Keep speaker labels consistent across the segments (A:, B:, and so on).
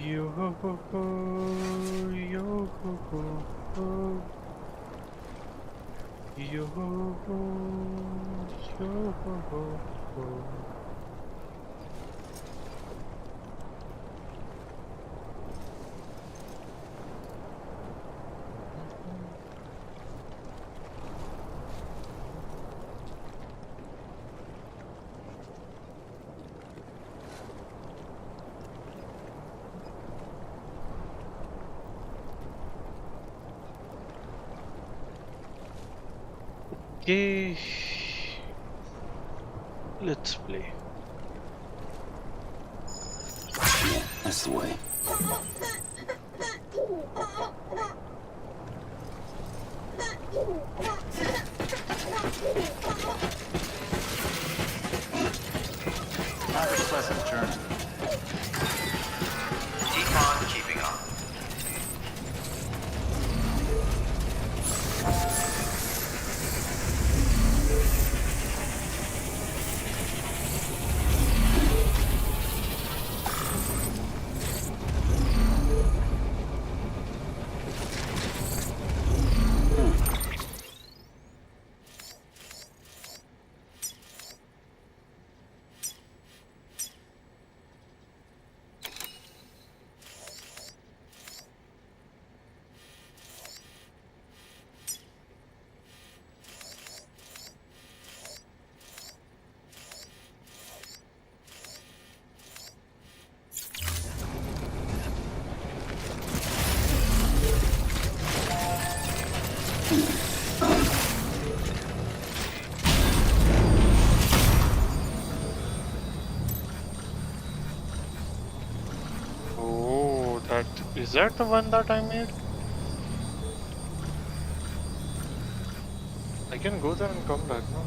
A: Yo ho ho ho, yo ho ho ho, yo ho ho, yo ho ho ho. Okay, let's play.
B: Yeah, that's the way.
C: Have a pleasant journey. Keep on keeping on.
A: Oh, is that the one that I made? I can go there and come back now.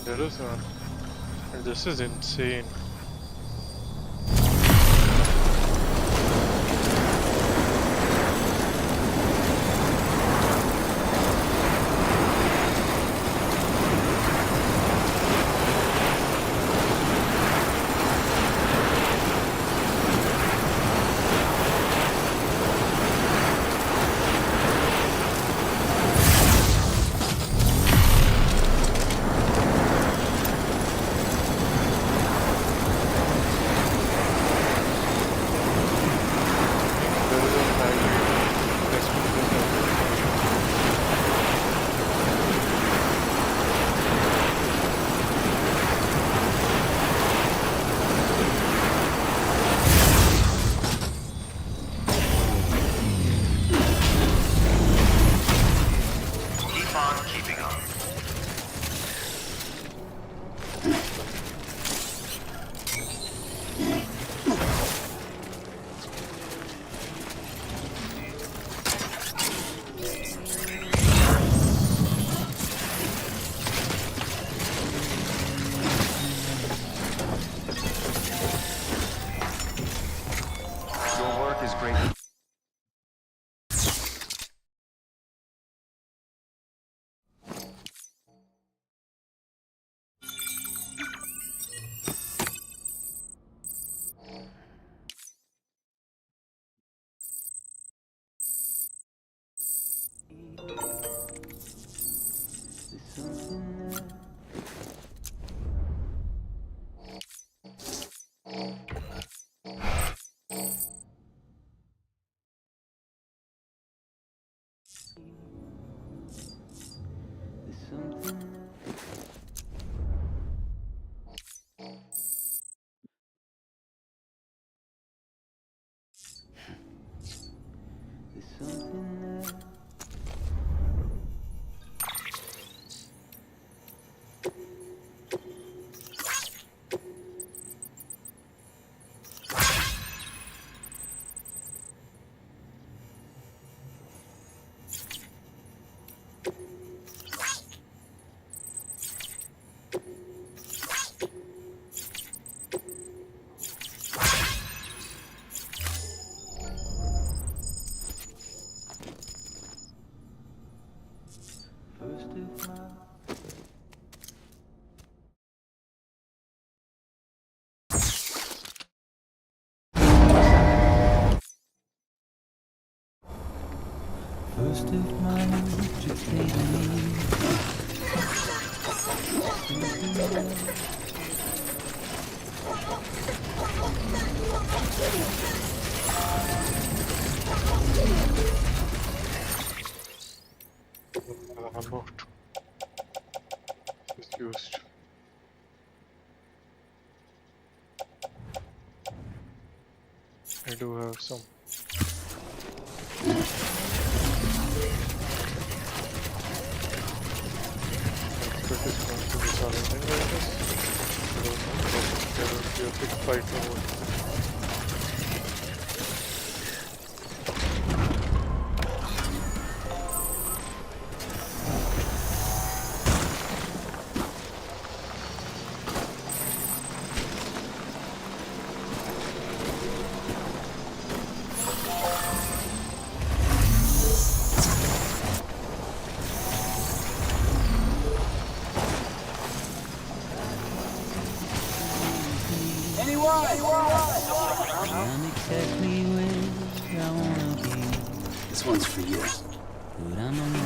A: There is one. And this is insane.
C: Keep on keeping on. Your work is great.
D: of my educating.
A: I'm not. It's used. I do have some. But it's going to be challenging, I guess. I don't know, but there will be a big fight over it.
D: I'm exactly where I wanna be,
B: This one's for you.
D: but I'm alone.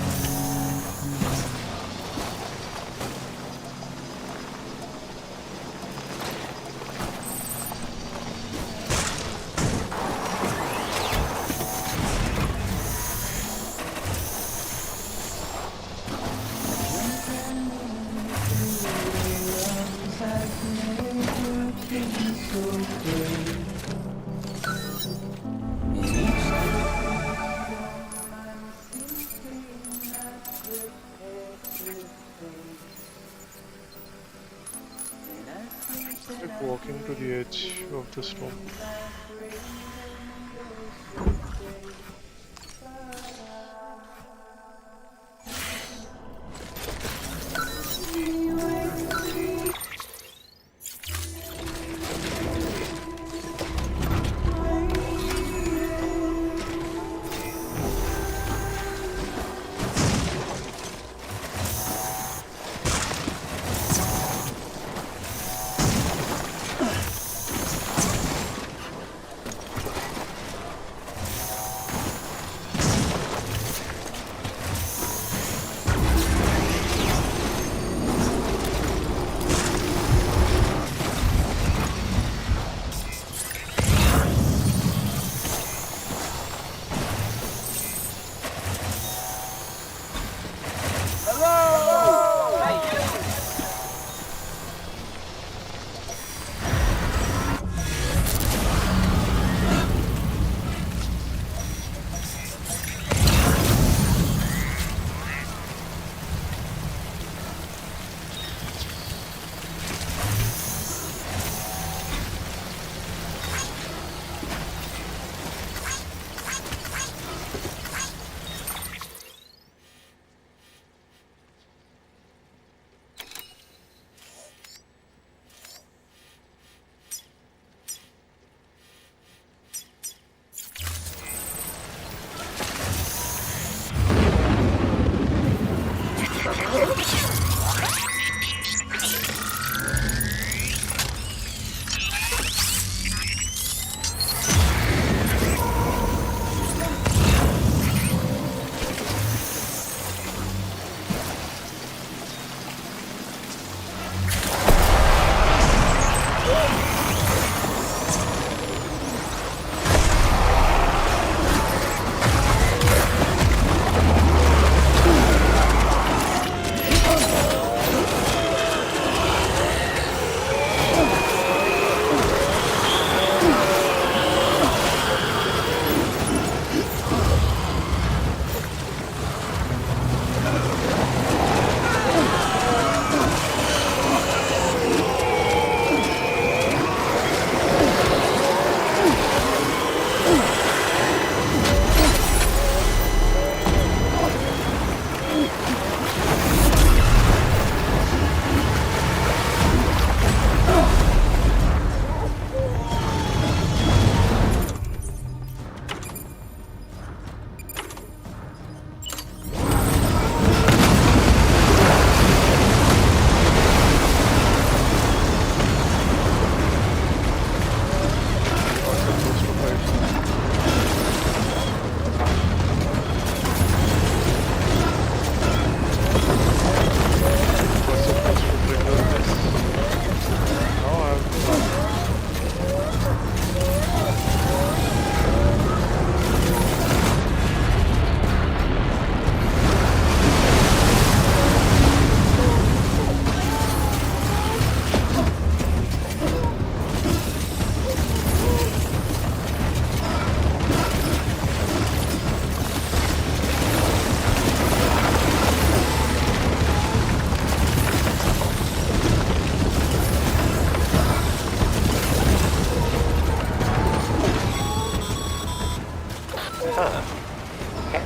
A: Like walking to the edge of the storm.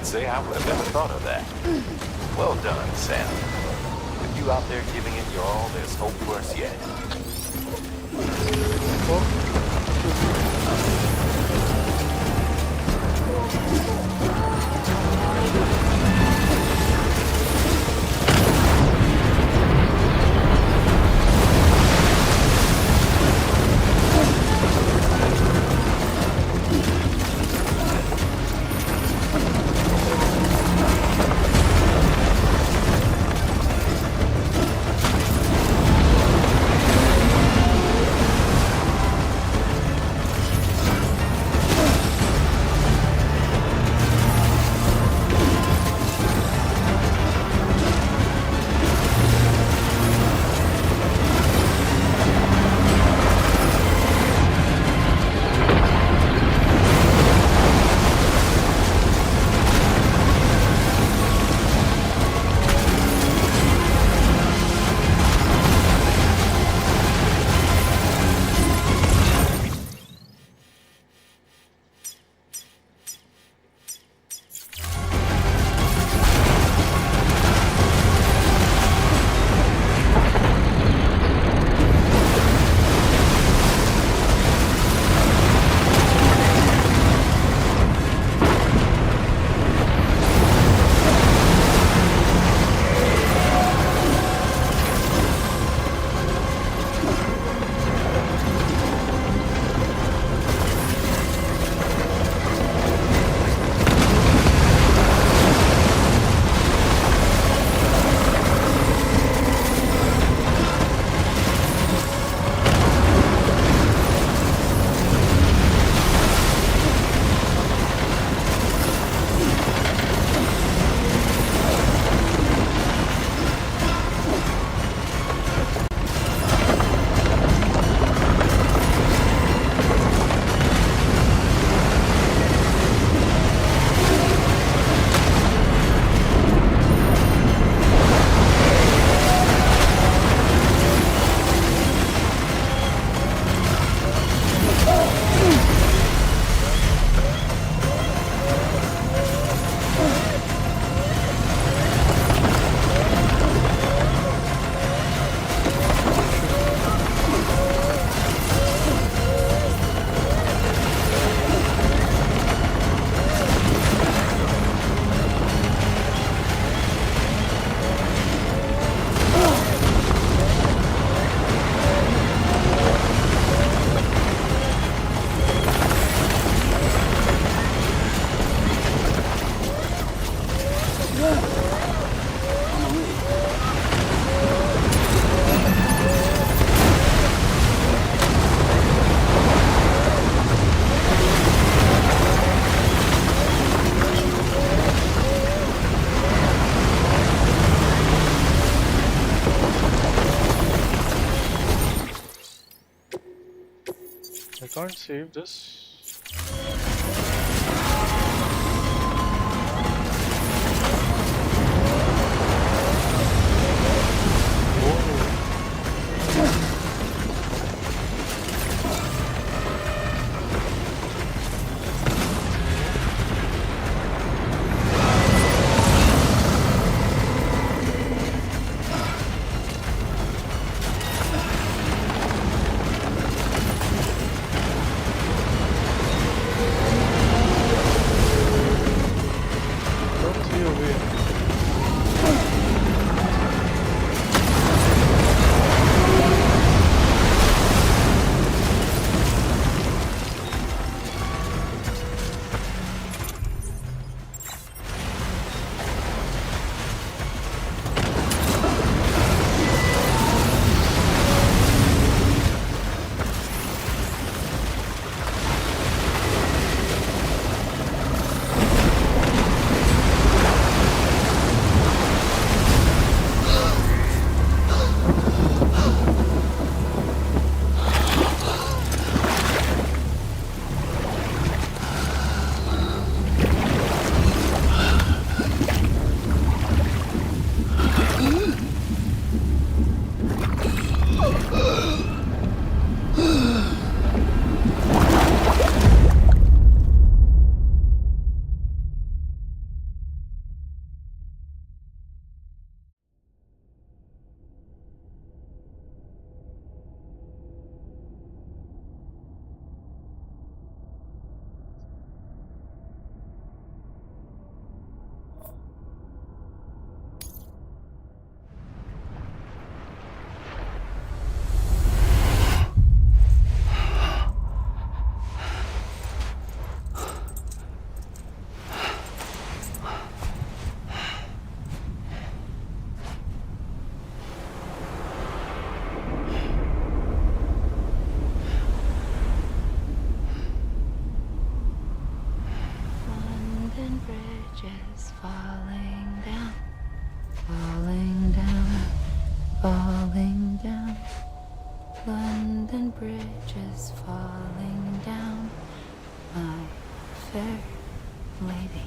E: say I would have never thought of that. Well done, Sam. With you out there giving it your all, there's hope for us yet.
A: I can't save this.
F: bridges falling down, my fair lady.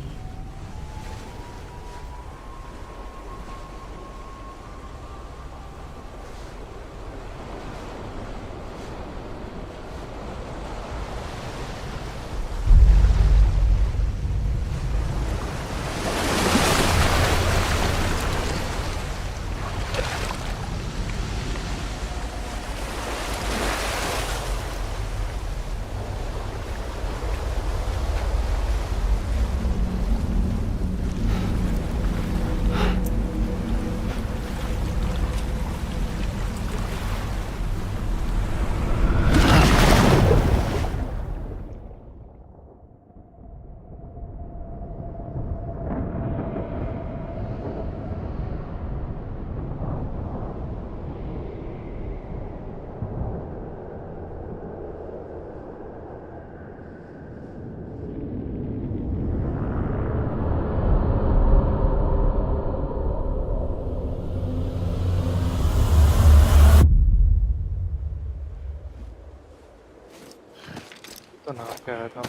A: तो नाम क्या है था?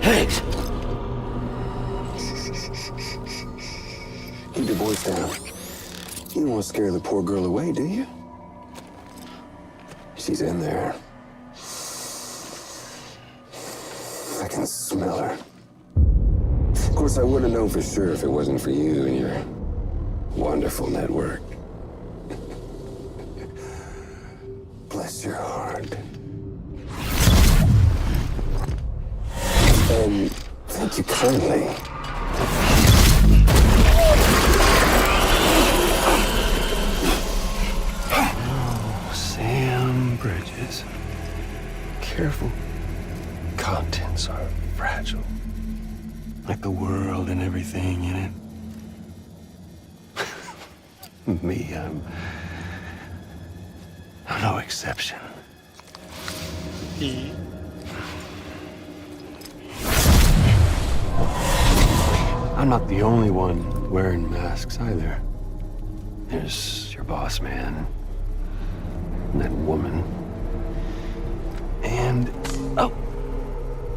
B: Higgs! Keep your voice down. You don't want to scare the poor girl away, do you? She's in there. I can smell her. Of course, I wouldn't have known for sure if it wasn't for you and your wonderful network. Bless your heart. And thank you kindly. Oh, Sam Bridges. Careful. Contents are fragile. Like the world and everything in it. Me, I'm no exception.
A: E.
B: I'm not the only one wearing masks either. There's your boss man, and that woman, and oh,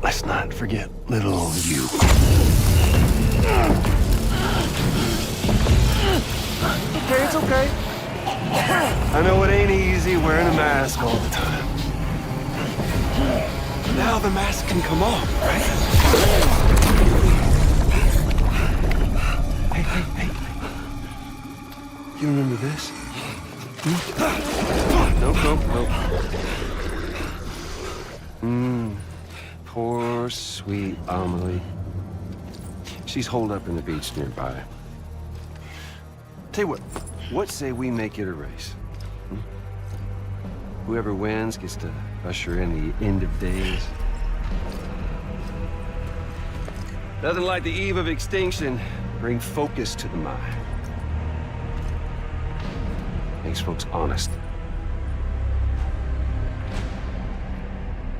B: let's not forget little you. Okay, it's okay. I know it ain't easy wearing a mask all the time. Now the mask can come off, right? Hey. You remember this? Nope. Poor, sweet Amelie. She's holed up in the beach nearby. Tell you what say we make it a race? Whoever wins gets to usher in the end of days. Nothing like the eve of extinction. Bring focus to the mind. Makes folks honest.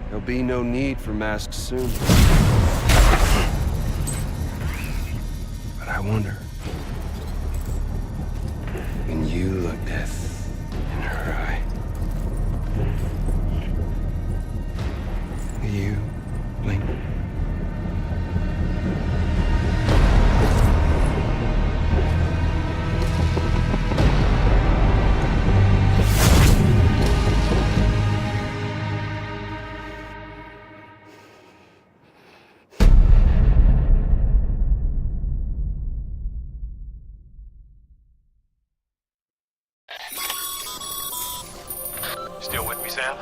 B: There'll be no need for masks soon. But I wonder, when you look death in her eye, will you blink?
E: Still with me, Sam?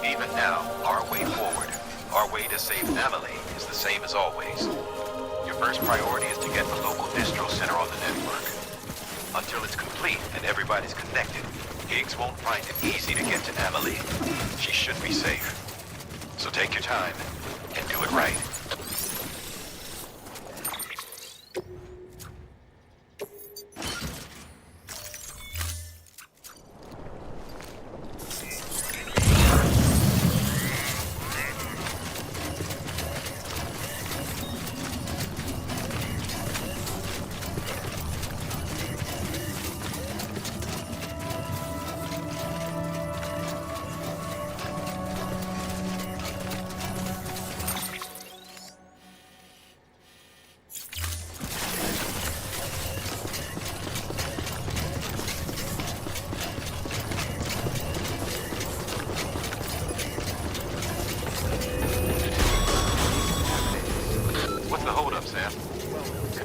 E: Even now, our way forward, our way to save Amelie is the same as always. Your first priority is to get the local distro center on the network. Until it's complete and everybody's connected, Higgs won't find it easy to get to Amelie. She should be safe. So take your time and do it right.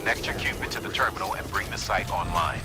E: Connect your Cupid to the terminal and bring the site online.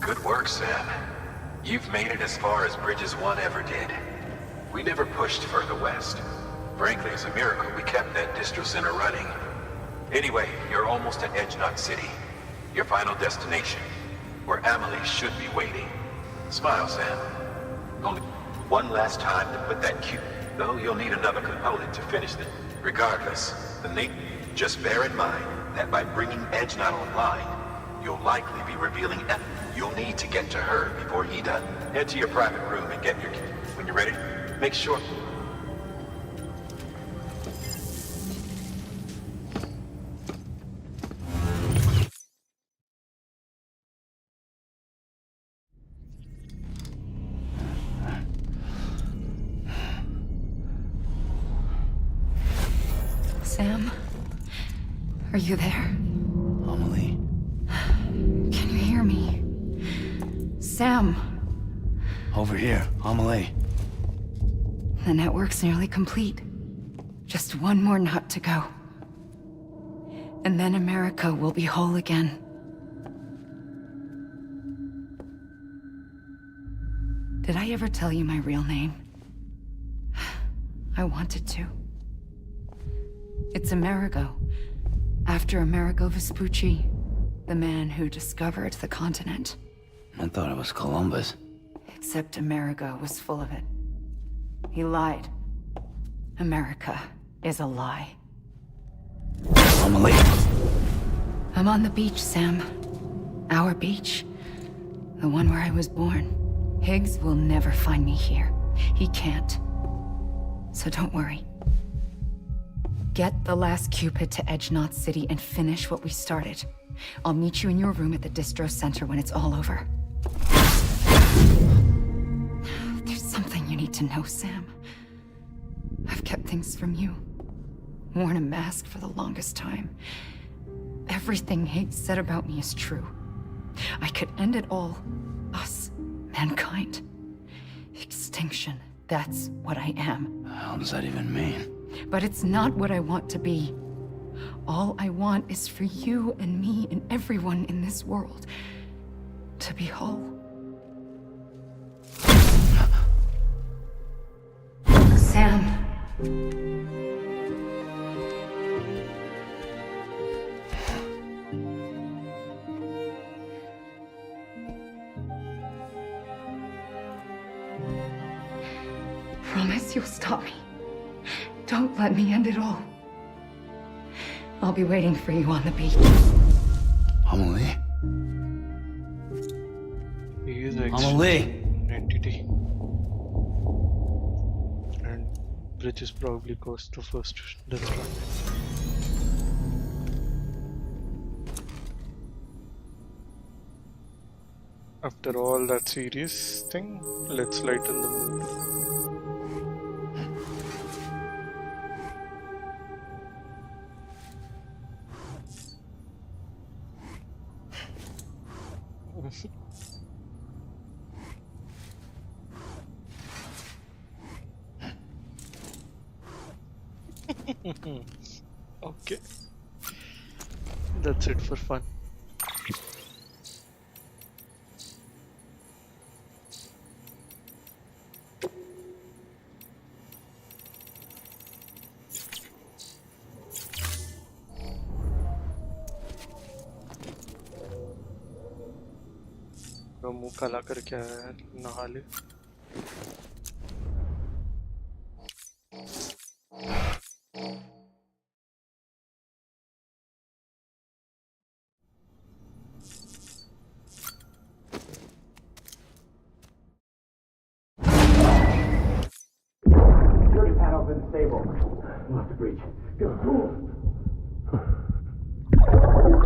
E: Good work, Sam. You've made it as far as Bridges 1 ever did. We never pushed further west. Frankly, it's a miracle we kept that distro center running. Anyway, you're almost at Edge Knot City, your final destination, where Amelie should be waiting. Smile, Sam. Only one last time to put that cube, though you'll need another component to finish it. Regardless, just bear in mind that by bringing Edge Knot online, you'll likely be revealing F. You'll need to get to her before he does. Head to your private room and get your key. When you're ready, make sure.
F: Sam? Are you there?
D: Amelie.
F: Can you hear me? Sam!
D: Over here, Amelie.
F: The network's nearly complete. Just one more nut to go. And then America will be whole again. Did I ever tell you my real name? I wanted to. It's Amerigo. After Amerigo Vespucci, the man who discovered the continent.
D: I thought it was Columbus.
F: Except Amerigo was full of it. He lied. America is a lie.
D: Amelie.
F: I'm on the beach, Sam. Our beach. The one where I was born. Higgs will never find me here. He can't. So don't worry. Get the last Cupid to Edge Knot City and finish what we started. I'll meet you in your room at the distro center when it's all over. There's something you need to know, Sam. I've kept things from you. Worn a mask for the longest time. Everything Higgs said about me is true. I could end it all. Us. Mankind. Extinction. That's what I am.
D: How does that even mean?
F: But it's not what I want to be. All I want is for you and me and everyone in this world to be whole. Sam. Promise you'll stop me. Don't let me end it all. I'll be waiting for you on the beach.
D: Amelie?
A: He is an
D: Amelie!
A: entity. And Bridges probably goes to first Death Stranding. After all that serious thing, let's lighten the mood. Okay, that's it for fun. मुंह काला करके आया है, नहा ले।
B: Security panel's been disabled. I'm off the breach. Get a tool.
E: You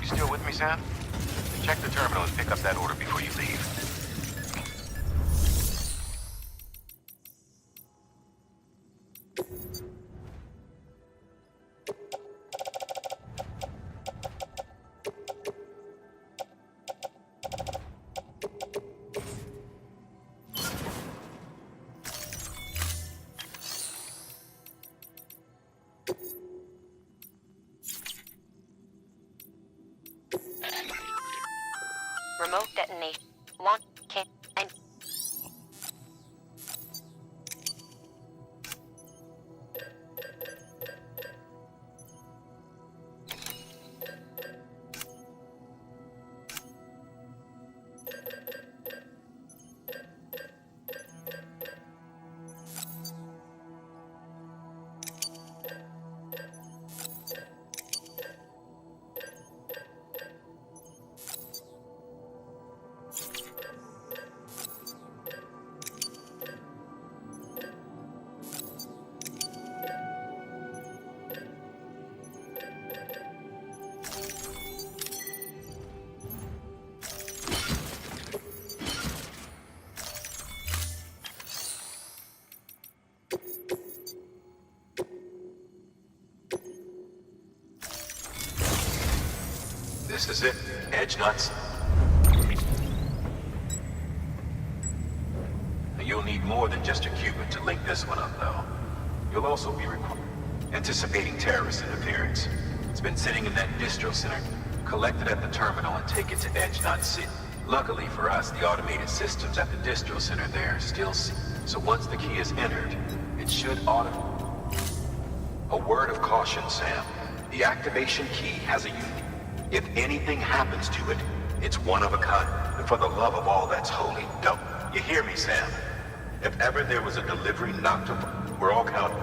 E: still with me, Sam? Check the terminal and pick up that order before you leave.
G: Remote detonation. Launch can and
E: This is it, edge nuts. You'll need more than just a qubit to link this one up, though. You'll also be anticipating terrorist interference. It's been sitting in that distro center. Collect it at the terminal and take it to Edge Nut City. Luckily for us, the automated systems at the distro center there still see. So once the key is entered, it should A word of caution, Sam. The activation key has a unique. If anything happens to it, it's one of a kind. And for the love of all that's holy, don't. You hear me, Sam? If ever there was a delivery not to, we're all counting.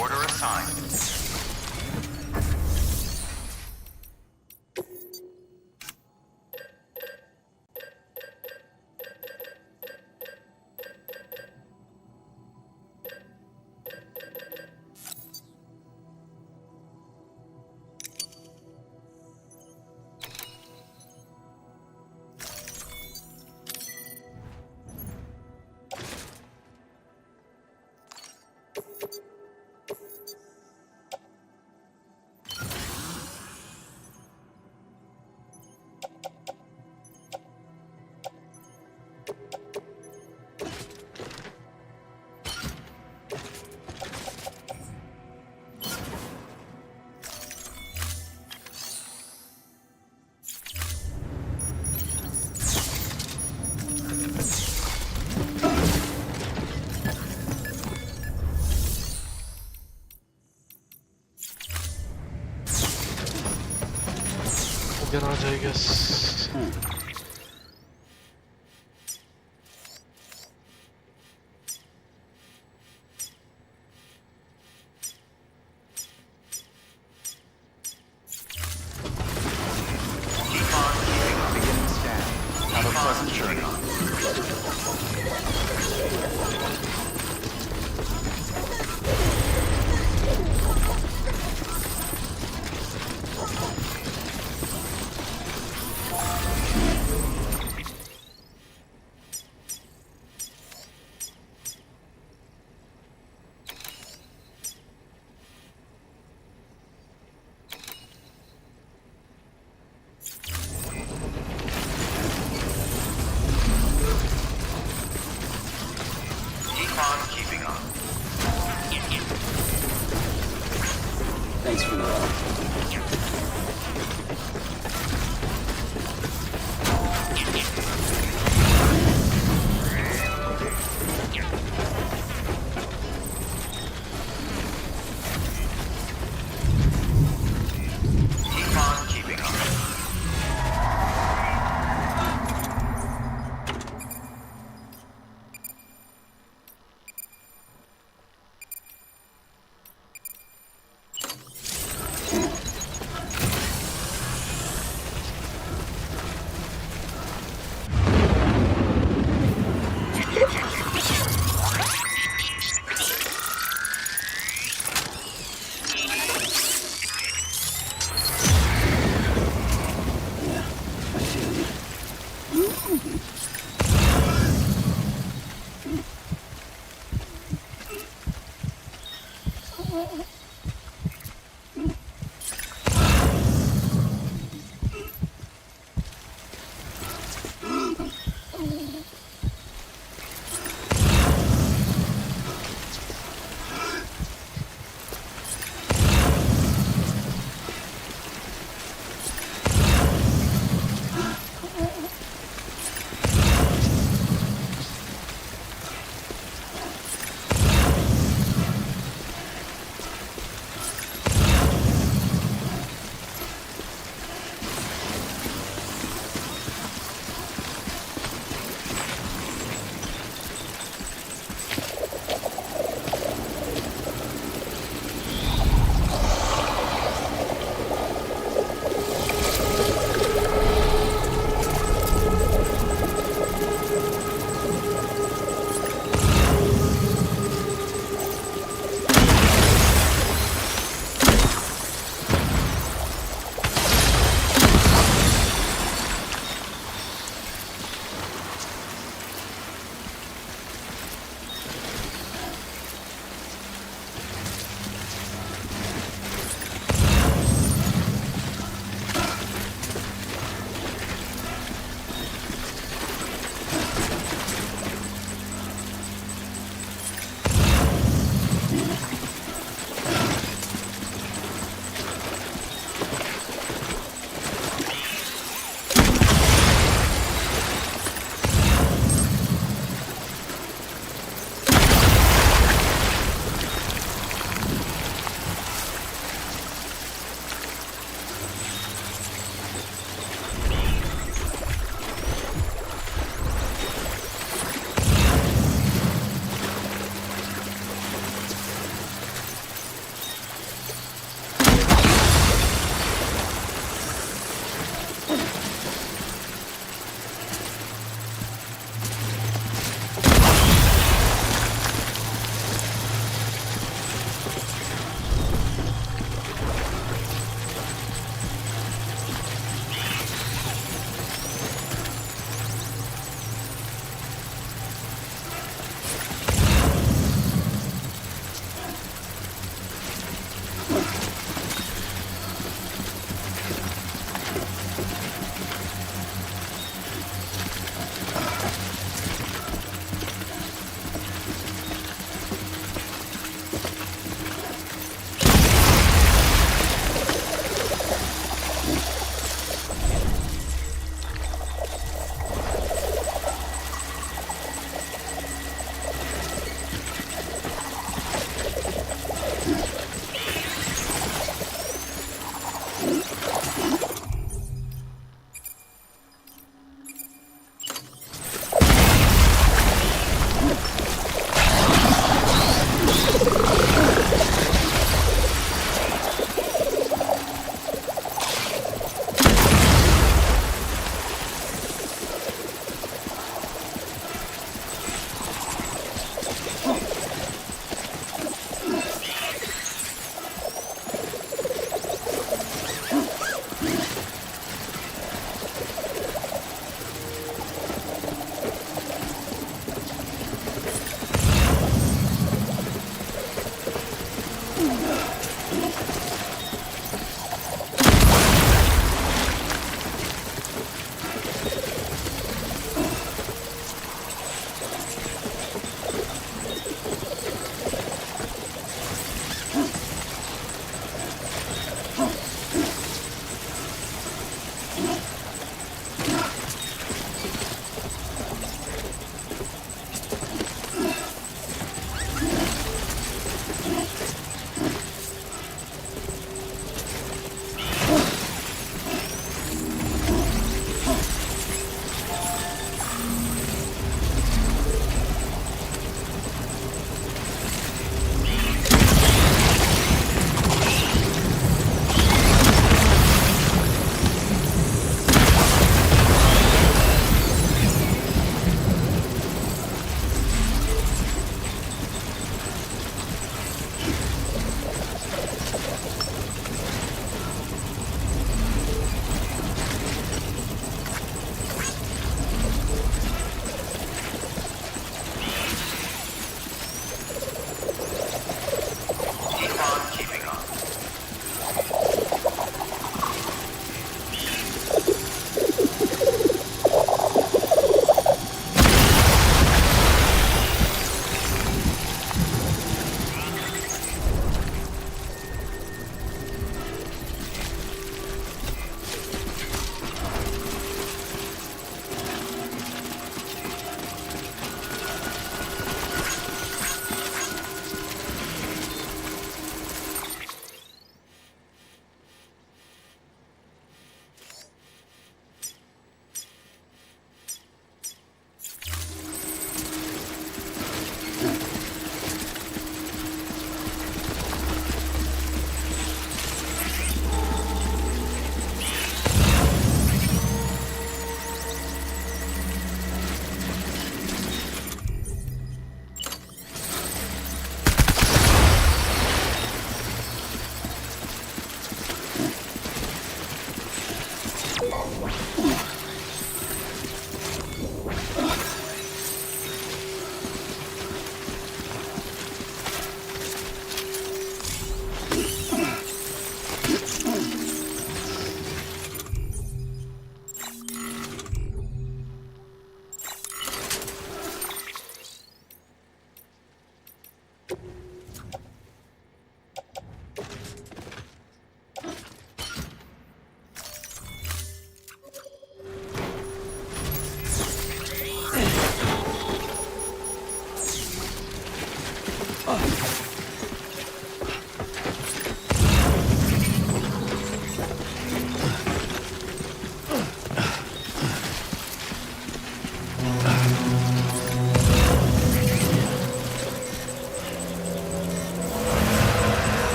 C: Order assigned.
A: Garage, I guess.
C: Keep on keeping on. Beginning scan. Have a pleasant journey.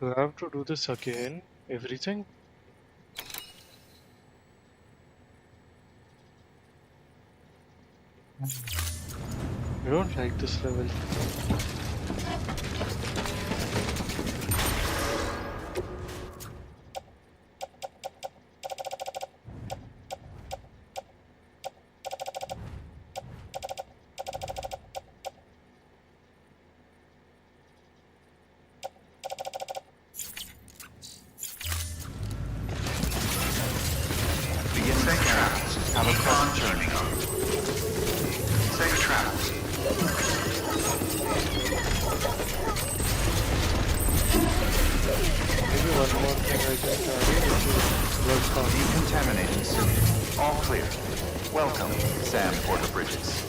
A: Do I have to do this again? Everything? I don't like this level.
E: Begin safe travels. Have a pleasant journey. Safe travels.
A: Maybe one more thing I can carry, which is blood count.
E: Decontaminating soon. All clear. Welcome, Sam Porter Bridges.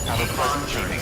E: Have a pleasant journey.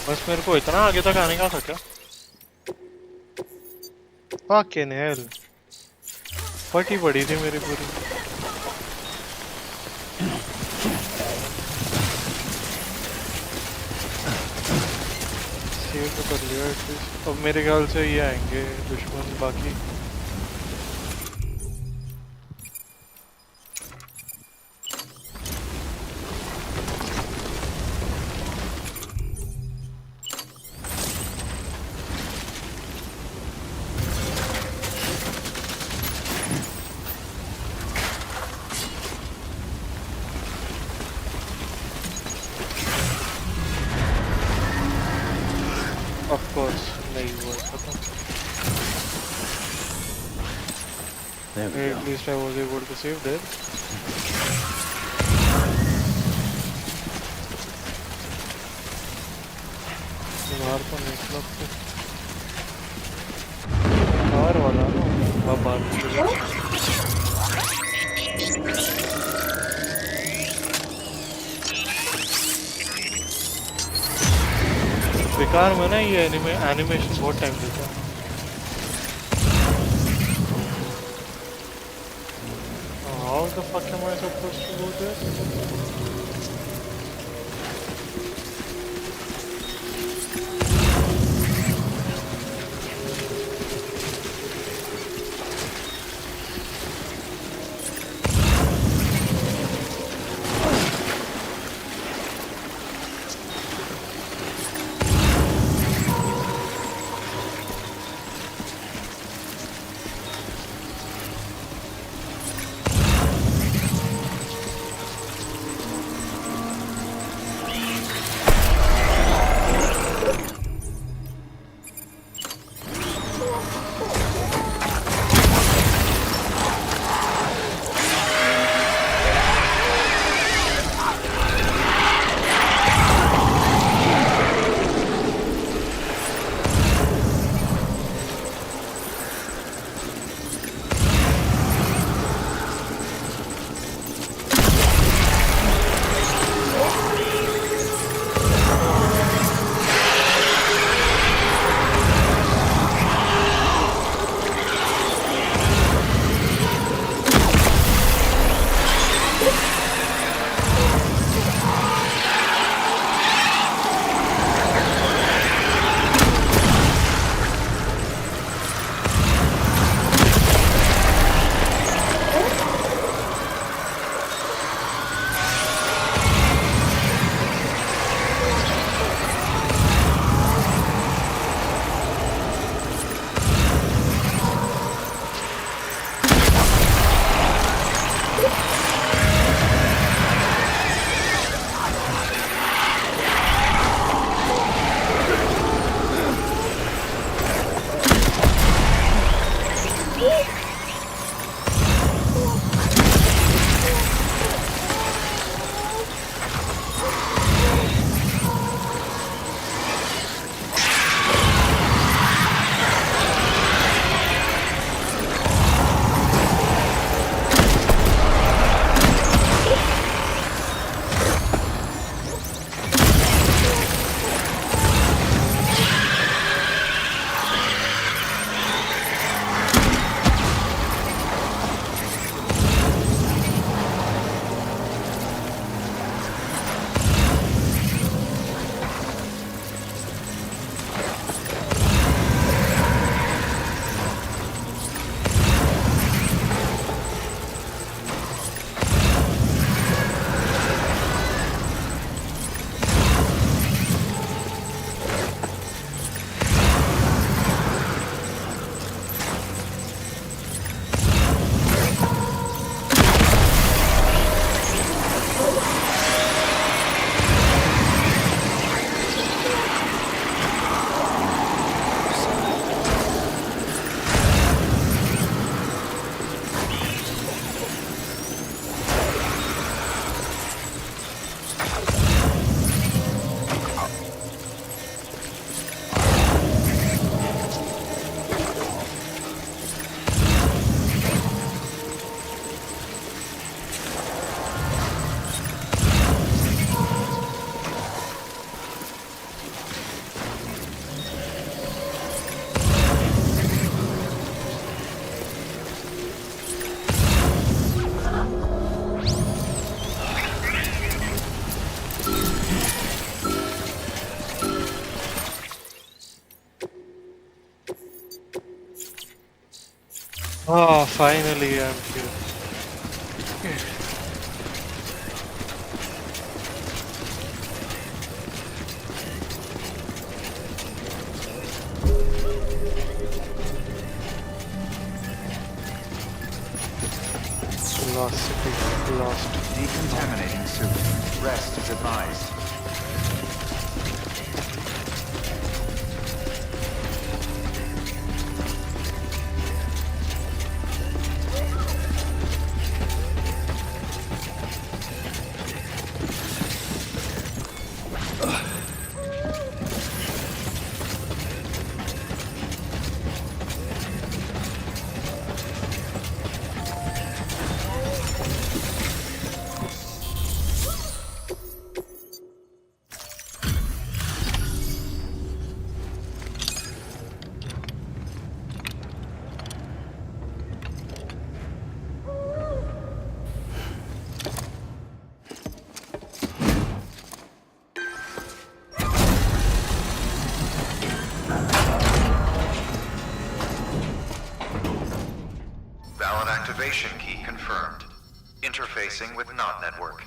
A: बस मेरे को इतना आगे तक आने का था क्या? Fucking hell. फटी पड़ी थी मेरी पूरी. सेव तो कर लिया एटलीस्ट. अब मेरे ख्याल से ये आएंगे दुश्मन बाकी. Of course, नहीं हुआ खत्म.
D: There we
A: At
D: go.
A: least I was able to save there. बाहर तो निकला तो बाहर वाला ना बाहर. बेकार में ना ये एनिमेशन बहुत टाइम लेता है. How the fuck am I supposed to do this? Ah, finally I'm here. Lost city, lost.
C: Decontaminating suit. Rest is advised.
E: Valid activation key confirmed. Interfacing with NOT network.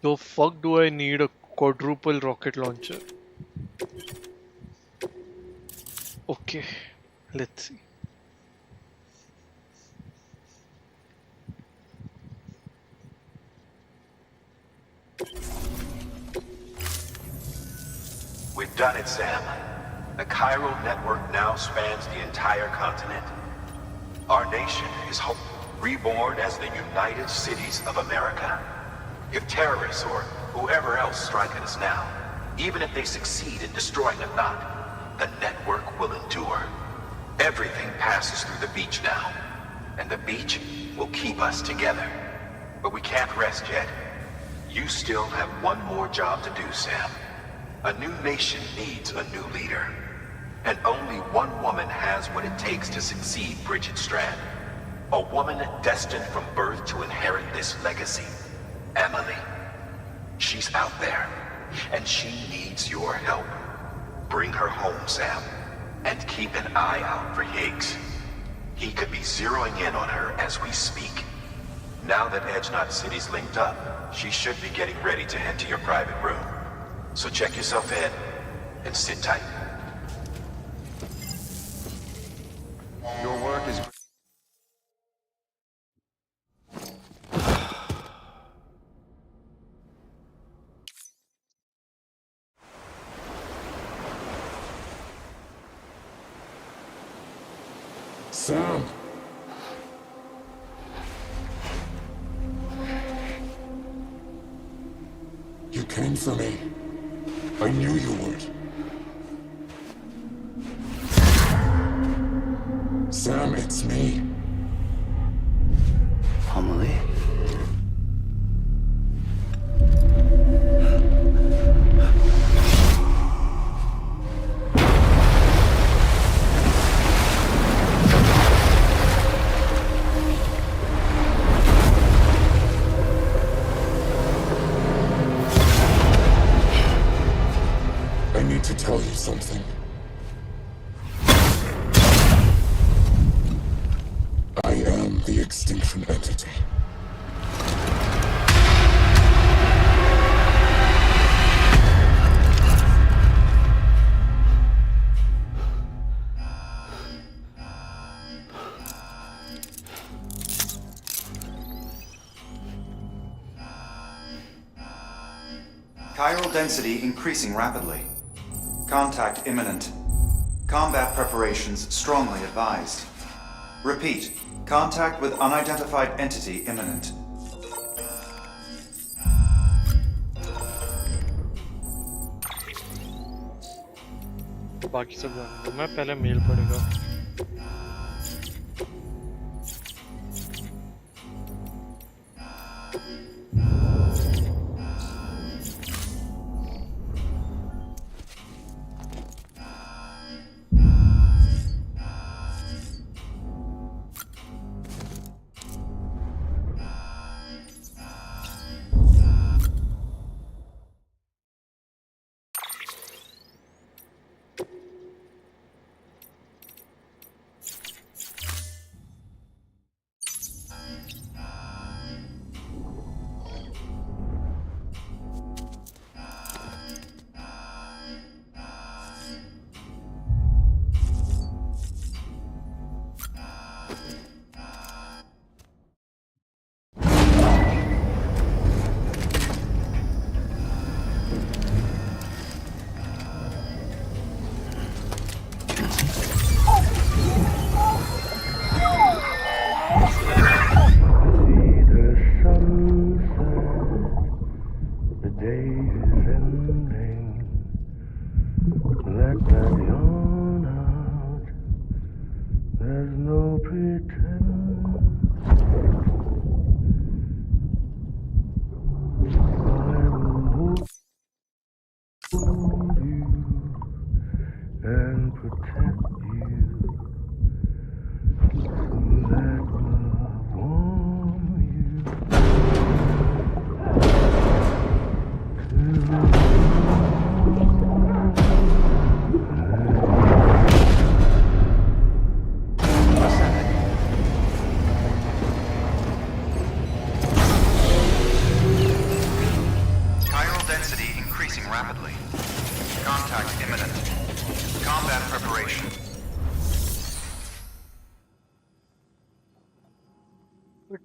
A: The fuck do I need a quadruple rocket launcher? Okay, let's see.
E: We've done it, Sam. The chiral network now spans the entire continent. Our nation is reborn as the United Cities of America. If terrorists or whoever else strike at us now, even if they succeed in destroying a knot, the network will endure. Everything passes through the beach now, and the beach will keep us together. But we can't rest yet. You still have one more job to do, Sam. A new nation needs a new leader. And only one woman has what it takes to succeed Bridget Strand. A woman destined from birth to inherit this legacy. Emily. She's out there, and she needs your help. Bring her home, Sam, and keep an eye out for Higgs. He could be zeroing in on her as we speak. Now that Edge Knot City's linked up, she should be getting ready to head to your private room. So check yourself in, and sit tight.
C: Your work is...
H: Sam! You came for me. I knew you would. Sam, it's me.
D: Amelie?
H: I need to tell you something. I am the extinction entity.
C: Chiral density increasing rapidly. Contact imminent. Combat preparations strongly advised. Repeat. Contact with unidentified entity imminent.
A: बाकी सब जानूंगा मैं, पहले mail पढ़ेगा।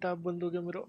A: Tab बंद हो गया मेरा।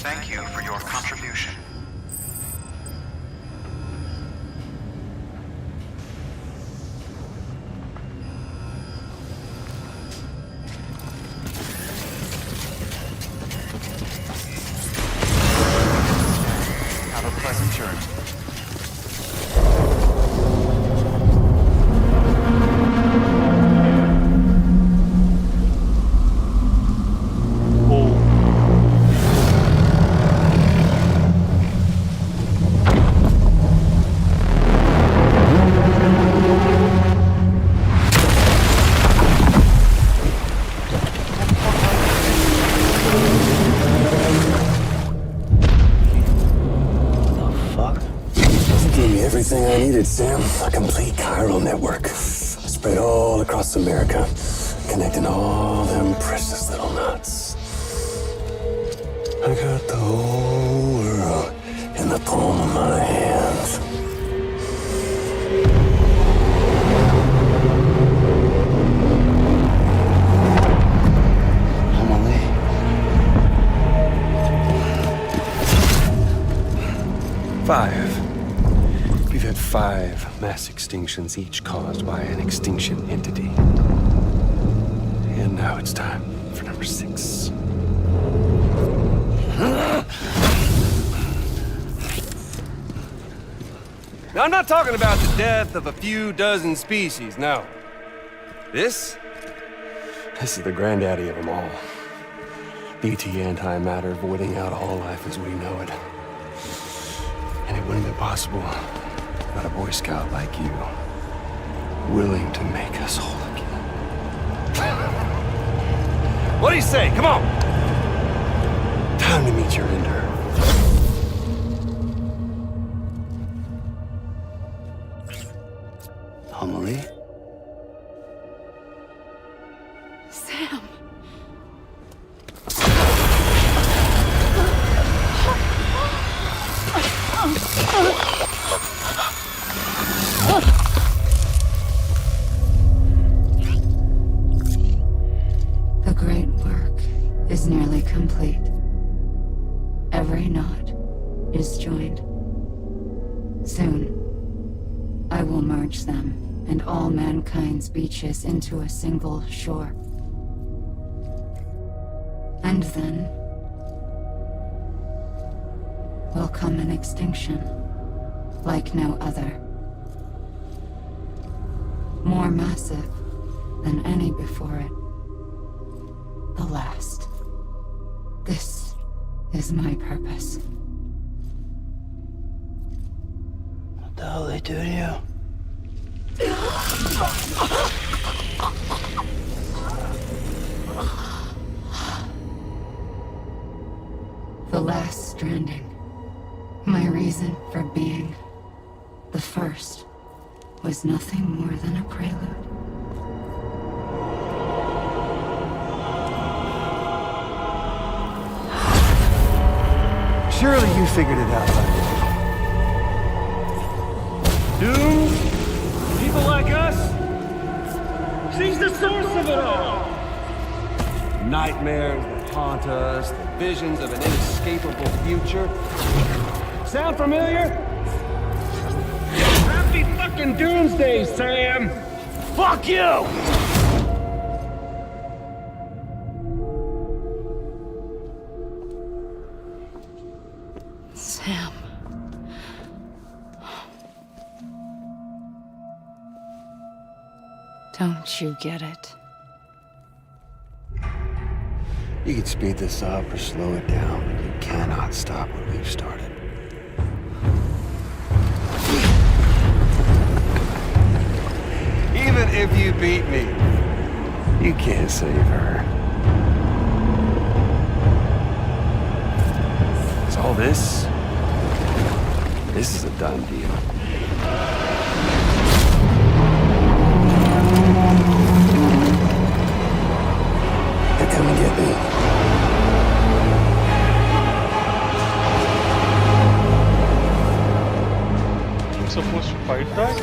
C: Thank you for your contribution. Have a pleasant journey.
B: Everything I needed, Sam. A complete chiral network. Spread all across America. Connecting all them precious little knots. I got the whole world in the palm of my hands.
D: Emily.
B: Five. We've had 5 mass extinctions, each caused by an extinction entity. And now it's time for number 6. Now, I'm not talking about the death of a few dozen species, no. This is the granddaddy of them all. BT antimatter voiding out all life as we know it. And it wouldn't be possible without a Boy Scout like you, willing to make us whole again. What do you say? Come on! Time to meet your ender.
D: Amelie?
F: Sam. The great work is nearly complete. Every knot is joined. Soon, I will merge them and all mankind's beaches into a single shore. And then will come an extinction like no other. More massive than any before it. The last. This is my purpose.
D: What the hell they do to you?
F: The last stranding. My reason for being. The first was nothing more than a prelude.
B: Surely you figured it out by now.
I: Dooms? People like us? She's the source of it all!
B: Nightmares that haunt us, the visions of an inescapable future.
I: Sound familiar? Happy fucking doomsday, Sam! Fuck you!
F: Sam. Don't you get it?
B: You can speed this up or slow it down, but you cannot stop what we've started. Even if you beat me, you can't save her. So all this is a done deal.
H: They're coming to get me.
A: I'm supposed to fight that?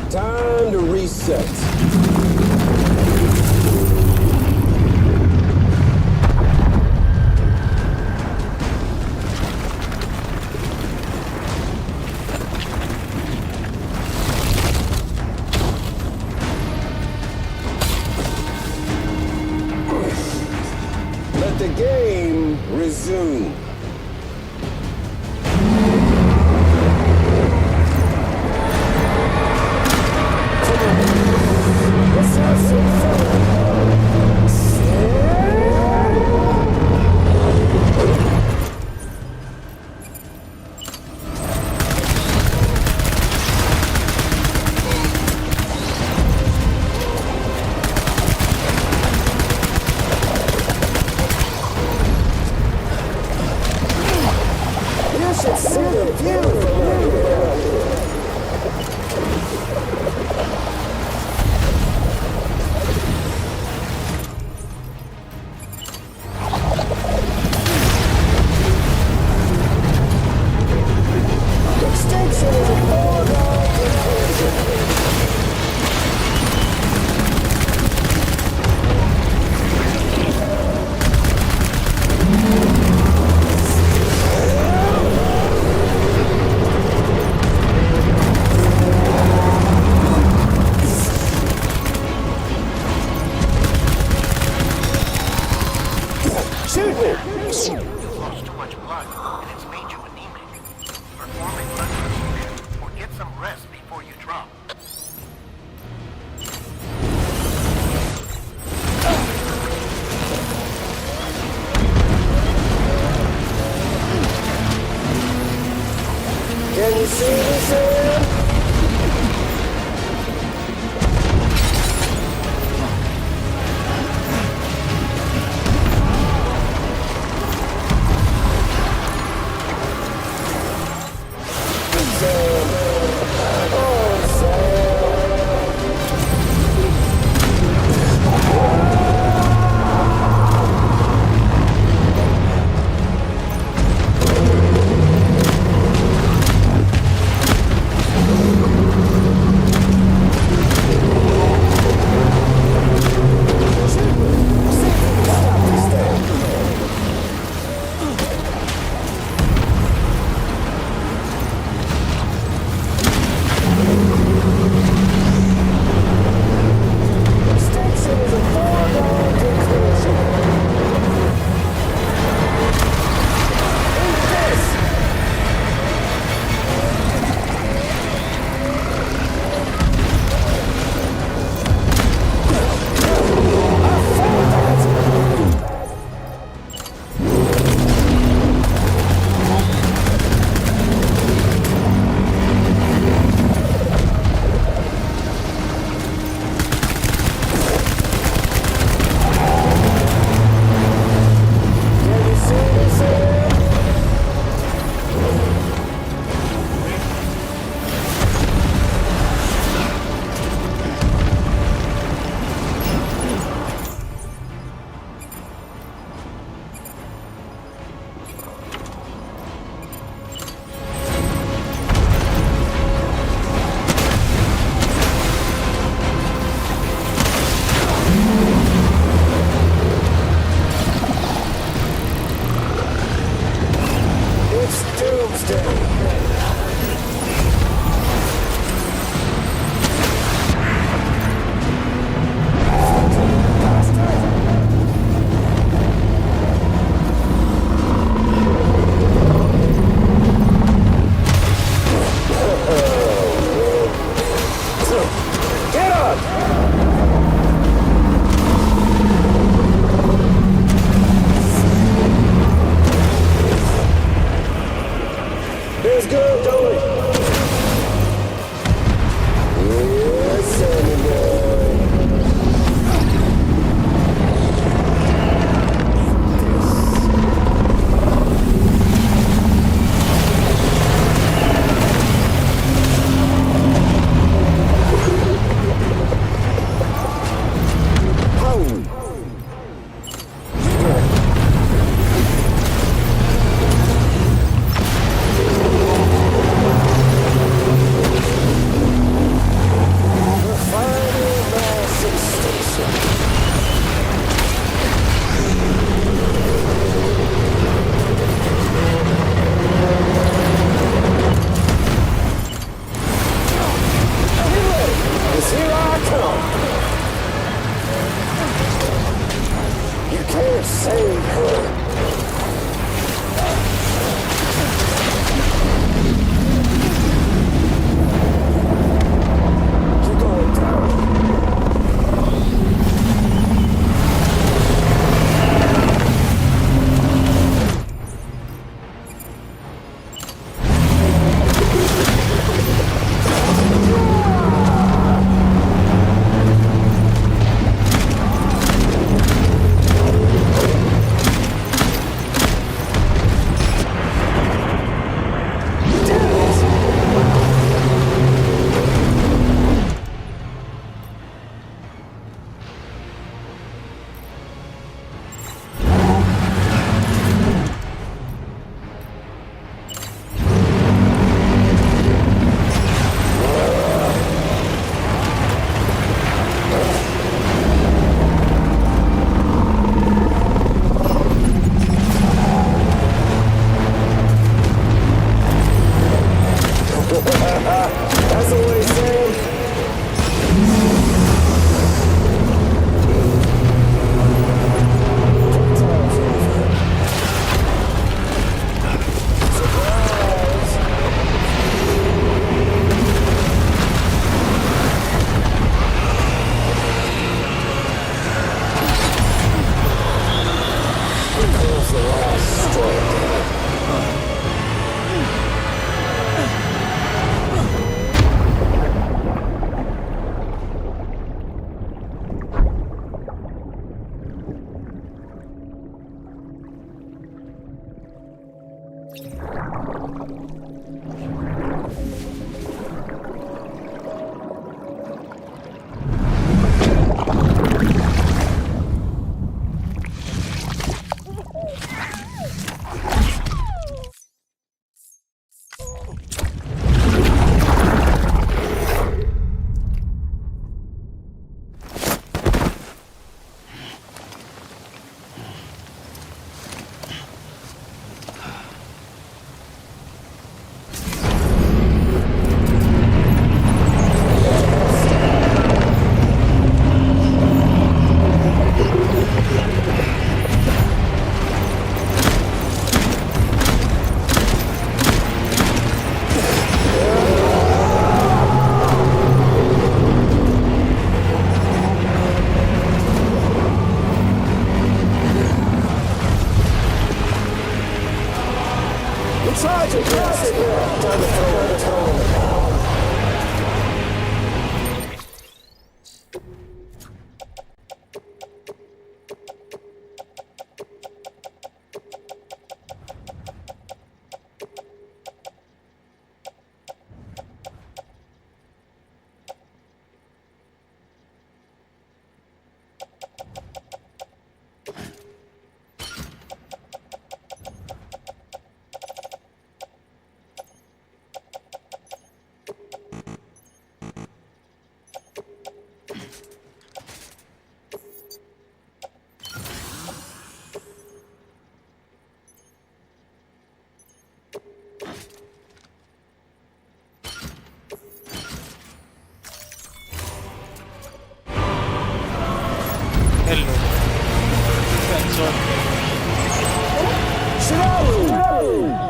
H: Time to reset. Let the game resume. Let's have some
J: shoot me!
E: You've lost too much blood, and it's made you anemic. Perform a blood transfusion, or get some rest before you drop.
J: Can you see me, Sam?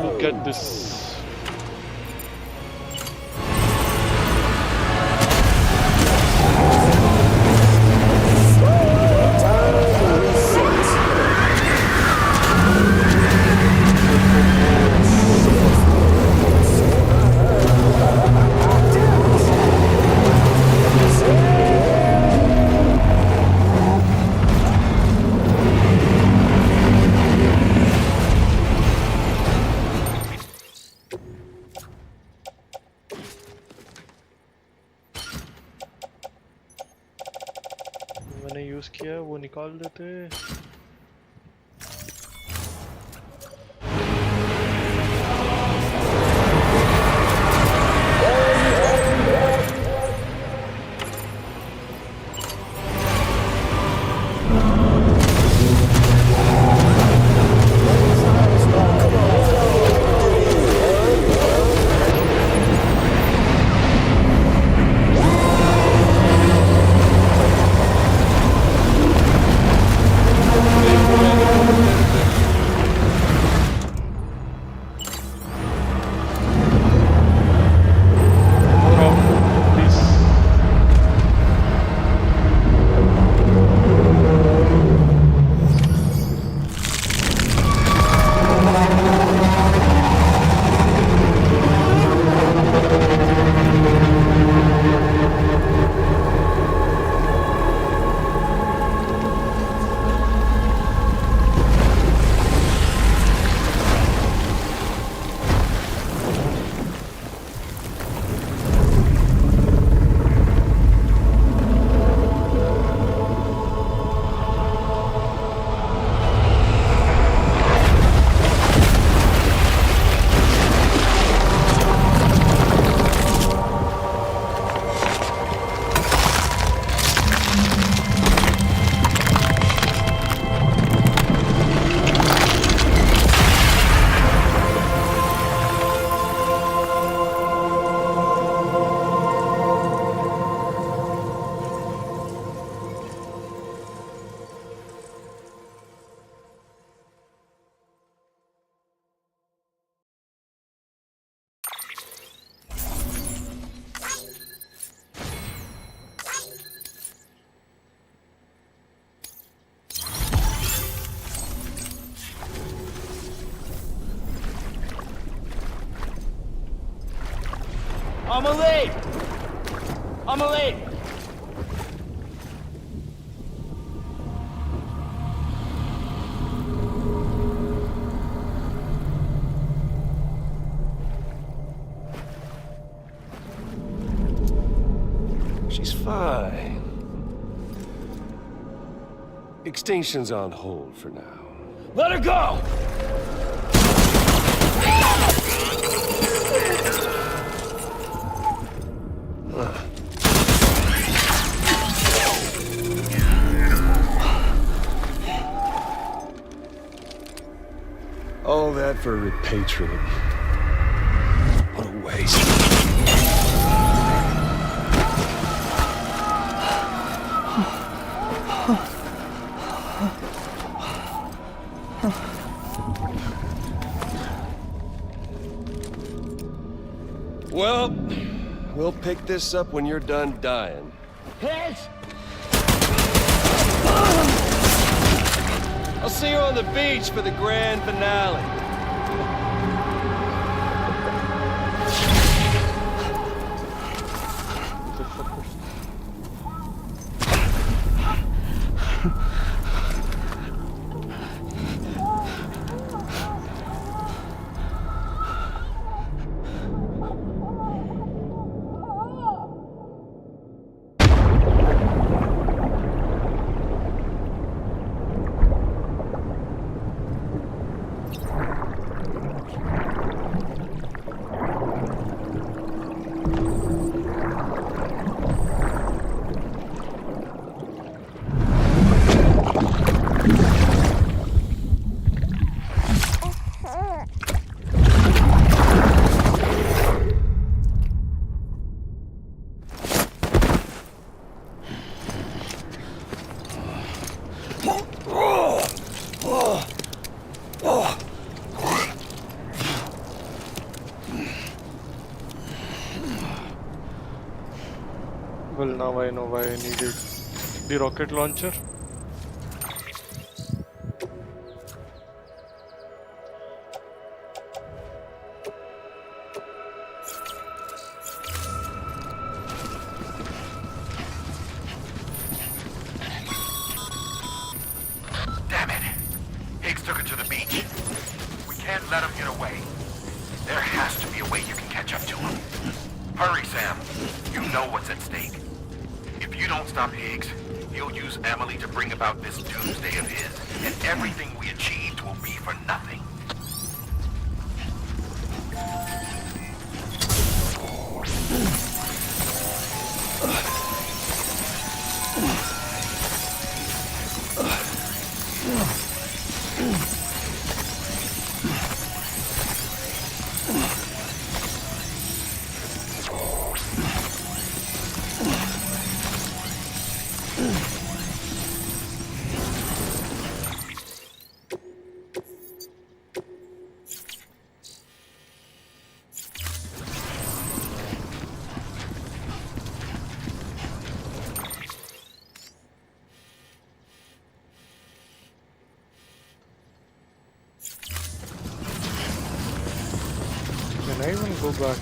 A: Look at this. मैंने use किया वो निकाल देते।
I: I'm a lead! I'm a lead!
B: She's fine. Extinction's on hold for now.
I: Let her go!
B: All that for repatriate. What a waste. Well, we'll pick this up when you're done dying.
I: Higgs!
B: I'll see you on the beach for the grand finale.
A: Well, now I know why I needed the rocket launcher.
E: Damn it! Higgs took it to the beach. We can't let him get away. There has to be a way you can catch up to him. Hurry, Sam. You know what's at stake. If you don't stop Higgs, he'll use Emily to bring about this doomsday of his, and everything we achieved will be for nothing.
A: Can I even go back?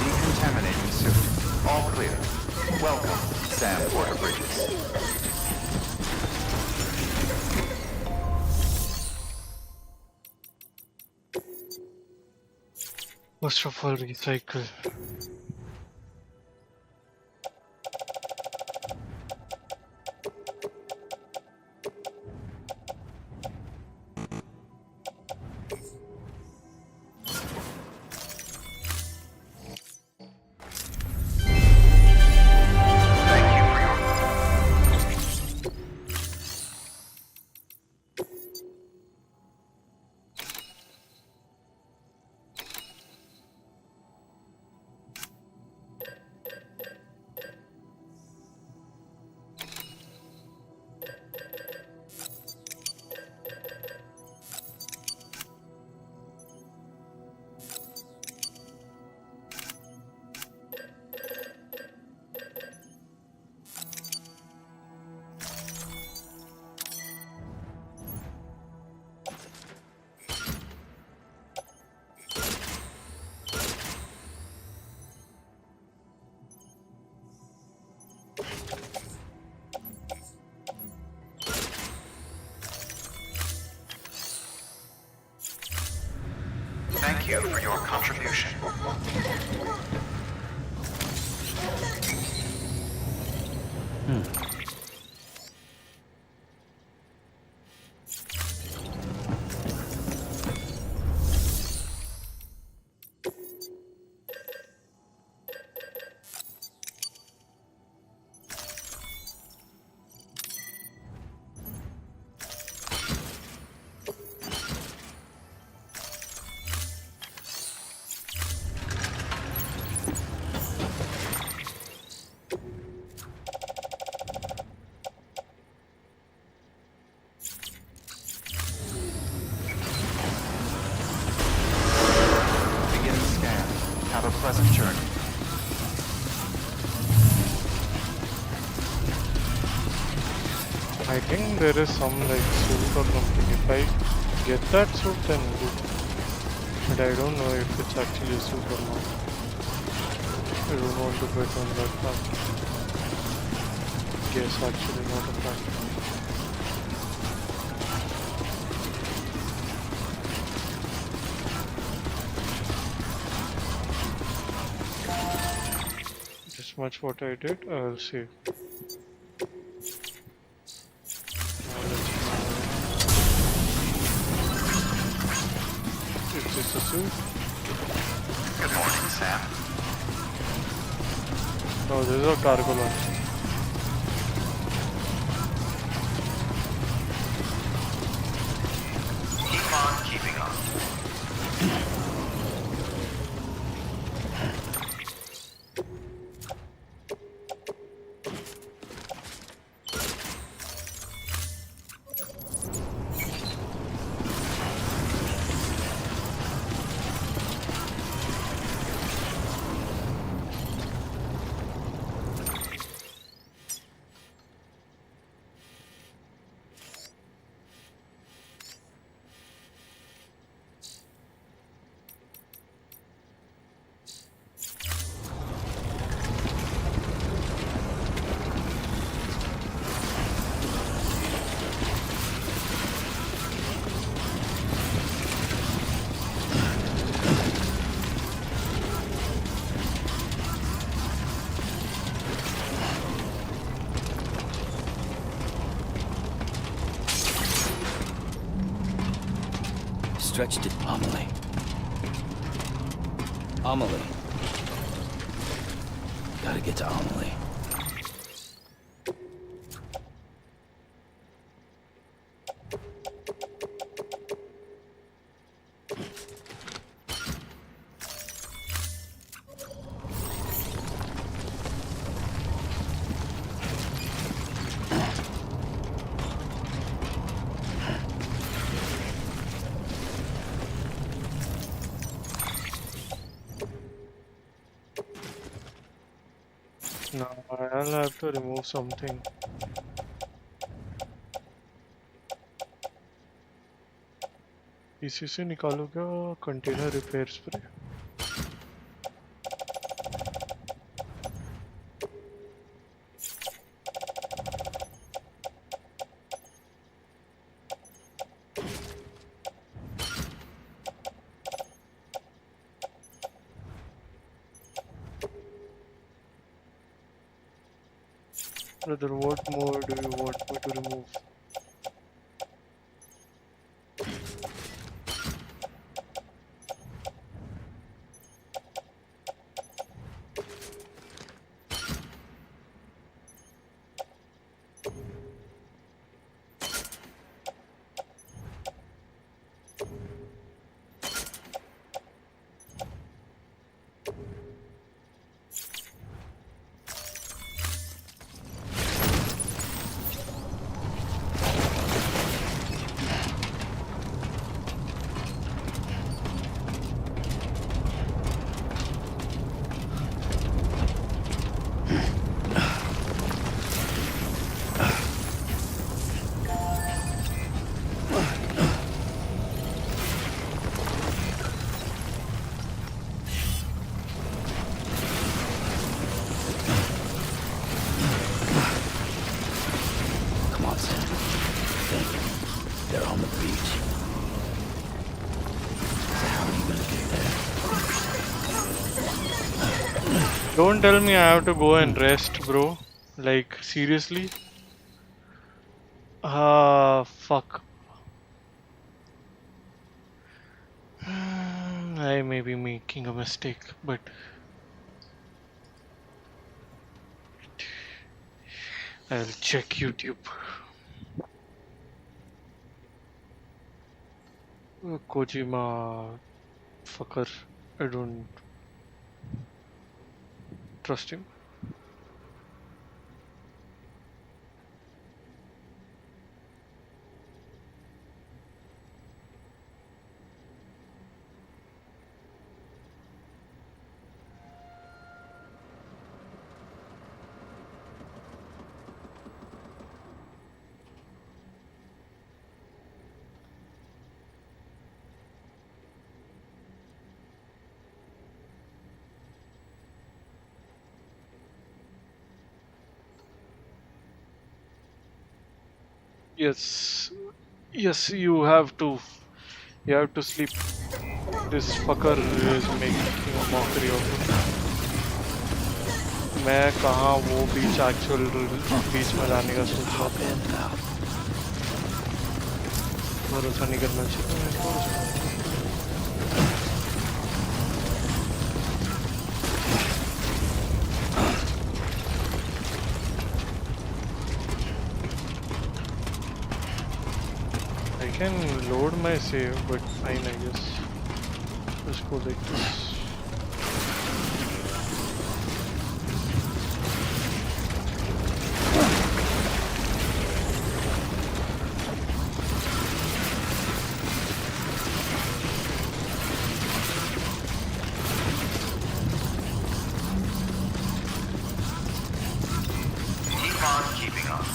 C: Decontaminating suit. All clear. Welcome, Sam Porter Bridges.
A: First of all, recycle.
E: you for your contribution. Beginning scan. Have a pleasant journey.
A: I think there is some like suit or something. If I get that suit, then good. But I don't know if it's actually a suit or not. I don't want to bet on that fact. Guess actually not a fact. This much what I did, I'll see. Is this a suit?
E: Good morning, Sam.
A: No, this is a cargo launch.
E: Keep on keeping on.
D: Stretched it, Amelie. Amelie. Gotta get to Amelie.
A: No, I'll have to remove something. इसी से निकालूंगा container repair spray. Brother, what more do you want me to remove? Don't tell me I have to go and rest, bro. Like, seriously? Fuck. I may be making a mistake, but I'll check YouTube. Kojima fucker. I don't trust him. Yes, yes, you have to. You have to sleep. This fucker is making a mockery of it. मैं कहाँ वो बीच actual बीच में जाने का सोच रहा था. भरोसा नहीं करना चाहिए. I can load my save, but fine, I guess. Let's go like this.
E: Keep on keeping on.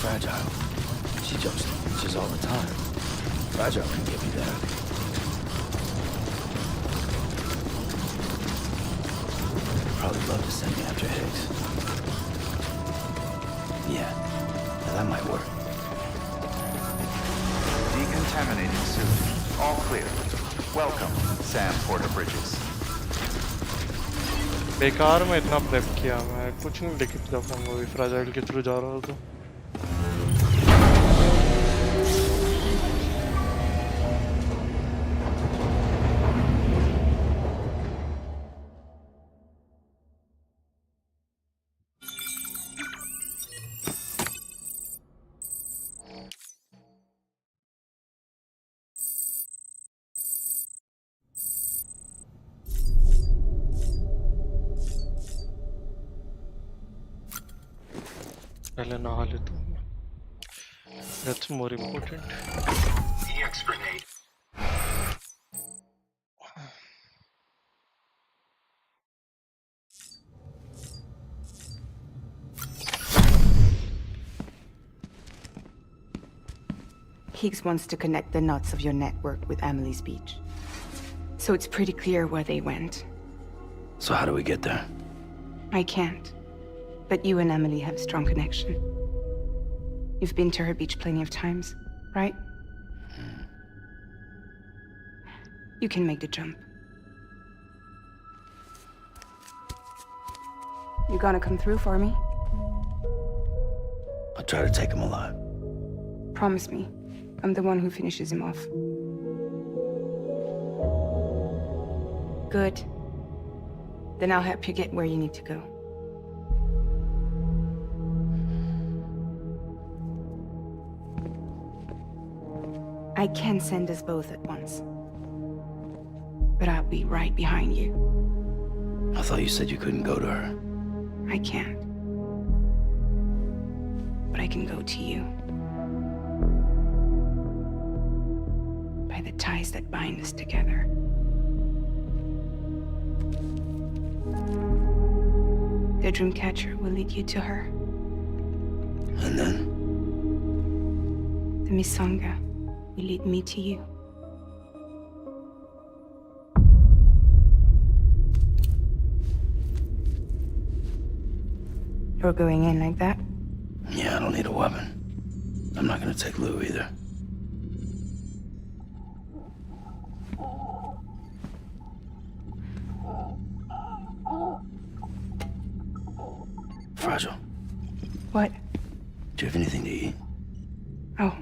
D: Fragile. She jumps beaches all the time. Fragile can give me that. Probably love to send me after Higgs. Yeah, now that might work.
C: Decontaminating suit. All clear. Welcome, Sam Porter Bridges.
A: बेकार में इतना prep किया मैं कुछ नहीं लिख पाऊंगा अभी फ्राजाइल के थ्रू जा रहा था. पहले नहा लेता हूँ. That's more important.
E: EX grenade.
F: Higgs wants to connect the knots of your network with Amelie's beach. So it's pretty clear where they went.
D: So how do we get there?
F: I can't. But you and Emily have a strong connection. You've been to her beach plenty of times, right? You can make the jump. You gonna come through for me?
D: I'll try to take him alive.
F: Promise me. I'm the one who finishes him off. Good. Then I'll help you get where you need to go. I can send us both at once. But I'll be right behind you.
D: I thought you said you couldn't go to her.
F: I can't. But I can go to you. By the ties that bind us together. The Dreamcatcher will lead you to her.
D: And then?
F: The Misanga will lead me to you. You're going in like that?
D: Yeah, I don't need a weapon. I'm not gonna take Lou either. Fragile.
F: What?
D: Do you have anything to eat?
F: Oh.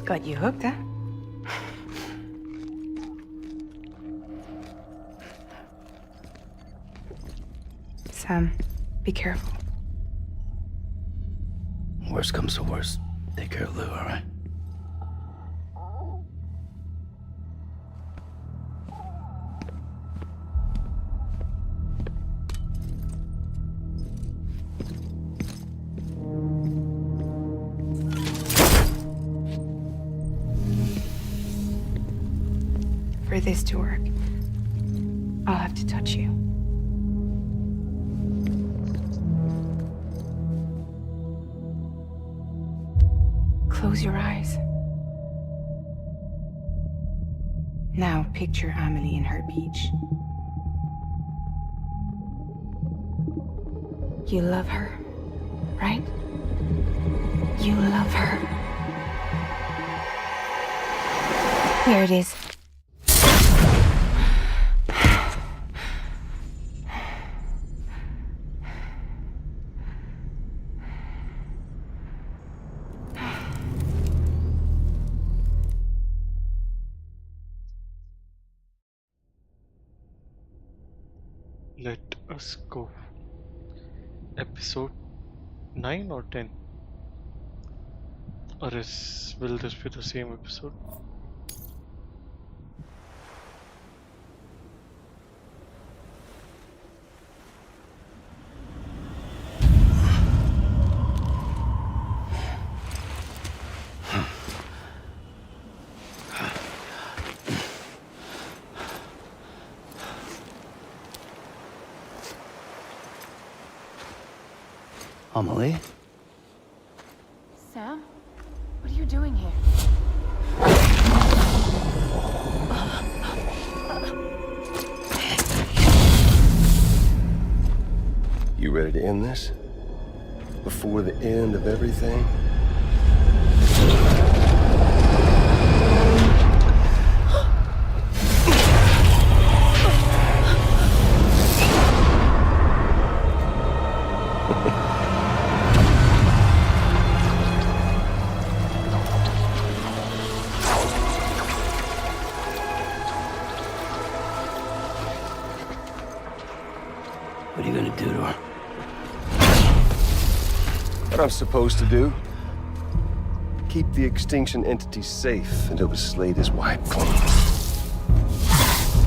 F: Got you hooked, huh? Sam, be careful.
D: Worst comes to worst, take care of Lou, all right?
F: For this to work, I'll have to touch you. Close your eyes. Now picture Amelie in her beach. You love her, right? You love her. Here it is.
A: Let us go. Episode 9 or 10? Or will this be the same episode?
D: Amelie?
F: Sam? What are you doing here?
B: You ready to end this? Before the end of everything?
D: What are you gonna do to her?
B: What I'm supposed to do? Keep the extinction entity safe until the slate is wiped clean.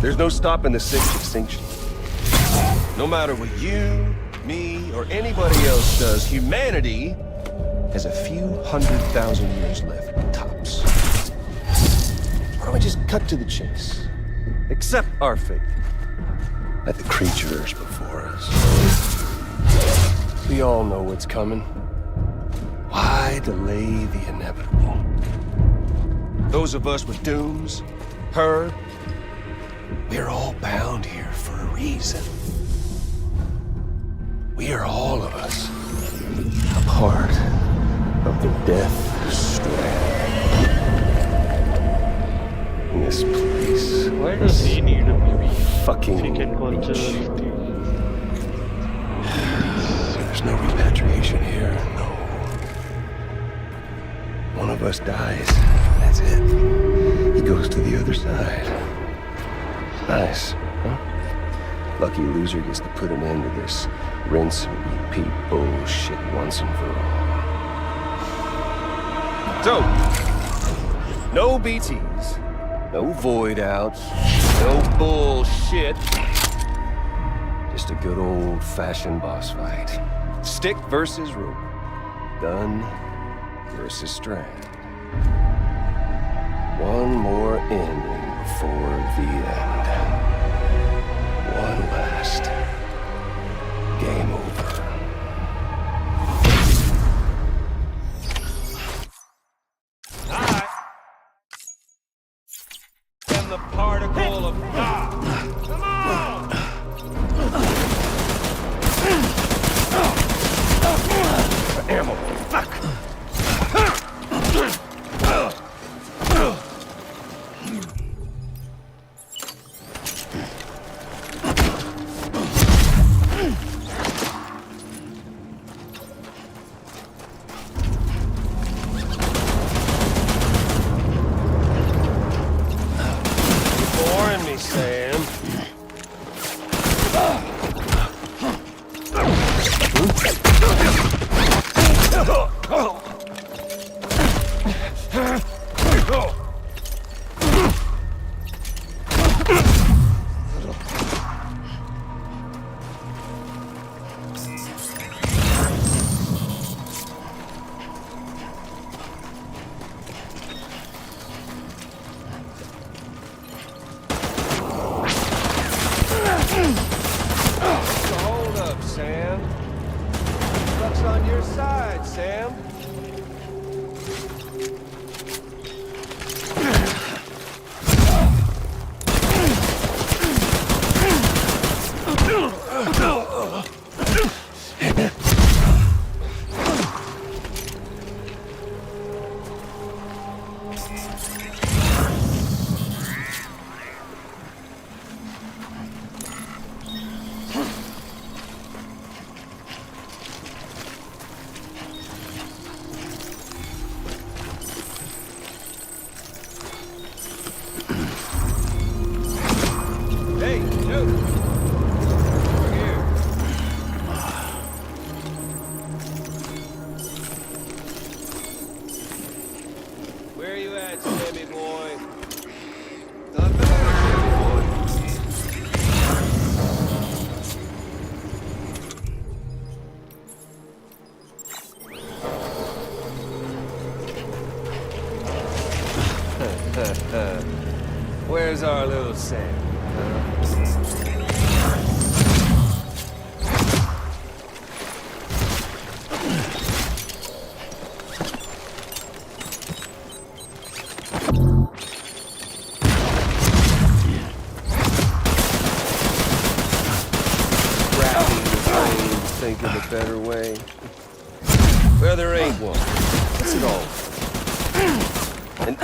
B: There's no stopping the sixth extinction. No matter what you, me, or anybody else does, humanity has a few 100,000 years left, tops. Why don't we just cut to the chase? Accept our fate. Let the creatures before us. We all know what's coming. Why delay the inevitable? Those of us with dooms, her, we're all bound here for a reason. We are all of us a part of the Death Strand. In this place.
A: Why does he need a baby?
B: Fucking
A: He can conjure
B: beach.
A: the...
B: There's no repatriation here, no. One of us dies, that's it. He goes to the other side. Nice, huh? Lucky loser gets to put an end to this rinse and repeat bullshit once and for all. So, no BTs, no void outs, no bullshit. Just a good old-fashioned boss fight. Stick versus rope. Gun versus Strand. One more ending before the end. One last. Game over. What's the hold up, Sam? Luck's on your side, Sam. Hey, dude! Over here. Where are you at, Sammy boy? Not bad, Sammy boy. Where's our little Sam? Think of a better way. Well, there ain't one. What's it all? And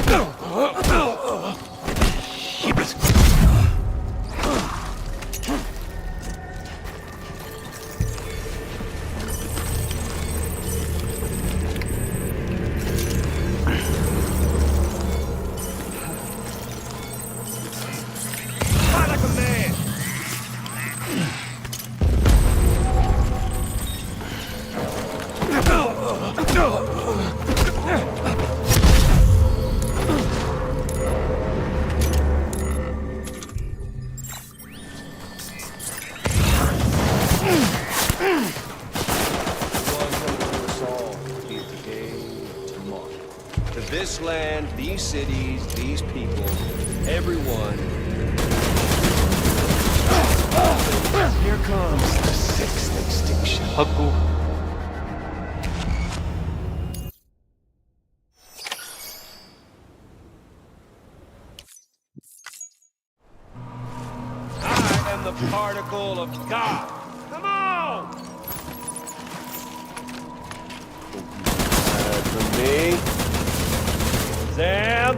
B: fight like a man. This land, these cities, these people, everyone. Here comes the sixth extinction.
A: Huggu.
B: I am the particle of God. Come on! For me, Sam.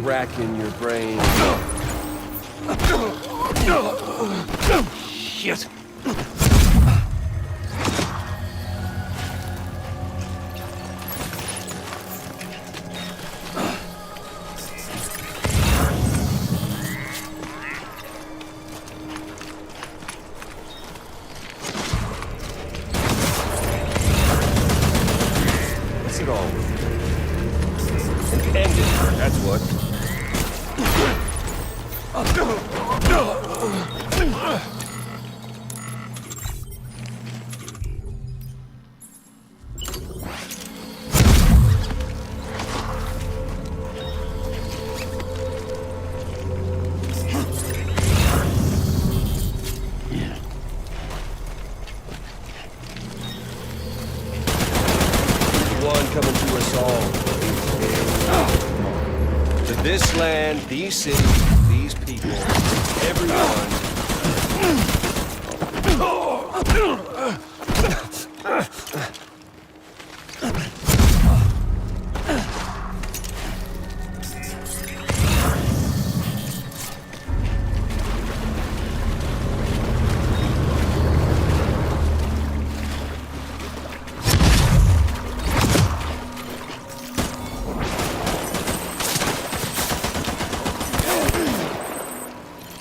B: Racking your brain. Shit. What's it all? And end it, that's what. One coming to us all. To this land, these cities, these people, everyone.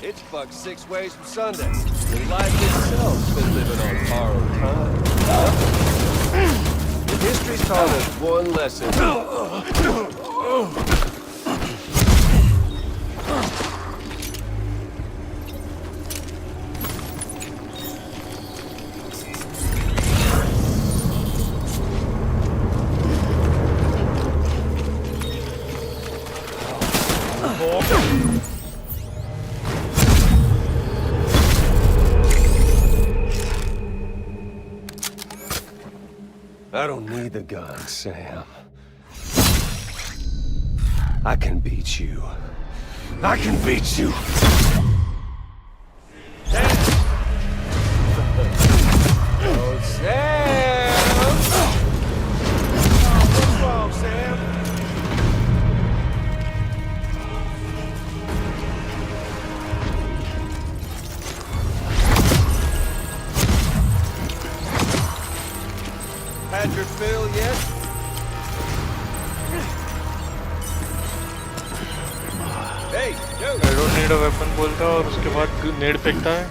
B: It's fucked 6 ways from Sunday. And life itself's been living on borrowed time. If history's taught us one lesson. I don't need the gun, Sam. I can beat you. I can beat you! Oh, Sam! What's wrong, Sam? Had your fill yet? Hey, yo!
A: I don't need a weapon बोलता है और उसके बाद नेड फेंकता है।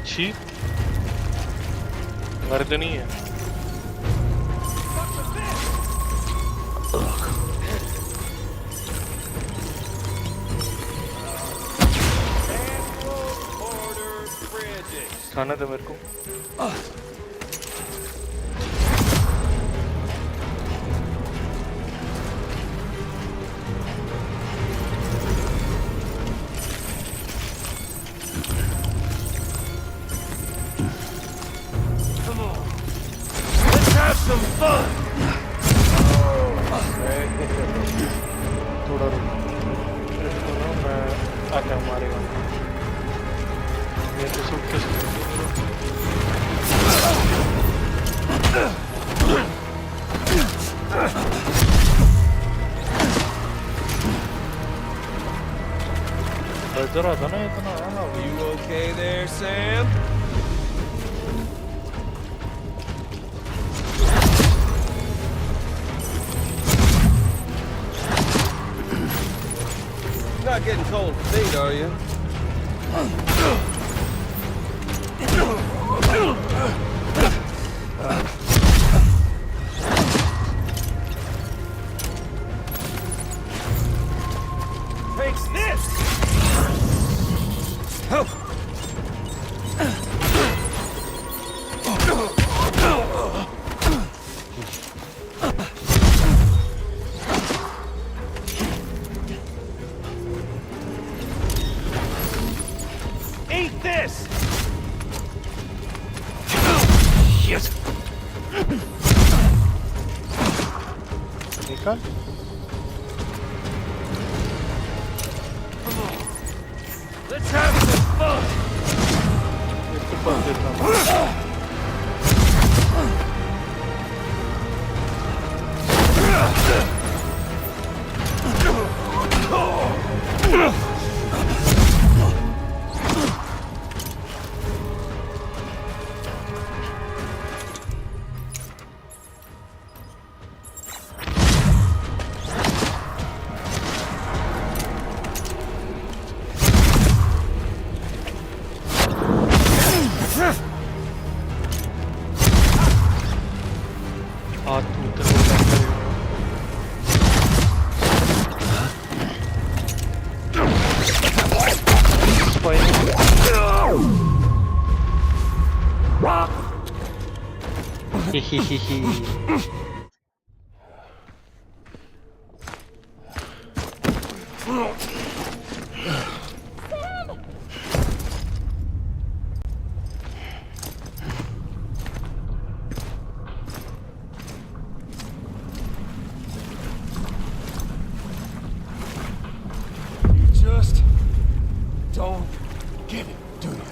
A: छी, मर्द नहीं है। खाना दे मेरे को। थोड़ा रुक, इसको ना मैं आके मारेगा। ये तो सूट के इधर आता ना इतना आना।
B: You okay there, Sam? Not getting cold feet, are you? Takes this! Help! Eat this! Shit!
A: निकाल।
B: Let's have some fun!
A: इसको पकड़ देता हूँ।
B: Just don't get it, do you?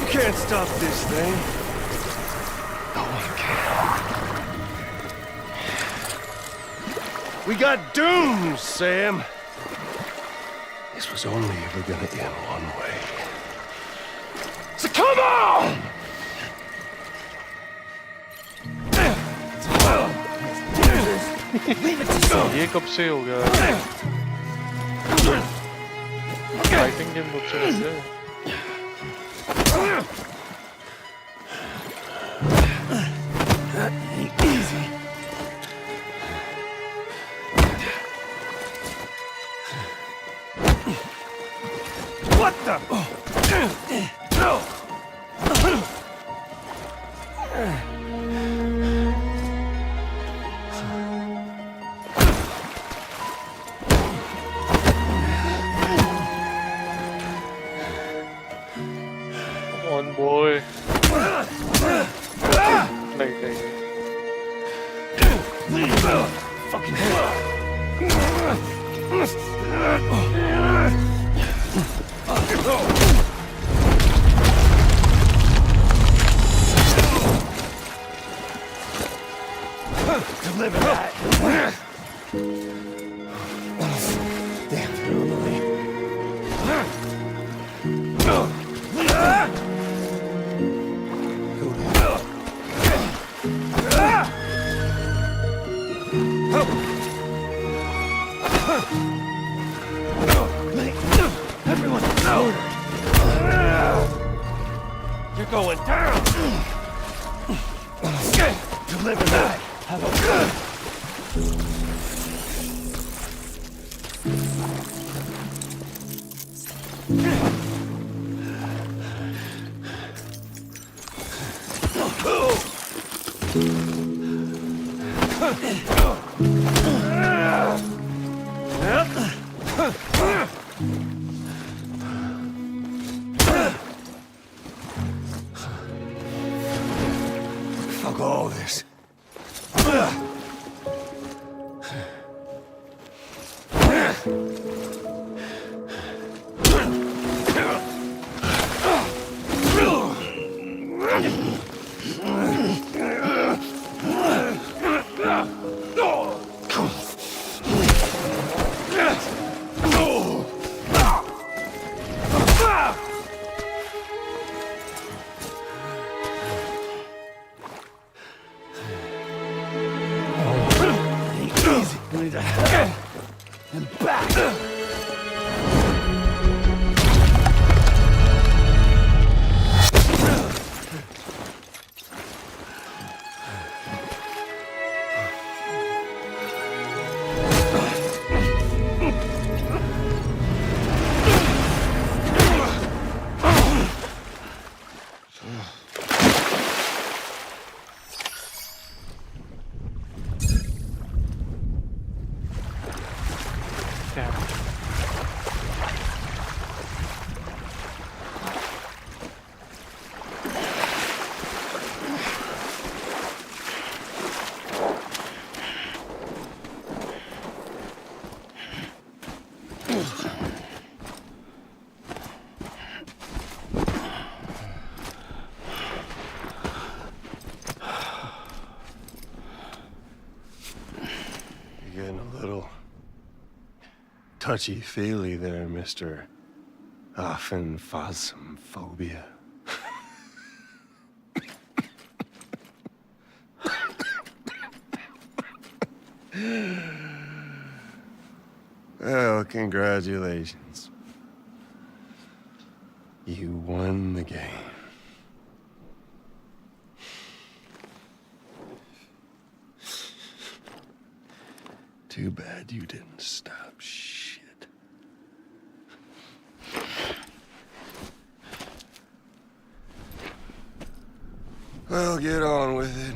B: You can't stop this thing. No one can. We got dooms, Sam. This was only ever gonna end one way. So come on!
A: ये कब से हो गया? Fighting game कब से बन गया?
D: Easy.
I: What the? No!
A: Come on, boy.
D: Fucking hell. Deliver that. Damn, they're on the way. Everyone,
I: You're going down!
D: deliver that. Have a Fuck all this. And back.
B: Getting a little touchy-feely there, Mr. Phasmophobia. Well, congratulations. You won the game. Too bad you didn't stop shit. Well, get on with it.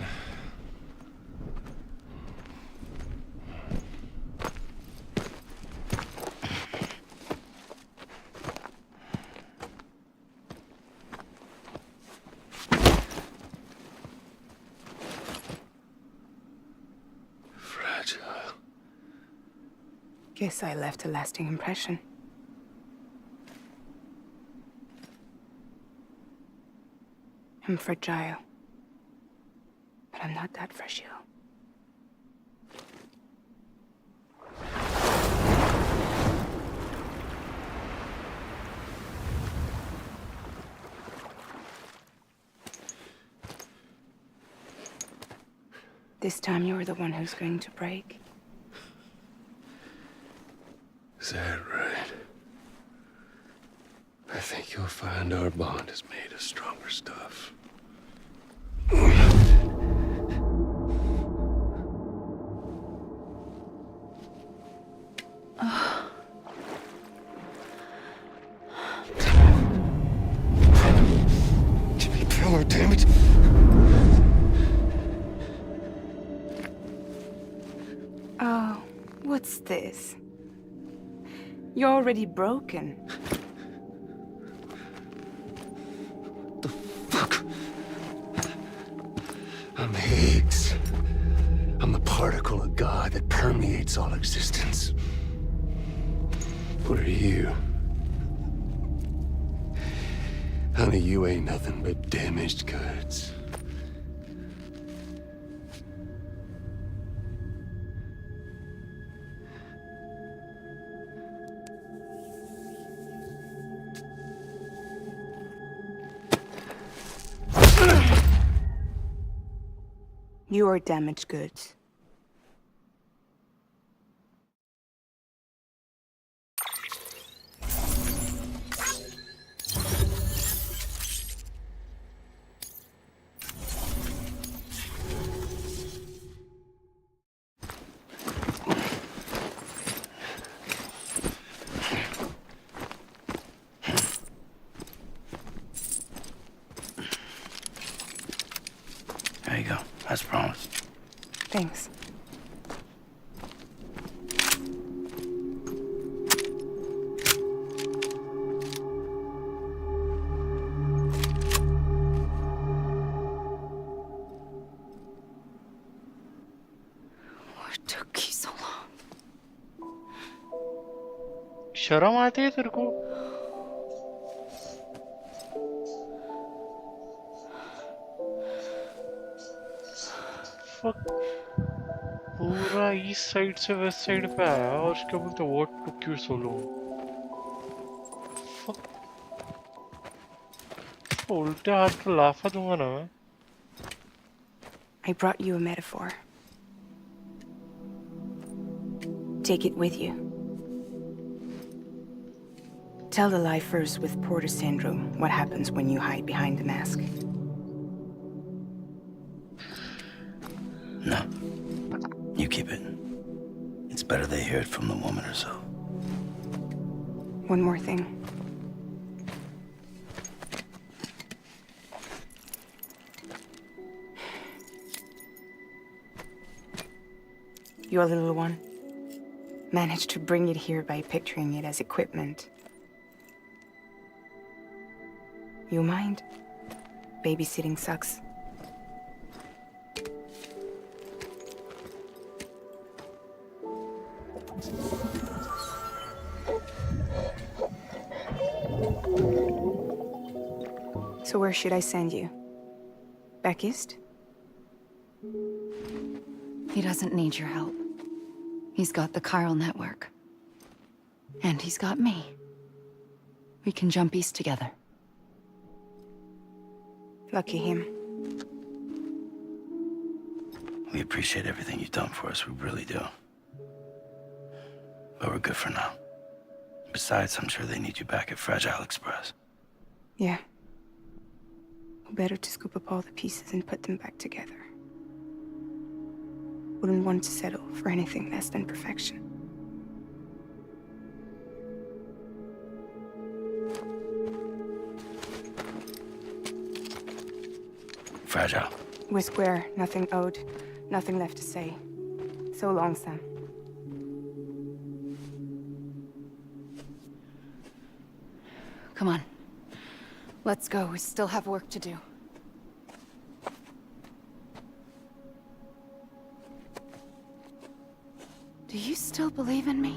F: Guess I left a lasting impression. I'm fragile. But I'm not that fragile. This time you're the one who's going to break.
B: Is that right? I think you'll find our bond is made of stronger stuff. Give me power, damn it!
F: Oh, what's this? You're already broken.
B: The fuck? I'm Higgs. I'm the particle of God that permeates all existence. What are you? Honey, you ain't nothing but damaged goods.
F: You are damaged goods.
D: There you go, as promised.
F: Thanks. What took you so long?
A: शर्म आती है तेरे को? Fuck. पूरा east side से west side पे आया और उसके बोलते what took you so long? उल्टे हाथ पे लाफा दूंगा ना मैं.
F: I brought you a metaphor. Take it with you. Tell the lie first with Porter syndrome. What happens when you hide behind the mask?
D: No. You keep it. It's better they hear it from the woman herself.
F: One more thing. Your little one managed to bring it here by picturing it as equipment. You mind? Babysitting sucks. So where should I send you? Back east?
K: He doesn't need your help. He's got the chiral network. And he's got me. We can jump east together.
F: Lucky him.
D: We appreciate everything you've done for us, we really do. But we're good for now. Besides, I'm sure they need you back at Fragile Express.
F: Yeah. Better to scoop up all the pieces and put them back together. Wouldn't want to settle for anything less than perfection.
D: Fragile.
F: We're square, nothing owed, nothing left to say. So long, Sam.
K: Come on. Let's go. We still have work to do. Do you still believe in me?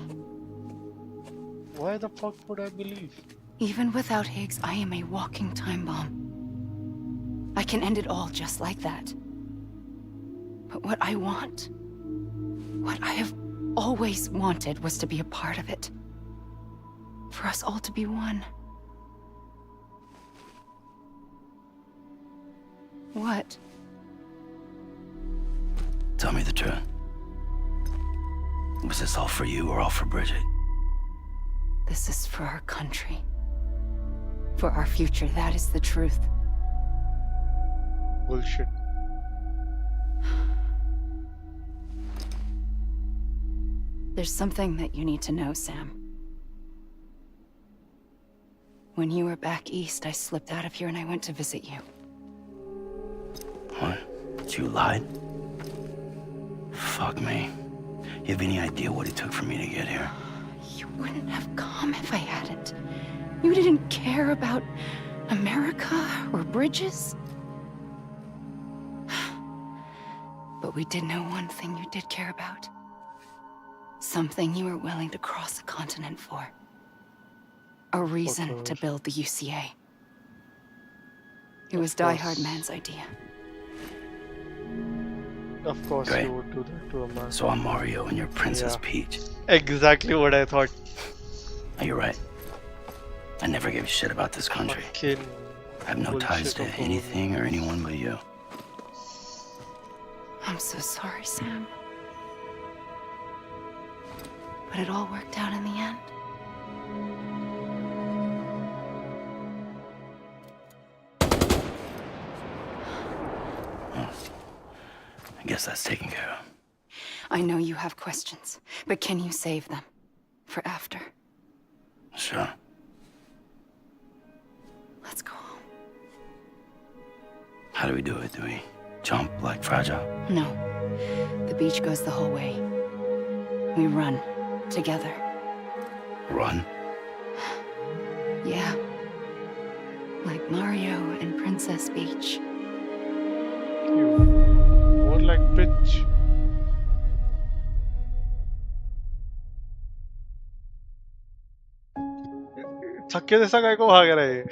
A: Why the fuck would I believe?
K: Even without Higgs, I am a walking time bomb. I can end it all just like that. But what I want, what I have always wanted, was to be a part of it. For us all to be one. What?
D: Tell me the truth. Was this all for you or all for Bridget?
K: This is for our country. For our future, that is the truth.
A: Bullshit.
K: There's something that you need to know, Sam. When you were back east, I slipped out of here and I went to visit you.
D: What? You lied? Fuck me. You have any idea what it took for me to get here?
K: You wouldn't have come if I hadn't. You didn't care about America or bridges. But we did know one thing you did care about. Something you were willing to cross a continent for. A reason to build the UCA. It was Die-Hardman's idea.
A: Of course
D: Great.
A: you would do that to a man.
D: So I'm Mario and you're Princess Peach.
A: Exactly what I thought.
D: Oh, you're right. I never gave a shit about this country.
A: Fucking
D: I have no ties to
A: bullshit of
D: anything or anyone but you.
K: I'm so sorry, Sam. But it all worked out in the end.
D: I guess that's taken care of.
K: I know you have questions, but can you save them? For after?
D: Sure.
K: Let's go home.
D: How do we do it? Do we jump like Fragile?
K: No. The beach goes the whole way. We run. Together.
D: Run?
K: Yeah. Like Mario and Princess Peach.
A: More like bitch. छक्के जैसा काय को भाग रहा है?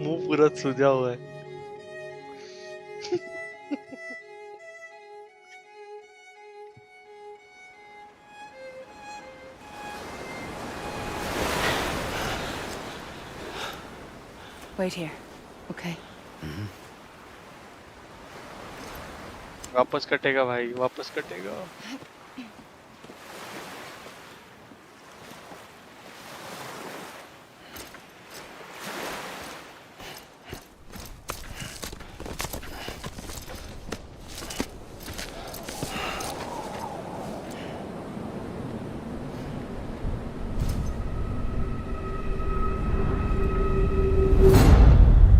A: मुंह पूरा सूजा हुआ है.
K: Wait here, okay?
A: वापस कटेगा भाई, वापस कटेगा.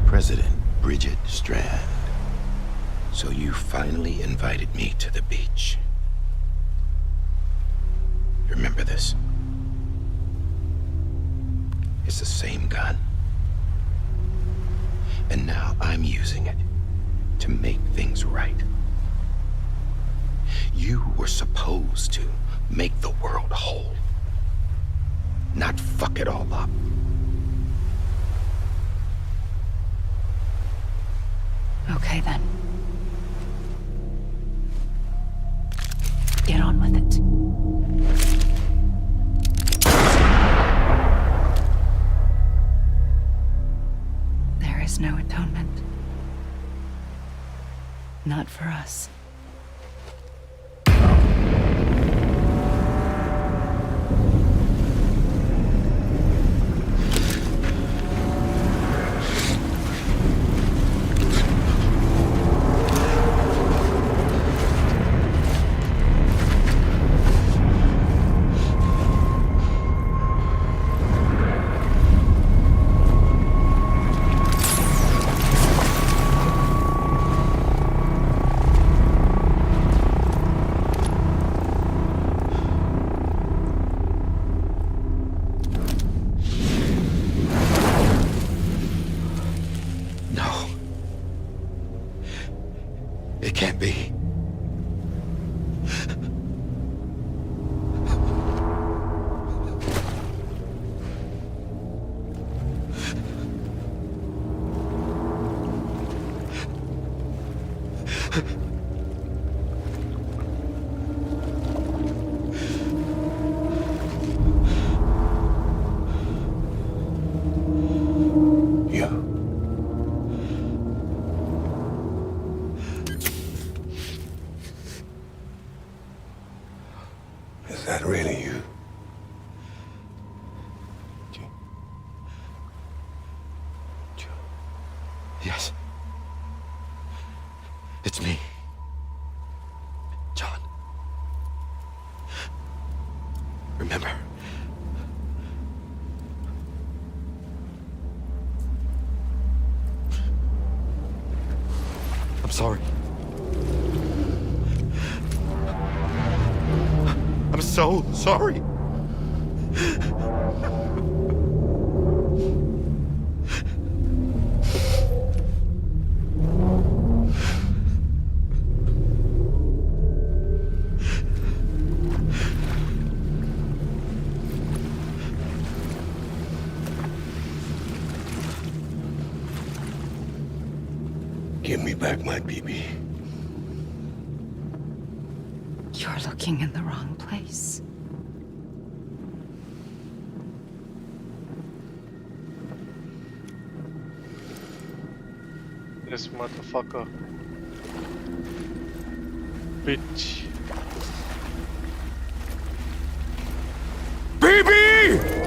L: President Bridget Strand. So you finally invited me to the beach. Remember this? It's the same gun. And now I'm using it to make things right. You were supposed to make the world whole, not fuck it all up.
K: Okay then. Get on with it. There is no atonement. Not for us.
L: It can't be. Yes. It's me. John. Remember. I'm sorry. I'm so sorry. Give me back my BB.
F: You're looking in the wrong place.
A: This motherfucker. Bitch.
L: BB!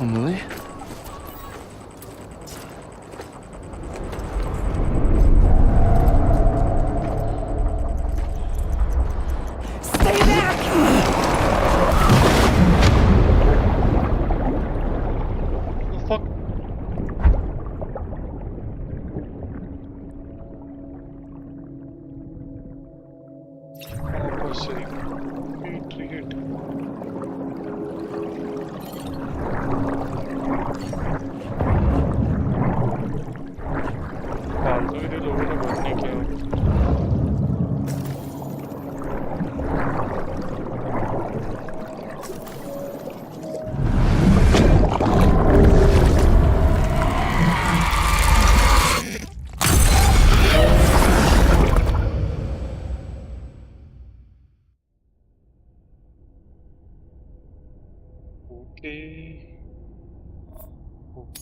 D: Emily?
F: Stay back!
A: The fuck? Oh, sorry. Hit. फालतू के लोगों ने बहुत नहीं किया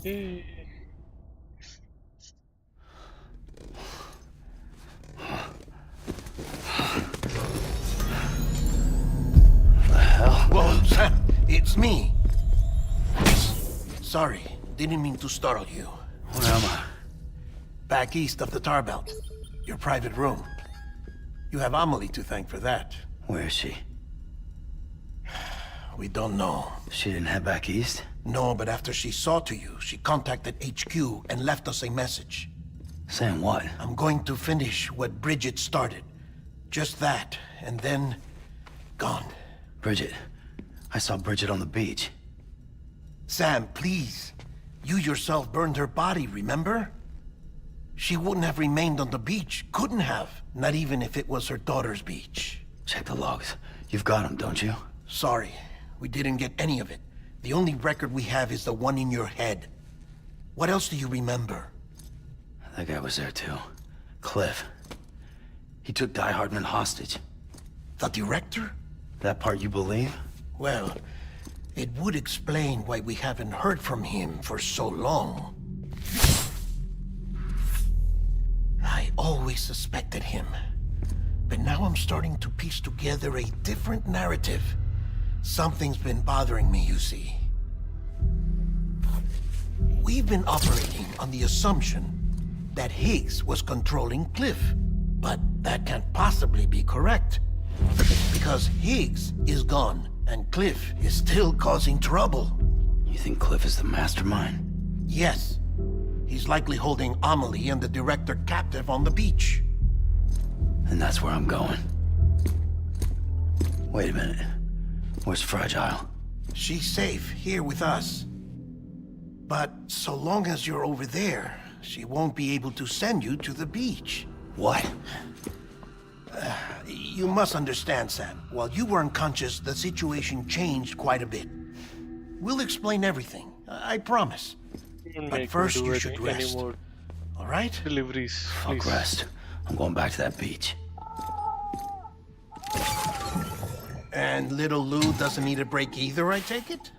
A: Okay.
L: Whoa, Sam, it's me. Sorry, didn't mean to startle you.
D: Where am I?
L: Back east of the tar belt. Your private room. You have Amelie to thank for that.
D: Where is she?
L: We don't know.
D: She didn't head back east?
L: No, but after she saw to you, she contacted HQ and left us a message.
D: Saying what?
L: I'm going to finish what Bridget started. Just that, and then... gone.
D: Bridget. I saw Bridget on the beach.
L: Sam, please. You yourself burned her body, remember? She wouldn't have remained on the beach. Couldn't have. Not even if it was her daughter's beach.
D: Check the logs. You've got them, don't you?
L: Sorry. We didn't get any of it. The only record we have is the one in your head. What else do you remember?
D: That guy was there too. Cliff. He took Die-Hardman hostage.
L: The director?
D: That part you believe?
L: Well, it would explain why we haven't heard from him for so long. I always suspected him. But now I'm starting to piece together a different narrative. Something's been bothering me, you see. We've been operating on the assumption that Higgs was controlling Cliff. But that can't possibly be correct. Because Higgs is gone, and Cliff is still causing trouble.
D: You think Cliff is the mastermind?
L: Yes. He's likely holding Amelie and the director captive on the beach.
D: And that's where I'm going. Wait a minute. Where's Fragile?
L: She's safe here with us. But so long as you're over there, she won't be able to send you to the beach.
D: What?
L: You must understand, Sam. While you were unconscious, the situation changed quite a bit. We'll explain everything, I promise. But first you should rest. All right?
A: Deliveries.
D: Fuck
A: please.
D: rest. I'm going back to that beach.
L: And little Lou doesn't need a break either, I take it?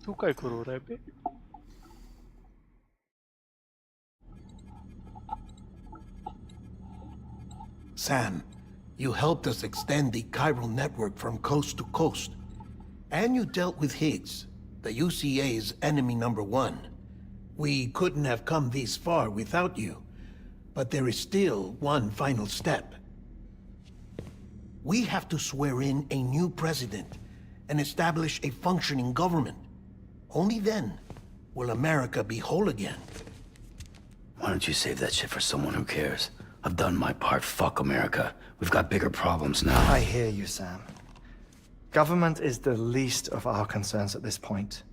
A: तू काय करू रहा है बे?
L: Sam, you helped us extend the chiral network from coast to coast. And you dealt with Higgs, the UCA's enemy #1. We couldn't have come this far without you. But there is still one final step. We have to swear in a new president and establish a functioning government. Only then will America be whole again.
D: Why don't you save that shit for someone who cares? I've done my part. Fuck America. We've got bigger problems now.
M: I hear you, Sam. Government is the least of our concerns at this point.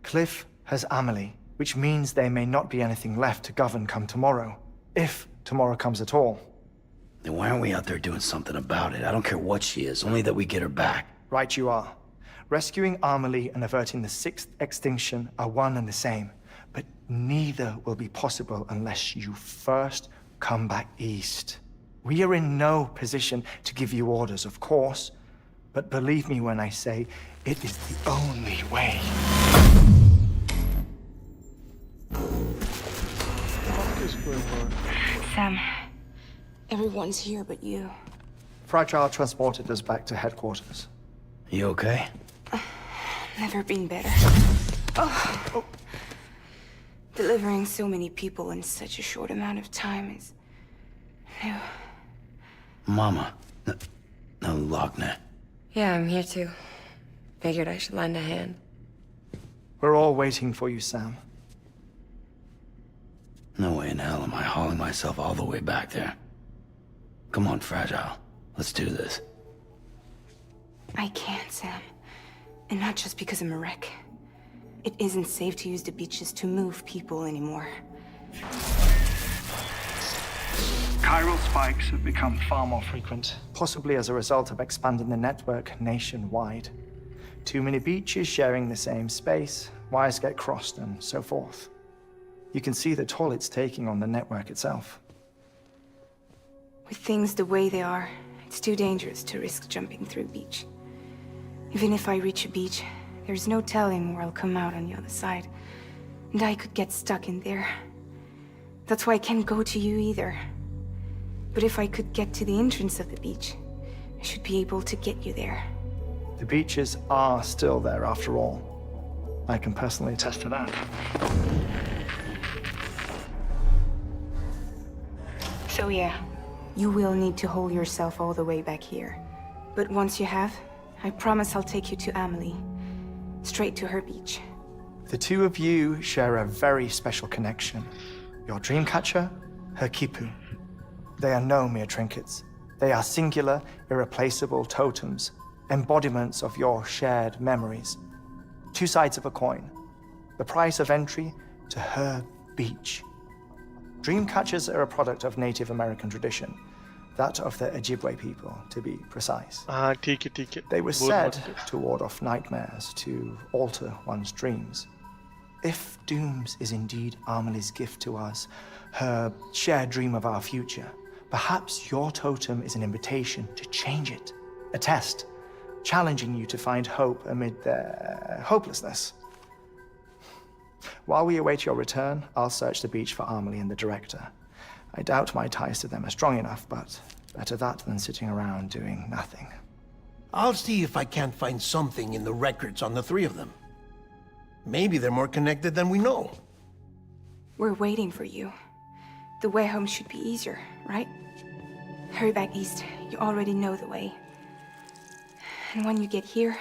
M: Cliff has Amelie, which means there may not be anything left to govern come tomorrow. If tomorrow comes at all.
D: Then why aren't we out there doing something about it? I don't care what she is, only that we get her back.
M: Right you are. Rescuing Amelie and averting the 6th extinction are one and the same. But neither will be possible unless you first come back east. We are in no position to give you orders, of course. But believe me when I say, it is the only way.
A: What is going on?
K: Sam, everyone's here but you.
M: Fragile transported us back to headquarters.
D: You okay?
K: Never been better. Oh. Delivering so many people in such a short amount of time is new.
D: Mama. No, Lochner.
N: Yeah, I'm here too. Figured I should lend a hand.
M: We're all waiting for you, Sam.
D: No way in hell am I hauling myself all the way back there. Come on, Fragile. Let's do this.
K: I can't, Sam. And not just because I'm a wreck. It isn't safe to use the beaches to move people anymore.
M: Chiral spikes have become far more frequent, possibly as a result of expanding the network nationwide. Too many beaches sharing the same space, wires get crossed, and so forth. You can see the toll it's taking on the network itself.
K: With things the way they are, it's too dangerous to risk jumping through a beach. Even if I reach a beach, there's no telling where I'll come out on the other side. And I could get stuck in there. That's why I can't go to you either. But if I could get to the entrance of the beach, I should be able to get you there.
M: The beaches are still there after all. I can personally attest to that.
K: So yeah, you will need to haul yourself all the way back here. But once you have, I promise I'll take you to Amelie. Straight to her beach.
M: The two of you share a very special connection. Your dreamcatcher, her Kipu. They are no mere trinkets. They are singular, irreplaceable totems, embodiments of your shared memories. Two sides of a coin. The price of entry to her beach. Dreamcatchers are a product of Native American tradition. That of the Ojibwe people, to be precise.
A: ठीक है.
M: They were said to ward off nightmares, to alter one's dreams. If Dooms is indeed Amelie's gift to us, her shared dream of our future, perhaps your totem is an invitation to change it. A test, challenging you to find hope amid their hopelessness. While we await your return, I'll search the beach for Amelie and the director. I doubt my ties to them are strong enough, but better that than sitting around doing nothing.
L: I'll see if I can't find something in the records on the three of them. Maybe they're more connected than we know.
K: We're waiting for you. The way home should be easier, right? Hurry back east. You already know the way. And when you get here...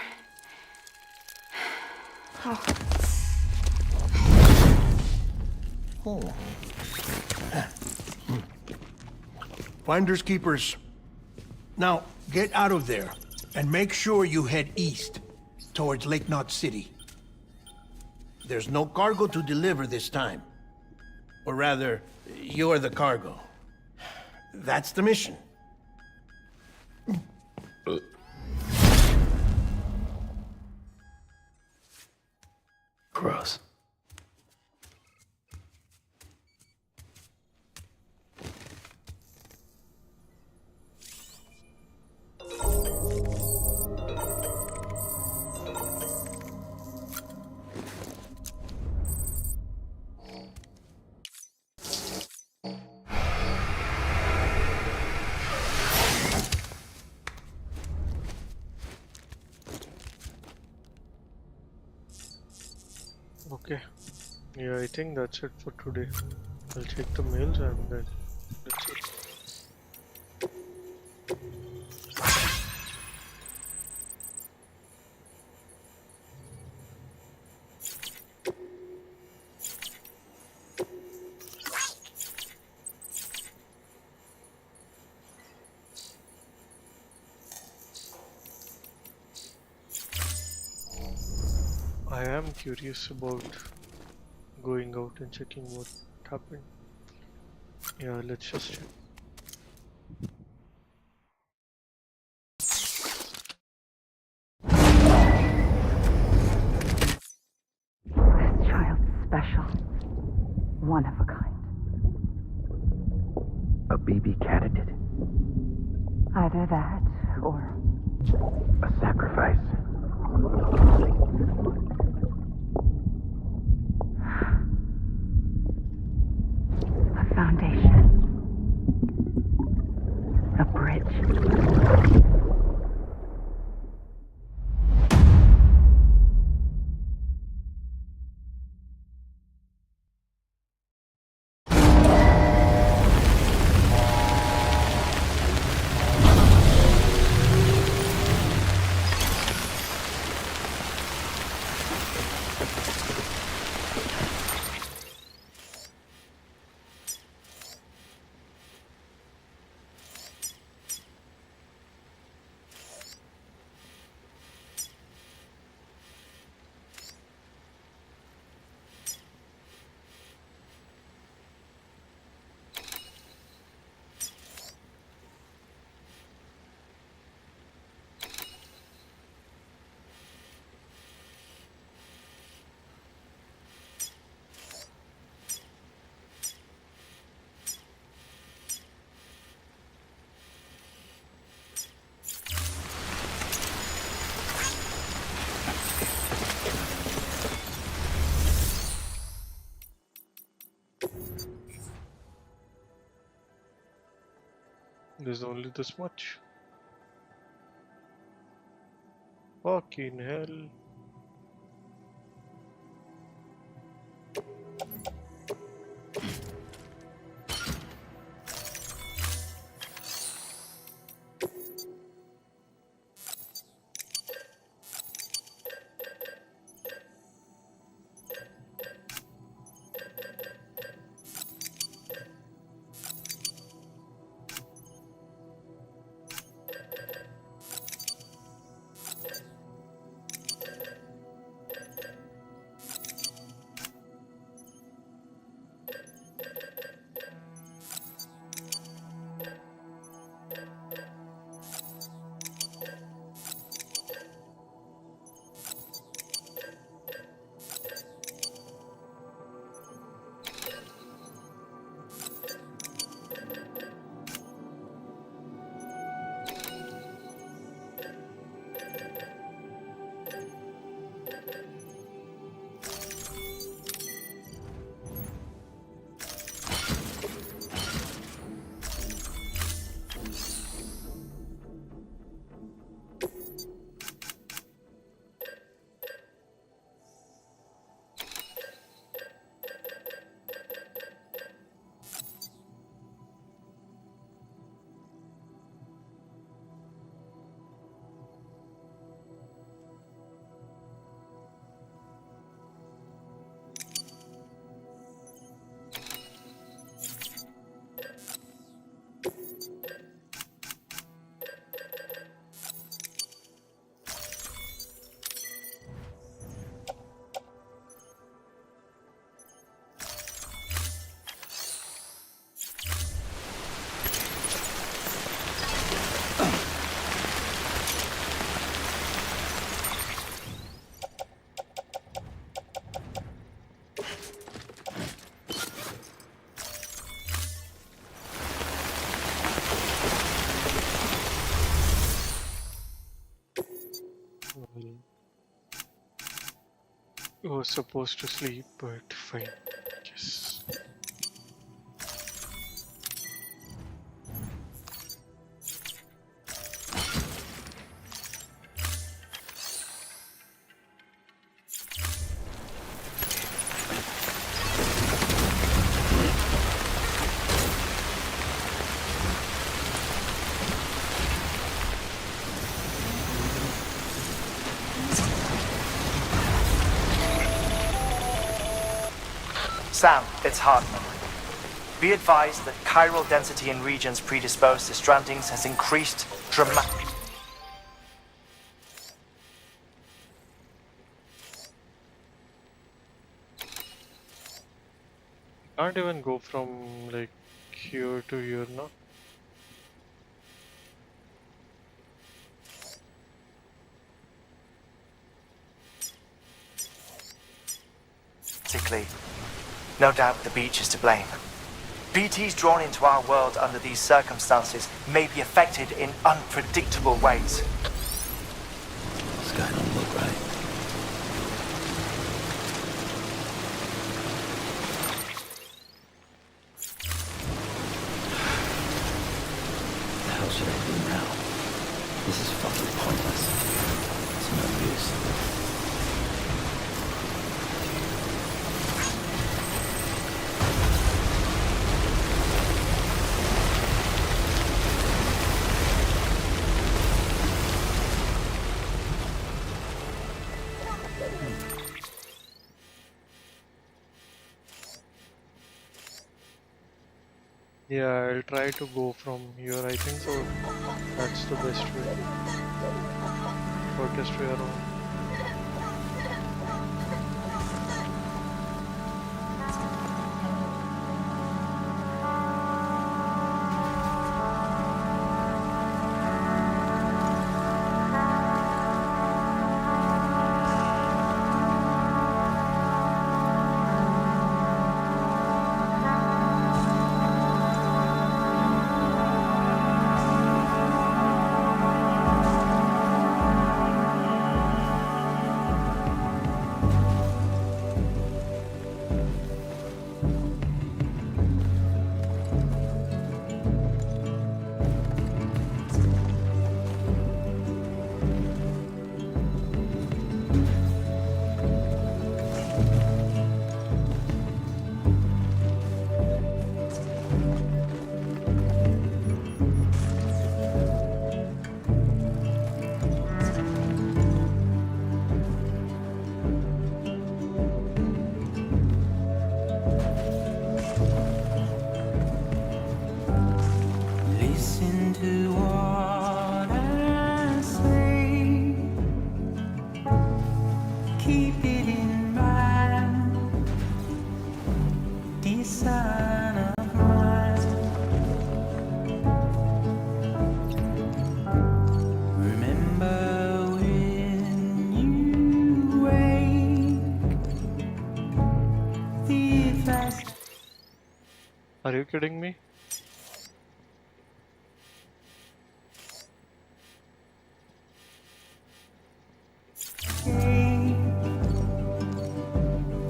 L: Oh. Finders keepers. Now, get out of there, and make sure you head east, towards Lake Knot City. There's no cargo to deliver this time. Or rather, you're the cargo. That's the mission.
D: Gross.
A: Okay. Yeah, I think that's it for today. I'll check the mails and then that's it. I am curious about going out and checking what happened. Yeah, let's just check.
F: This child's special. One of a kind.
C: A BB candidate?
F: Either that, or
C: A sacrifice?
F: a foundation. A bridge.
A: There's only this much. Fucking hell. was supposed to sleep, but fine. Yes.
M: Sam, it's Hardman. Be advised that chiral density in regions predisposed to strandings has increased dramatically.
A: Can't even go from like here to here now.
M: No doubt the beach is to blame. BTs drawn into our world under these circumstances may be affected in unpredictable ways.
D: This guy don't look right. What the hell should I do now? This is fucking pointless. It's no use.
A: Yeah, I'll try to go from here. I think so. That's the best way. Shortest way around. Are you kidding me?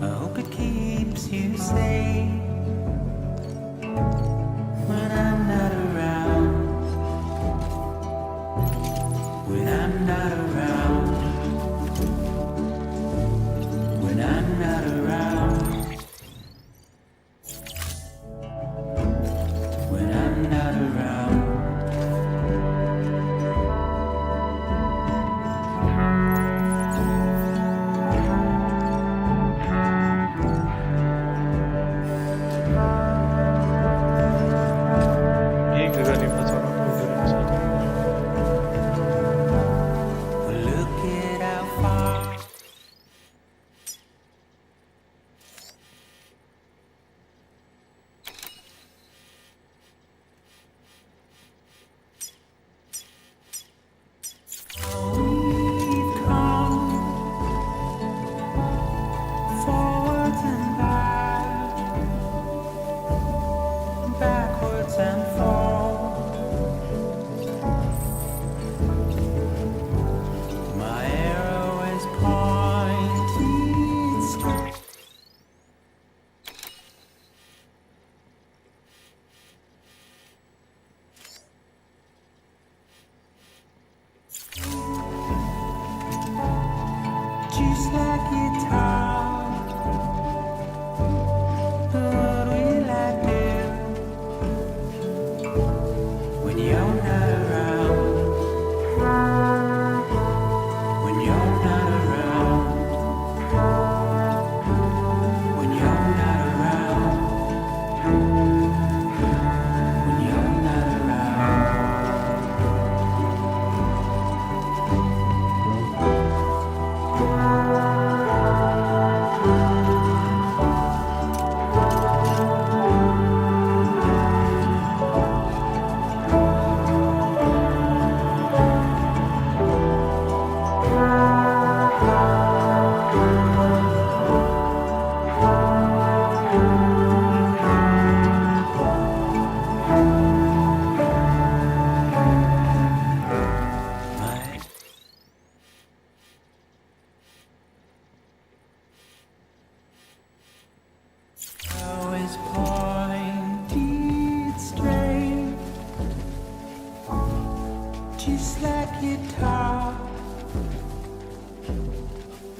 O: I hope it keeps you safe when I'm not around. When I'm not around. When I'm not around. When I'm not around. you talk,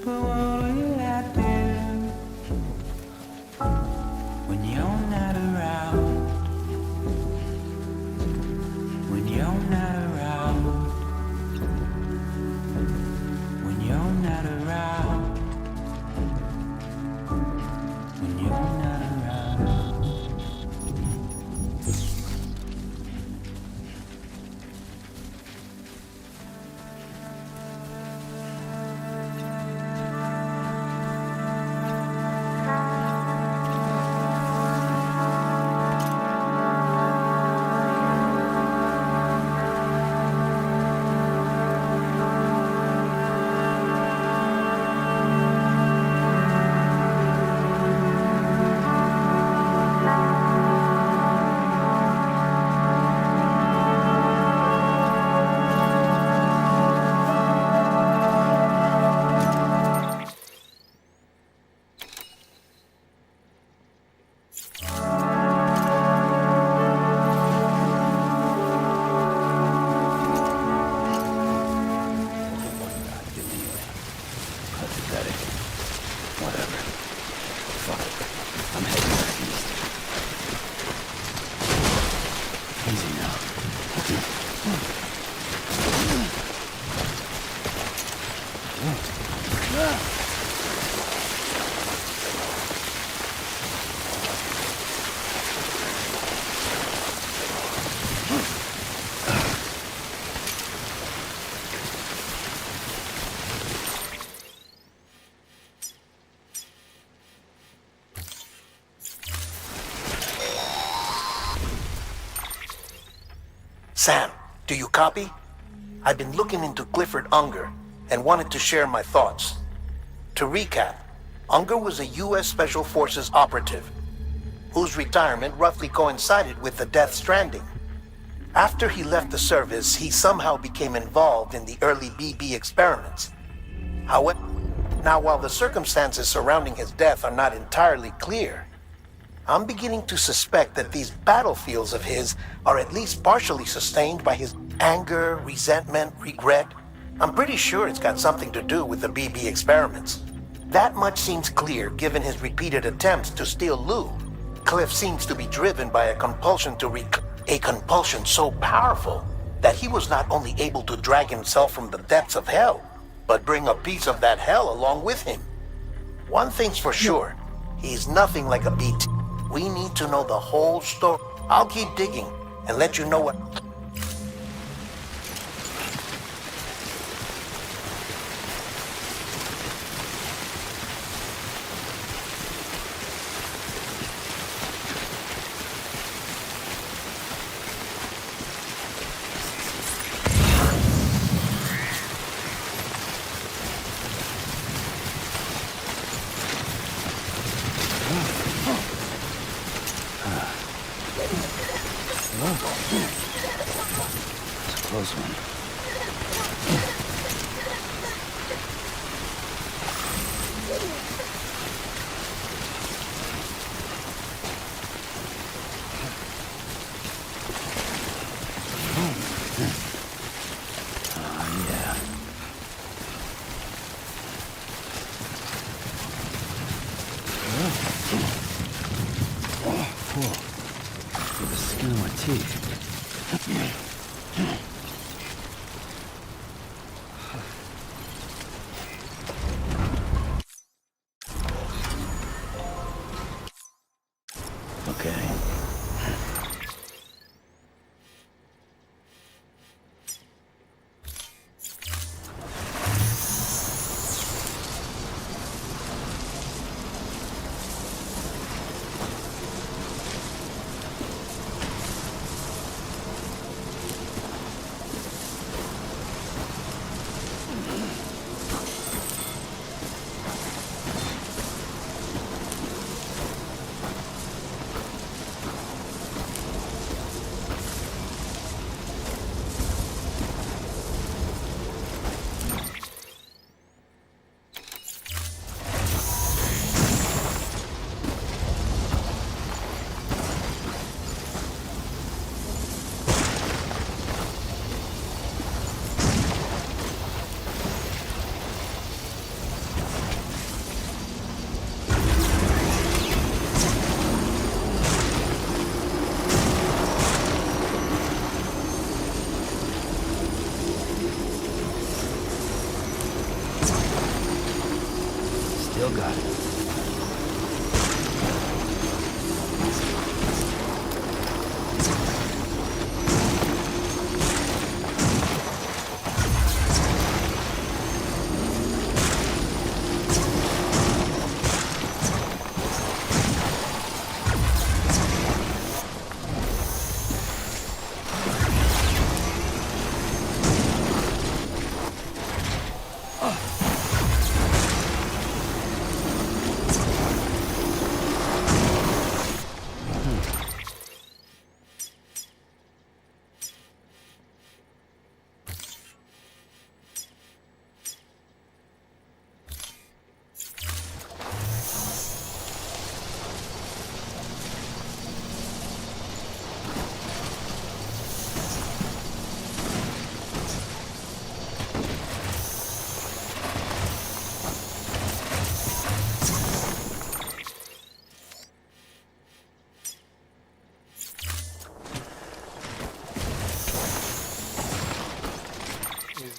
O: but what will I do when you're not around? When you're not around. When you're not around. When you're not around.
L: Sam, do you copy? I've been looking into Clifford Unger and wanted to share my thoughts. To recap, Unger was a U.S. Special Forces operative whose retirement roughly coincided with the Death Stranding. After he left the service, he somehow became involved in the early BB experiments. However, now while the circumstances surrounding his death are not entirely clear, I'm beginning to suspect that these battlefields of his are at least partially sustained by his anger, resentment, regret. I'm pretty sure it's got something to do with the BB experiments. That much seems clear given his repeated attempts to steal loot. Cliff seems to be driven by a compulsion to a compulsion so powerful that he was not only able to drag himself from the depths of hell, but bring a piece of that hell along with him. One thing's for sure, he's nothing like a BT. We need to know the whole story. I'll keep digging and let you know what...
D: Close one. Oh, yeah. Whoa. Feel the skin on my teeth. Okay.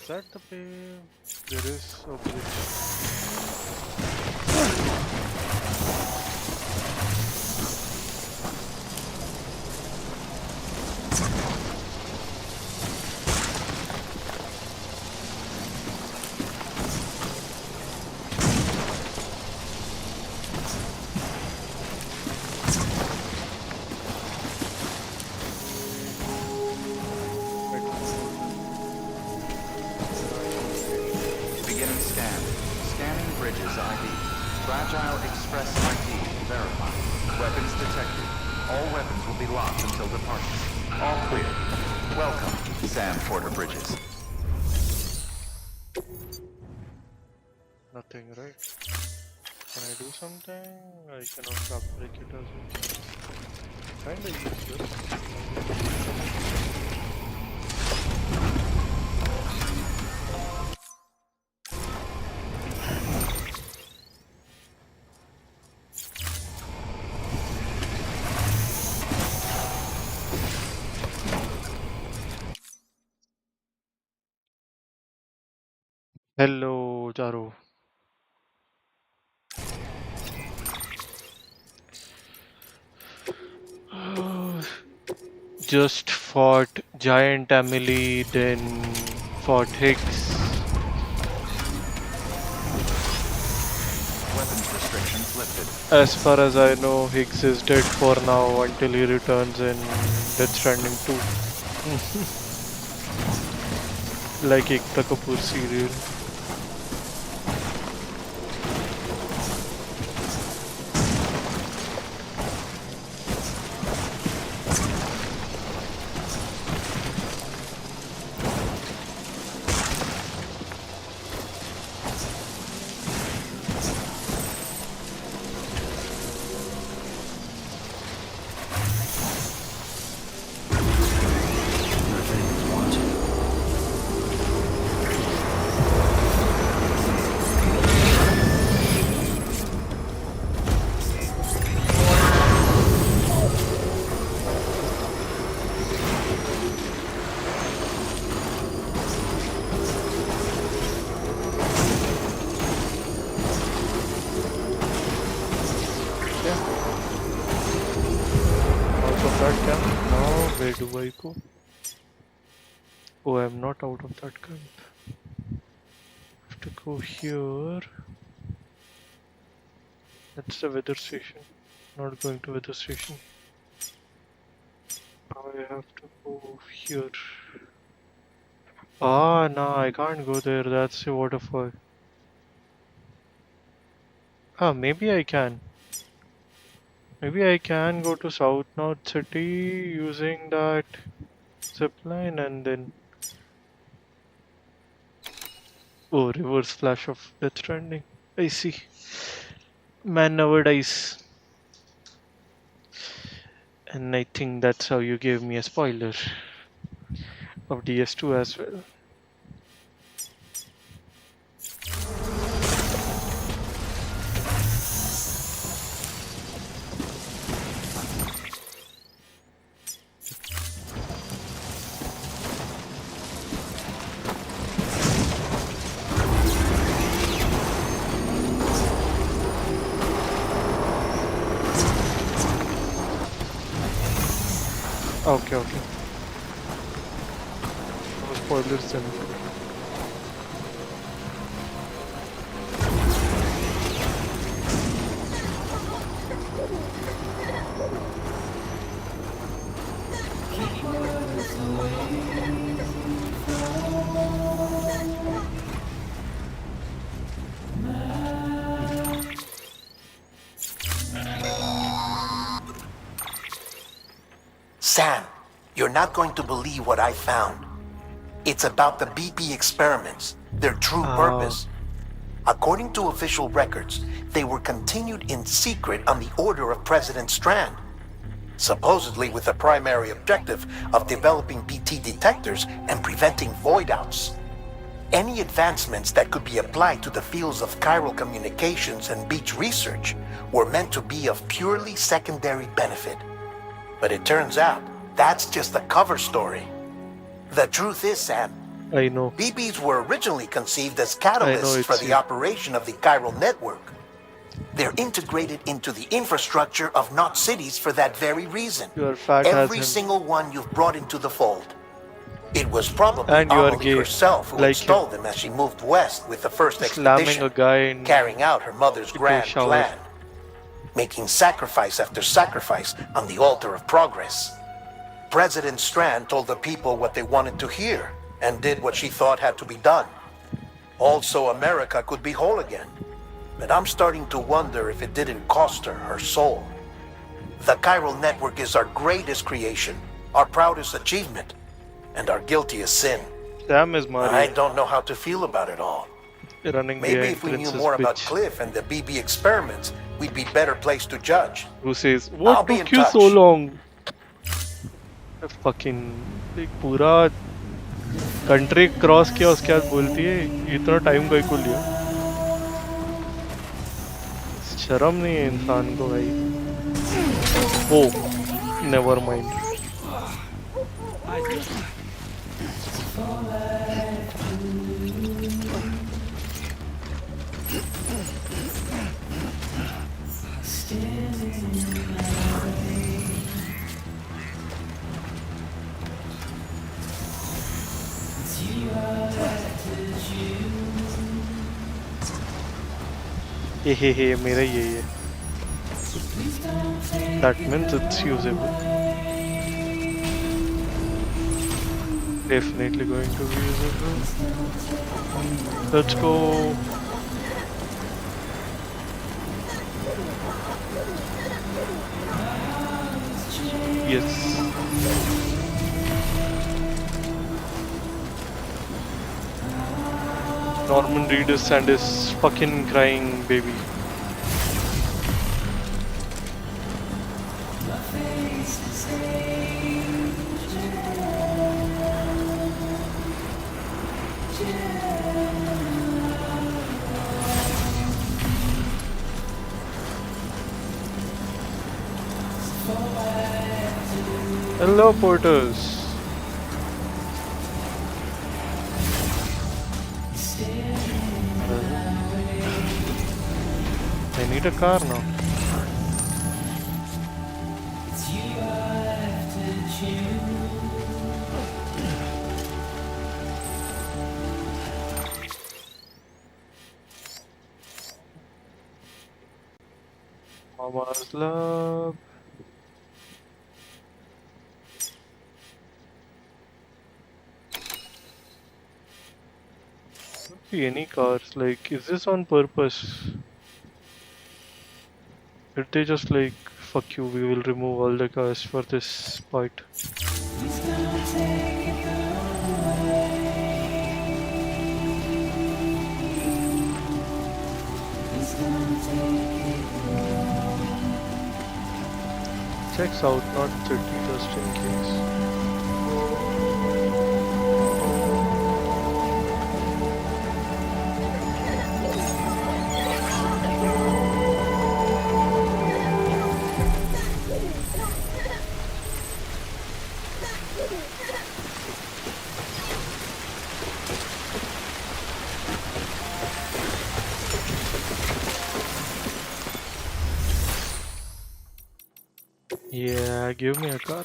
A: Is that the way? There is a bridge.
C: Beginning scan. Scanning bridges ID. Fragile Express ID verified. Weapons detected. All weapons will be locked until departure. All clear. Welcome, Sam Porter Bridges.
A: Nothing, right? Can I do something? I cannot break it as well. Kinda useless. Hello, Jaro. Just fought Giant Emily, then fought Higgs.
C: Weapons restrictions lifted.
A: As far as I know, Higgs is dead for now until he returns in Death Stranding 2. Like Ekta Kapoor serial. Where do I go? Oh, I'm not out of that camp. I have to go here. That's the weather station. Not going to weather station. I have to go here. Ah, no, I can't go there. That's a waterfall. Ah, maybe I can. Maybe I can go to South North City using that zipline and then... Oh, reverse flash of Death Stranding. I see. Man never dies. And I think that's how you gave me a spoiler of DS2 as well. Okay, okay. No spoilers then.
L: Sam, you're not going to believe what I found. It's about the BP experiments, their true purpose. According to official records, they were continued in secret on the order of President Strand, supposedly with the primary objective of developing BT detectors and preventing void-outs. Any advancements that could be applied to the fields of chiral communications and beach research were meant to be of purely secondary benefit. But it turns out, that's just a cover story. The truth is, Sam,
A: I know.
L: BBs were originally conceived as catalysts for the operation of the chiral network. They're integrated into the infrastructure of not cities for that very reason.
A: Your fat
L: Every
A: has him.
L: single one you've brought into the fold. It was probably
A: And you are
L: Amelie
A: gay,
L: herself who
A: like
L: installed them as she moved west with the first
A: Slamming
L: expedition,
A: a guy in
L: carrying out her mother's grand
A: shower.
L: plan, making sacrifice after sacrifice on the altar of progress. President Strand told the people what they wanted to hear and did what she thought had to be done. Also, America could be whole again. But I'm starting to wonder if it didn't cost her her soul. The chiral network is our greatest creation, our proudest achievement, and our guiltiest sin.
A: Sam is Mario.
L: I don't know how to feel about it all.
A: Running
L: Maybe
A: behind
L: if we knew
A: Princess
L: more about
A: bitch.
L: Cliff and the BB experiments, we'd be better placed to judge.
A: Who says,
L: I'll
A: what
L: be
A: took
L: in
A: you
L: touch.
A: so long? Fucking एक पूरा country cross किया उसके बाद बोलती है इतना time कोई को लिया शर्म नहीं है इंसान को भाई ओ नेवर माइंड हे मेरा यही है that means it's usable definitely going to be usable let's go yes Norman Reedus and his fucking crying baby. Hello, porters. I need a car now. Mama's love. Could be any cars. Like, is this on purpose? Did they just like, fuck you, we will remove all the cars for this part? Checks out, not 30 just in case. Yeah, give me a car.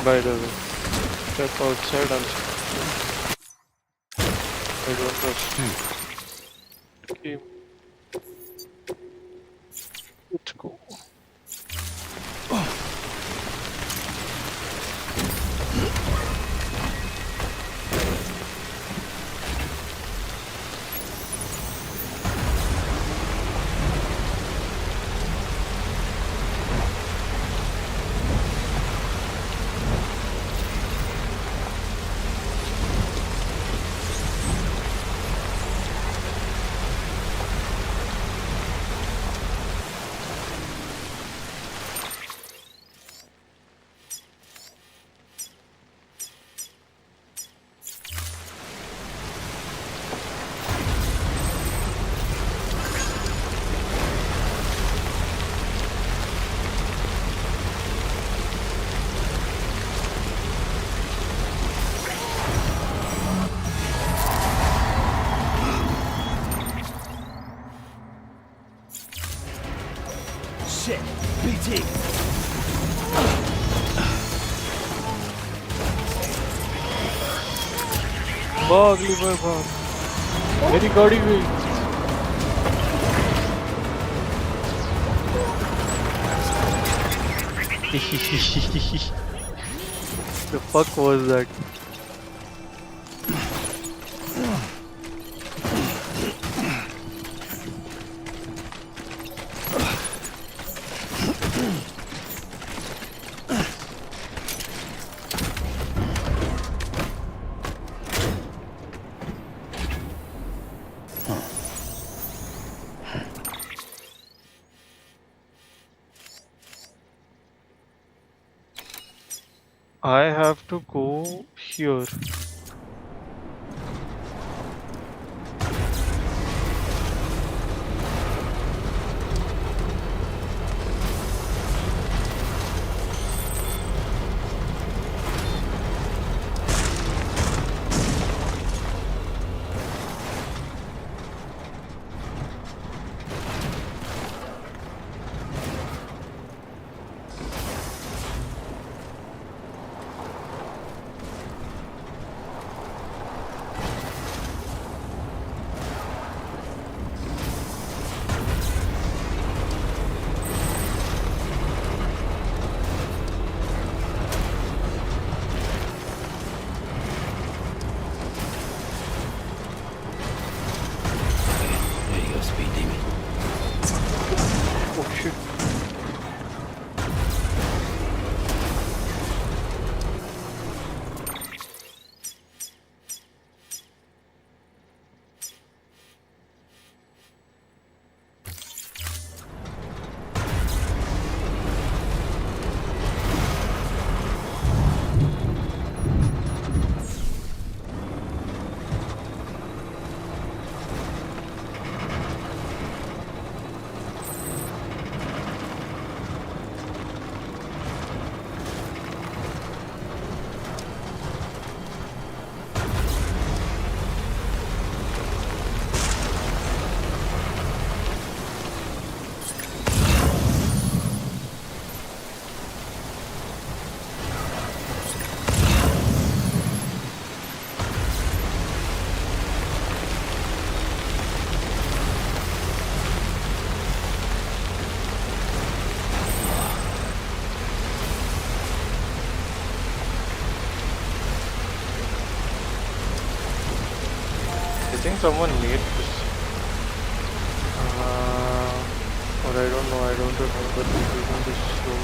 A: By the way, step outside and I don't trust you. Okay. Let's go.
L: BT.
A: भाग liver भाग मेरी गाड़ी गई The fuck was that? I have to go here. I think someone made this. Or I don't know, I don't remember reading this show.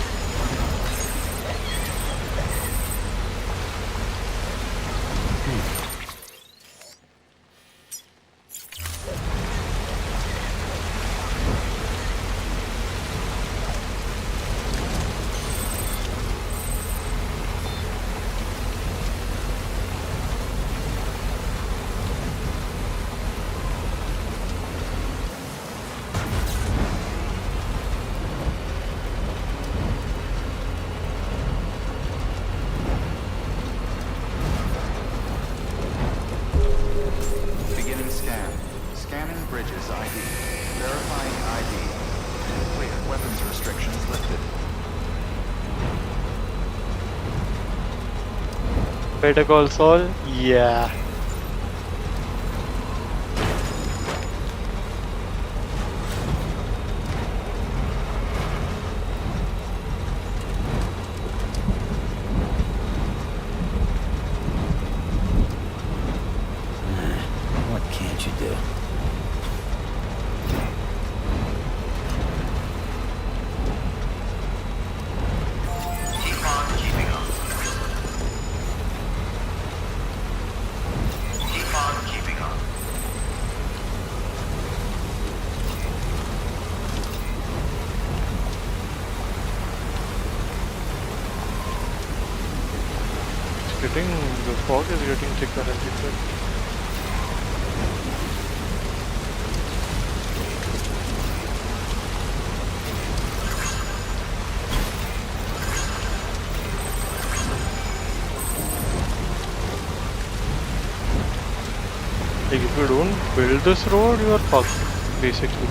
A: Better Call Saul? Yeah.
D: What can't you do?
E: Keep on keeping on. Keep on keeping on.
A: It's getting, the fog is getting thicker and thicker. Like if you don't build this road, you are fucked, basically.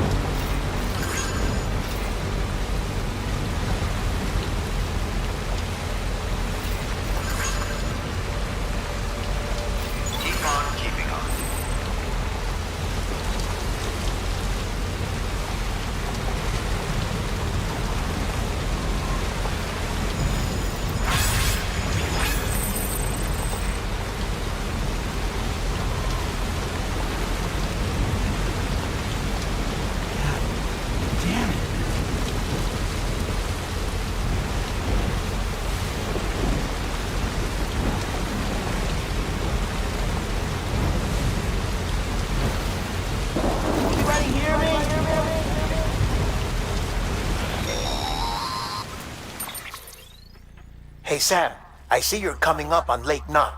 L: Hey Sam, I see you're coming up on Lake Knot.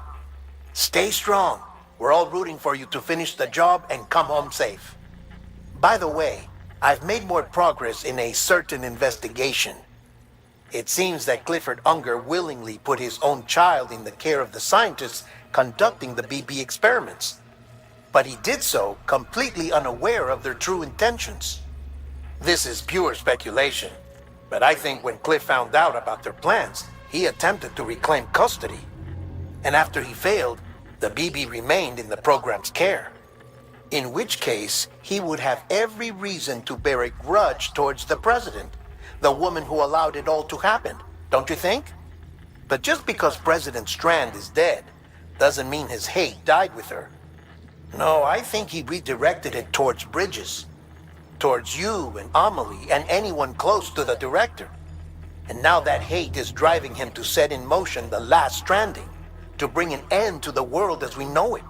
L: Stay strong. We're all rooting for you to finish the job and come home safe. By the way, I've made more progress in a certain investigation. It seems that Clifford Unger willingly put his own child in the care of the scientists conducting the BB experiments. But he did so completely unaware of their true intentions. This is pure speculation, but I think when Cliff found out about their plans, he attempted to reclaim custody. And after he failed, the BB remained in the program's care. In which case, he would have every reason to bear a grudge towards the president, the woman who allowed it all to happen, don't you think? But just because President Strand is dead, doesn't mean his hate died with her. No, I think he redirected it towards Bridges. Towards you and Amelie and anyone close to the director. And now that hate is driving him to set in motion the last stranding, to bring an end to the world as we know it.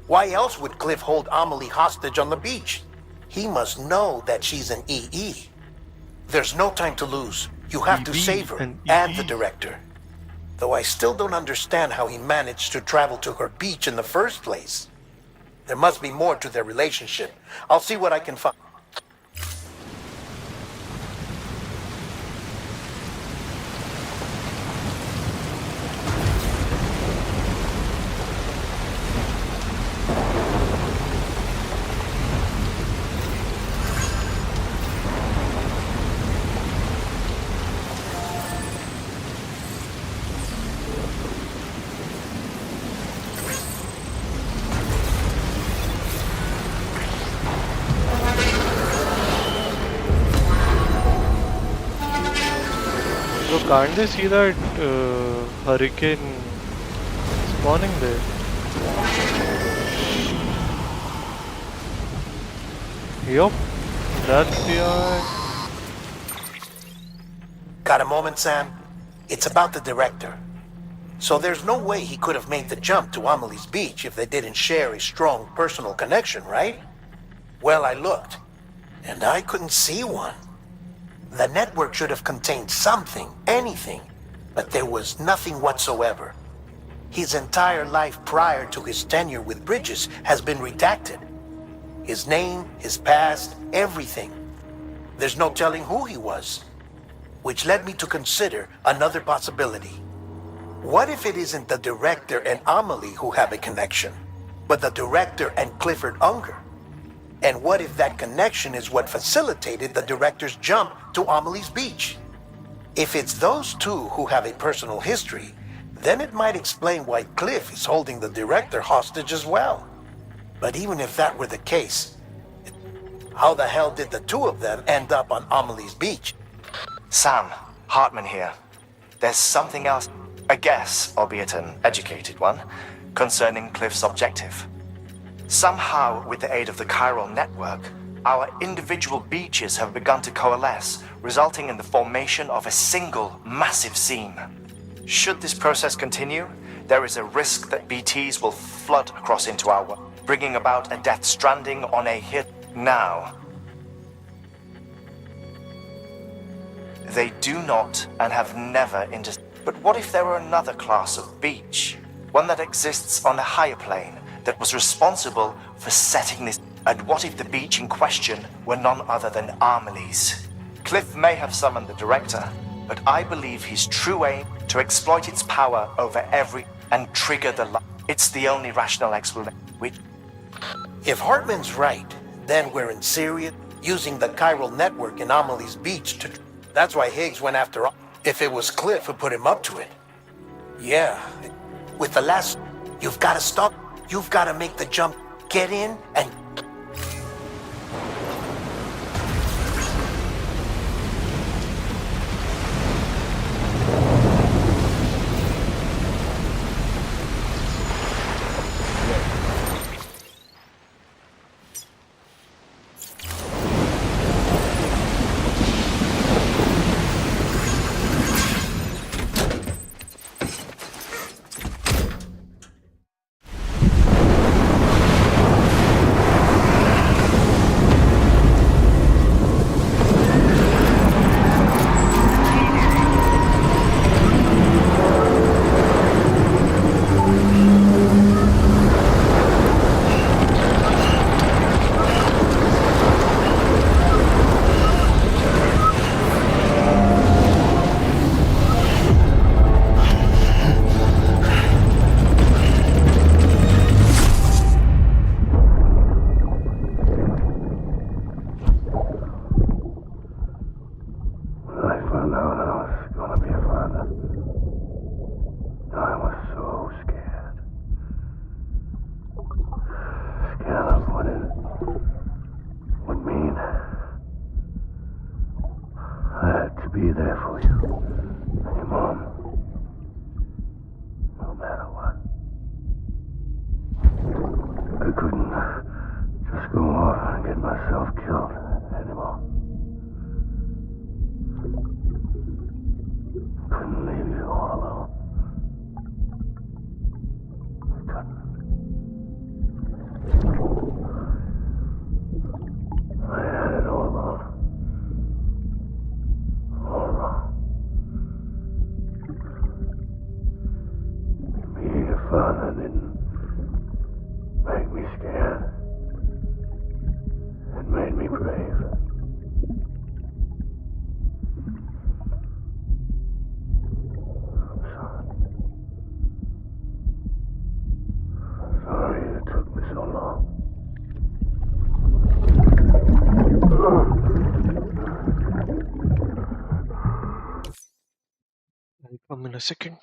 L: Why else would Cliff hold Amelie hostage on the beach? He must know that she's an EE. There's no time to lose. You have to save her and the director. Though I still don't understand how he managed to travel to her beach in the first place. There must be more to their relationship. I'll see what I can find.
A: Can't they see that hurricane spawning there? Yup, that's the eye.
L: Got a moment, Sam? It's about the director. So there's no way he could have made the jump to Amelie's beach if they didn't share a strong personal connection, right? Well, I looked, and I couldn't see one. The network should have contained something, anything, but there was nothing whatsoever. His entire life prior to his tenure with Bridges has been redacted. His name, his past, everything. There's no telling who he was. Which led me to consider another possibility. What if it isn't the director and Amelie who have a connection, but the director and Clifford Unger? And what if that connection is what facilitated the director's jump to Amelie's beach? If it's those two who have a personal history, then it might explain why Cliff is holding the director hostage as well. But even if that were the case, how the hell did the two of them end up on Amelie's beach?
M: Sam, Hartman here. There's something else, a guess, albeit an educated one, concerning Cliff's objective. Somehow, with the aid of the chiral network, our individual beaches have begun to coalesce, resulting in the formation of a single massive seam. Should this process continue, there is a risk that BTs will flood across into our world, bringing about a Death Stranding on a hit now. They do not and have never But what if there were another class of beach? One that exists on a higher plane, that was responsible for setting this. And what if the beach in question were none other than Amelie's? Cliff may have summoned the director, but I believe his true aim to exploit its power over every and trigger the It's the only rational explanation.
L: If Hartman's right, then we're in Syria using the chiral network in Amelie's beach to. That's why Higgs went after. If it was Cliff who put him up to it. Yeah. With the last. You've got to stop. You've got to make the jump, get in, and...
P: found out I was gonna be a father, I was so scared. Scared of what it would mean. I had to be there for you and your mom, no matter what. I couldn't just go off and get myself killed anymore. Couldn't leave you all alone. I couldn't. I had it all wrong. All wrong. Being a father didn't make me scared. It made me brave. Sorry it took me so long.
A: I'll come in a second.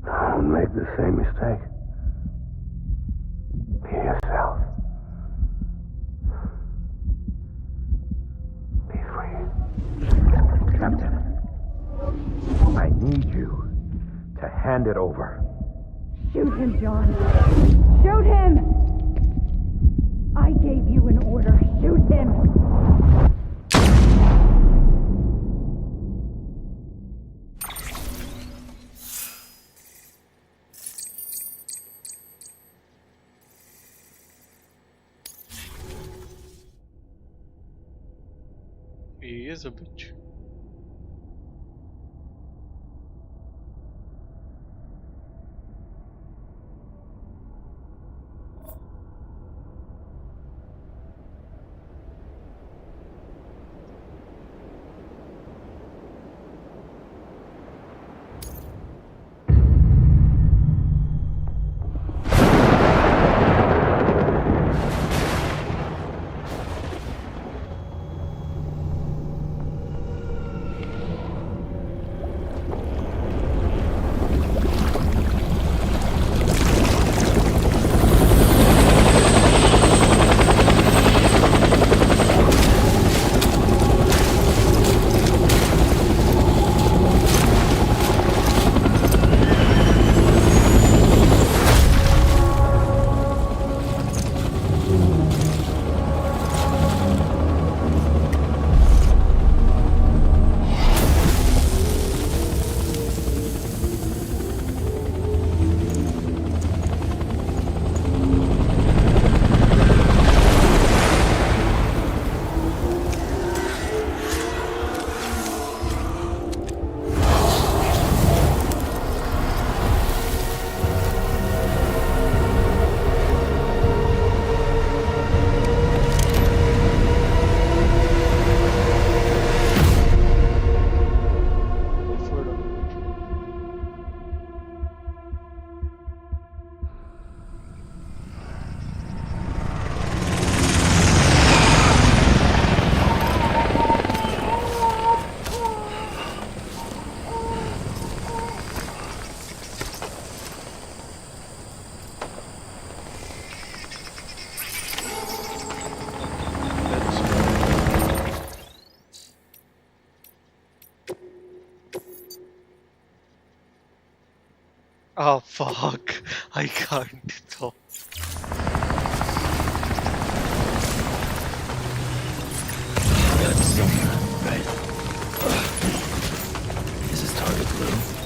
P: Don't make the same mistake. Be yourself. Be free.
Q: Captain, I need you to hand it over.
R: Shoot him, John. Shoot him! I gave you an order. Shoot him!
A: He is a bitch. Oh fuck! I can't stop.
D: Got somewhere, right? Is this target blue?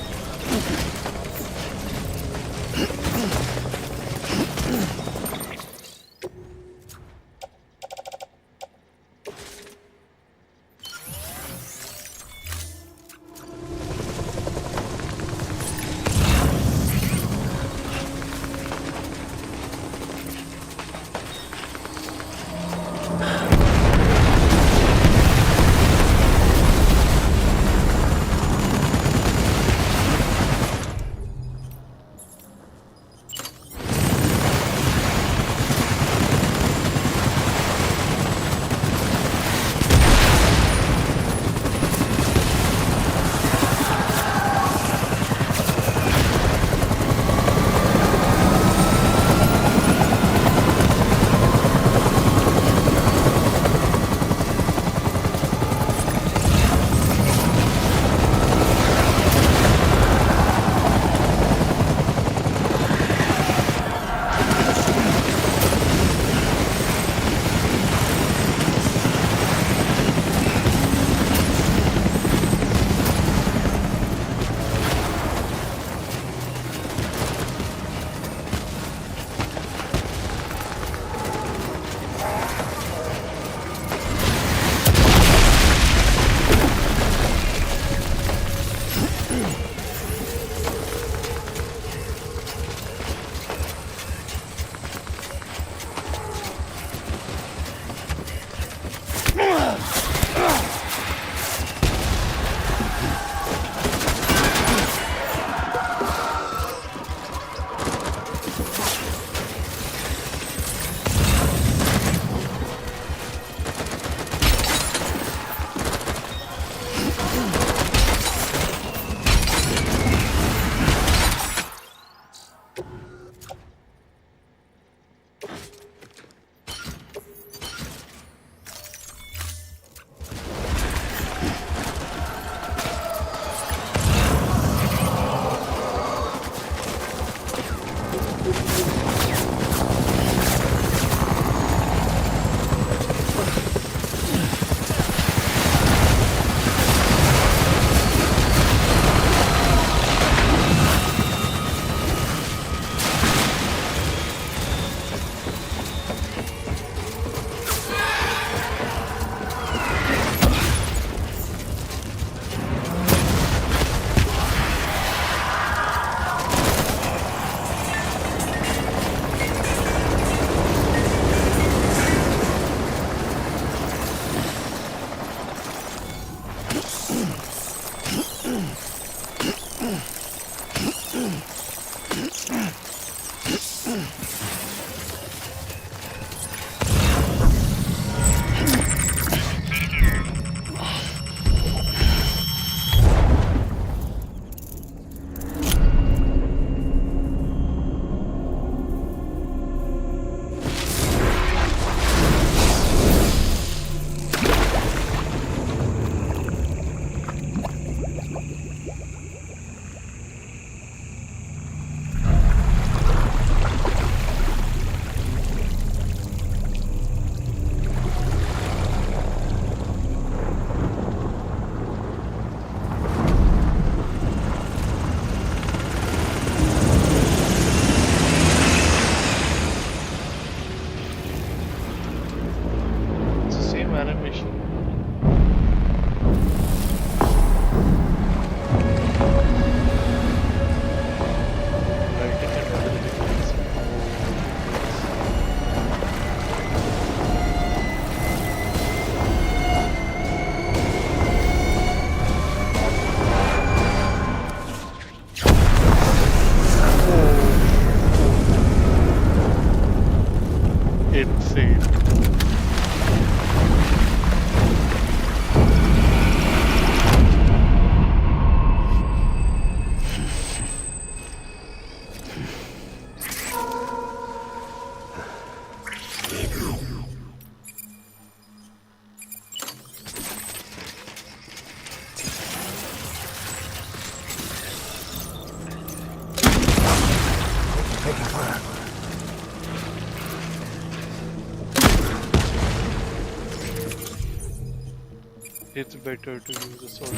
A: it's better to use a soldier.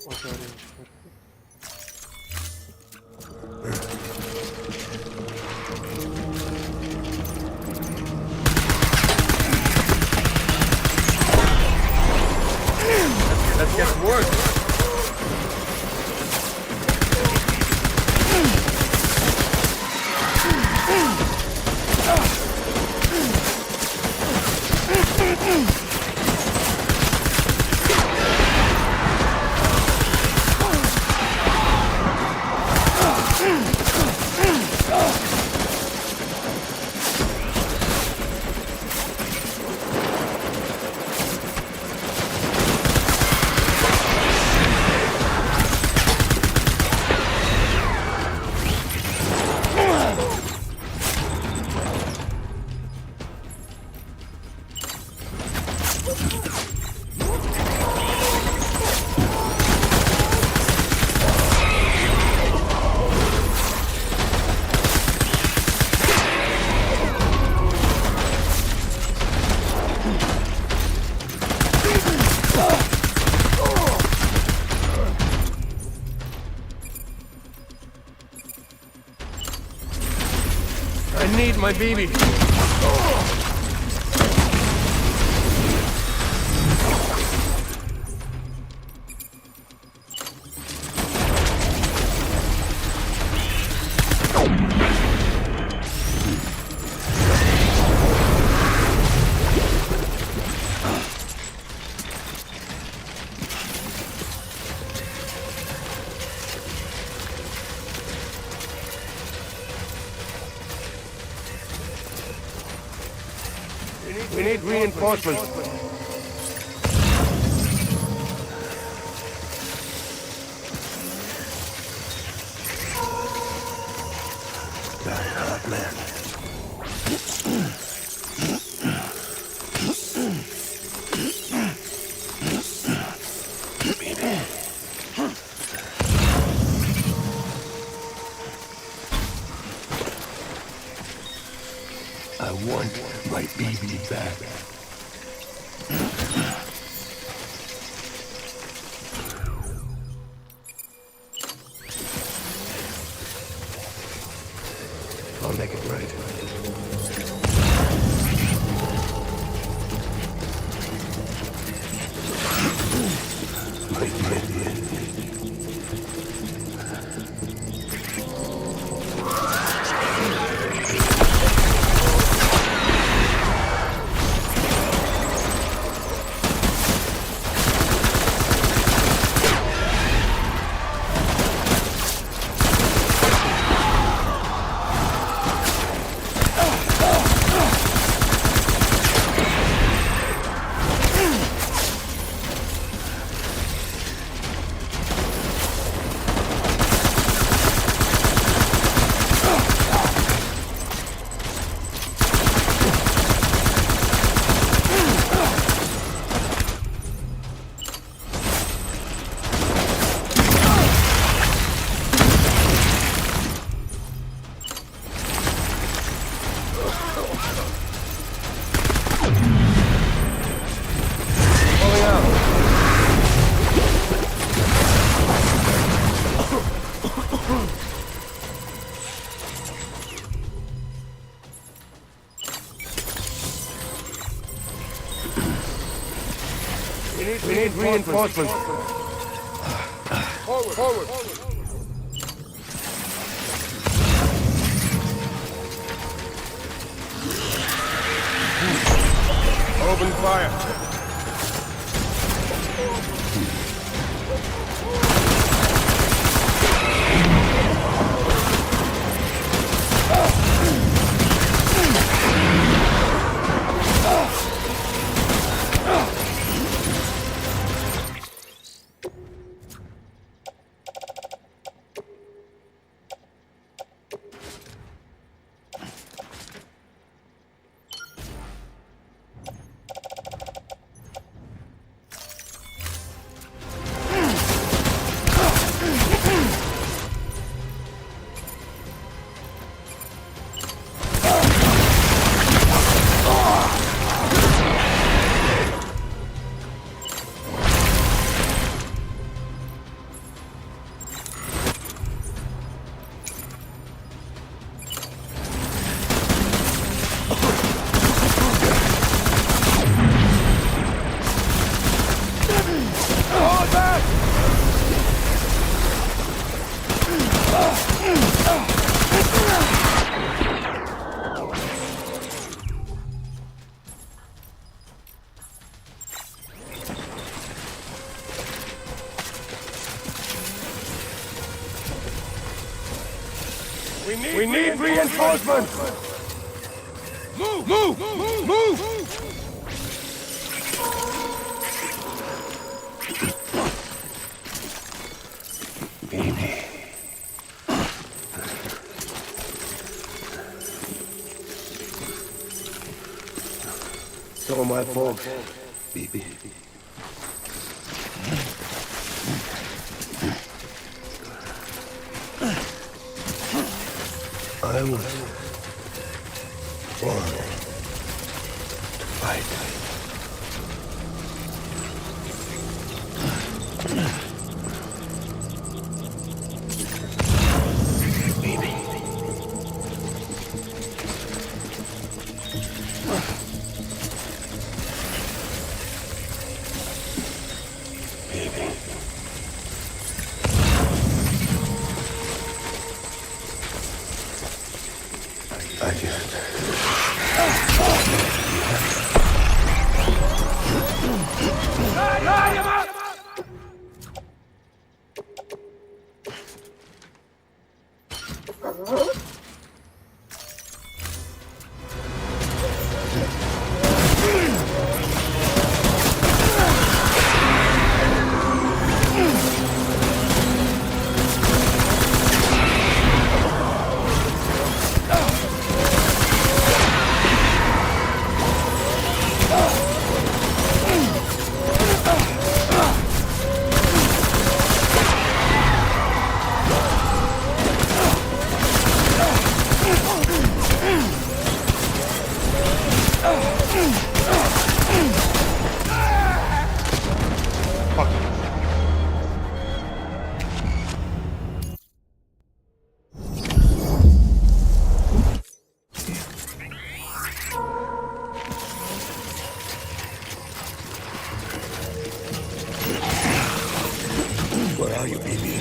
A: Auto arrange for
B: Let's get to work. I need my baby. We need reinforcements.
P: Die-Hardman. I want my baby back. I'll make it right.
B: We need reinforcements. Forward. Open fire. We need reinforcements! Move!
P: Baby.
B: So my folks,
P: Baby. I was born to fight. Baby. Baby. I just... Where are you, baby?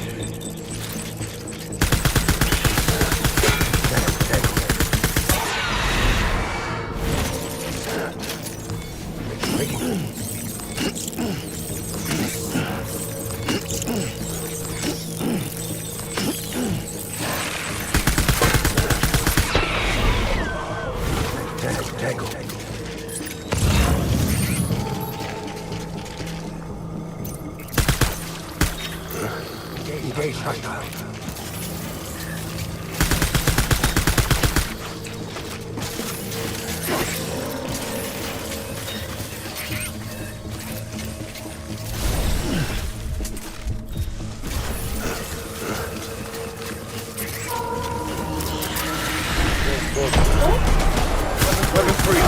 P: Engage hostile.
B: Weapon free.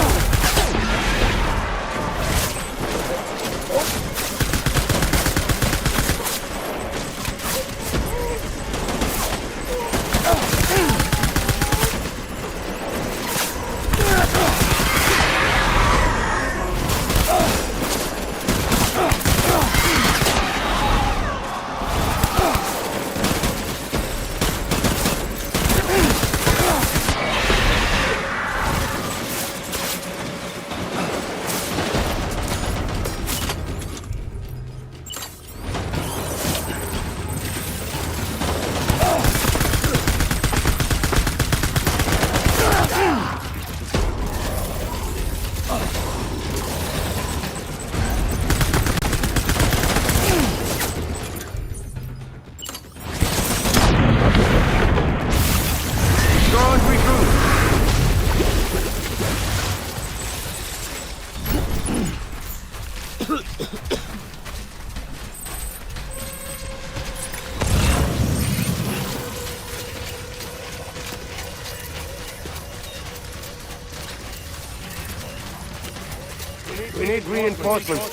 B: We need reinforcements.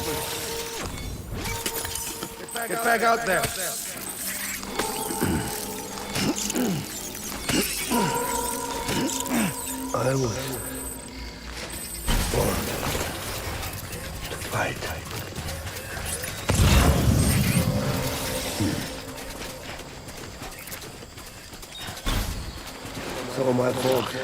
B: Get back out there.
P: I was born to fight.
B: So my folks.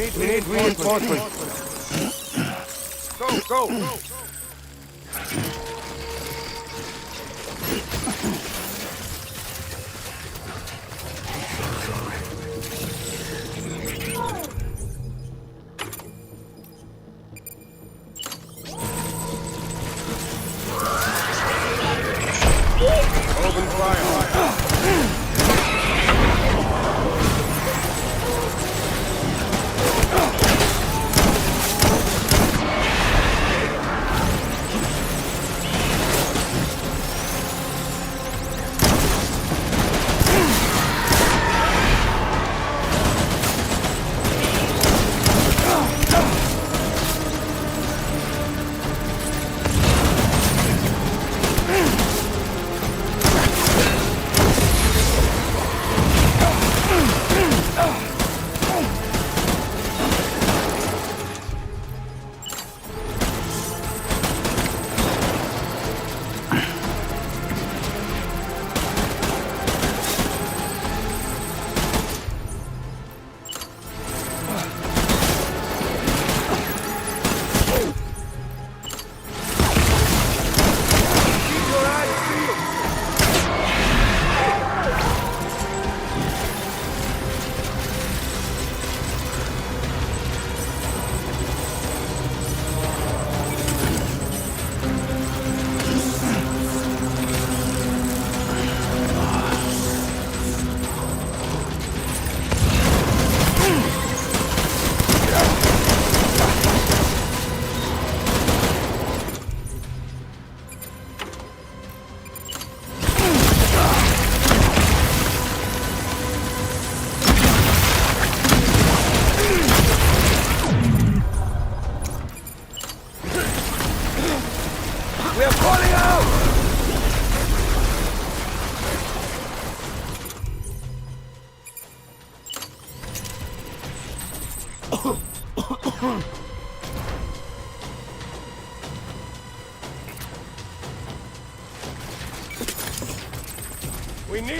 B: We need reinforcements. Go! Open fire.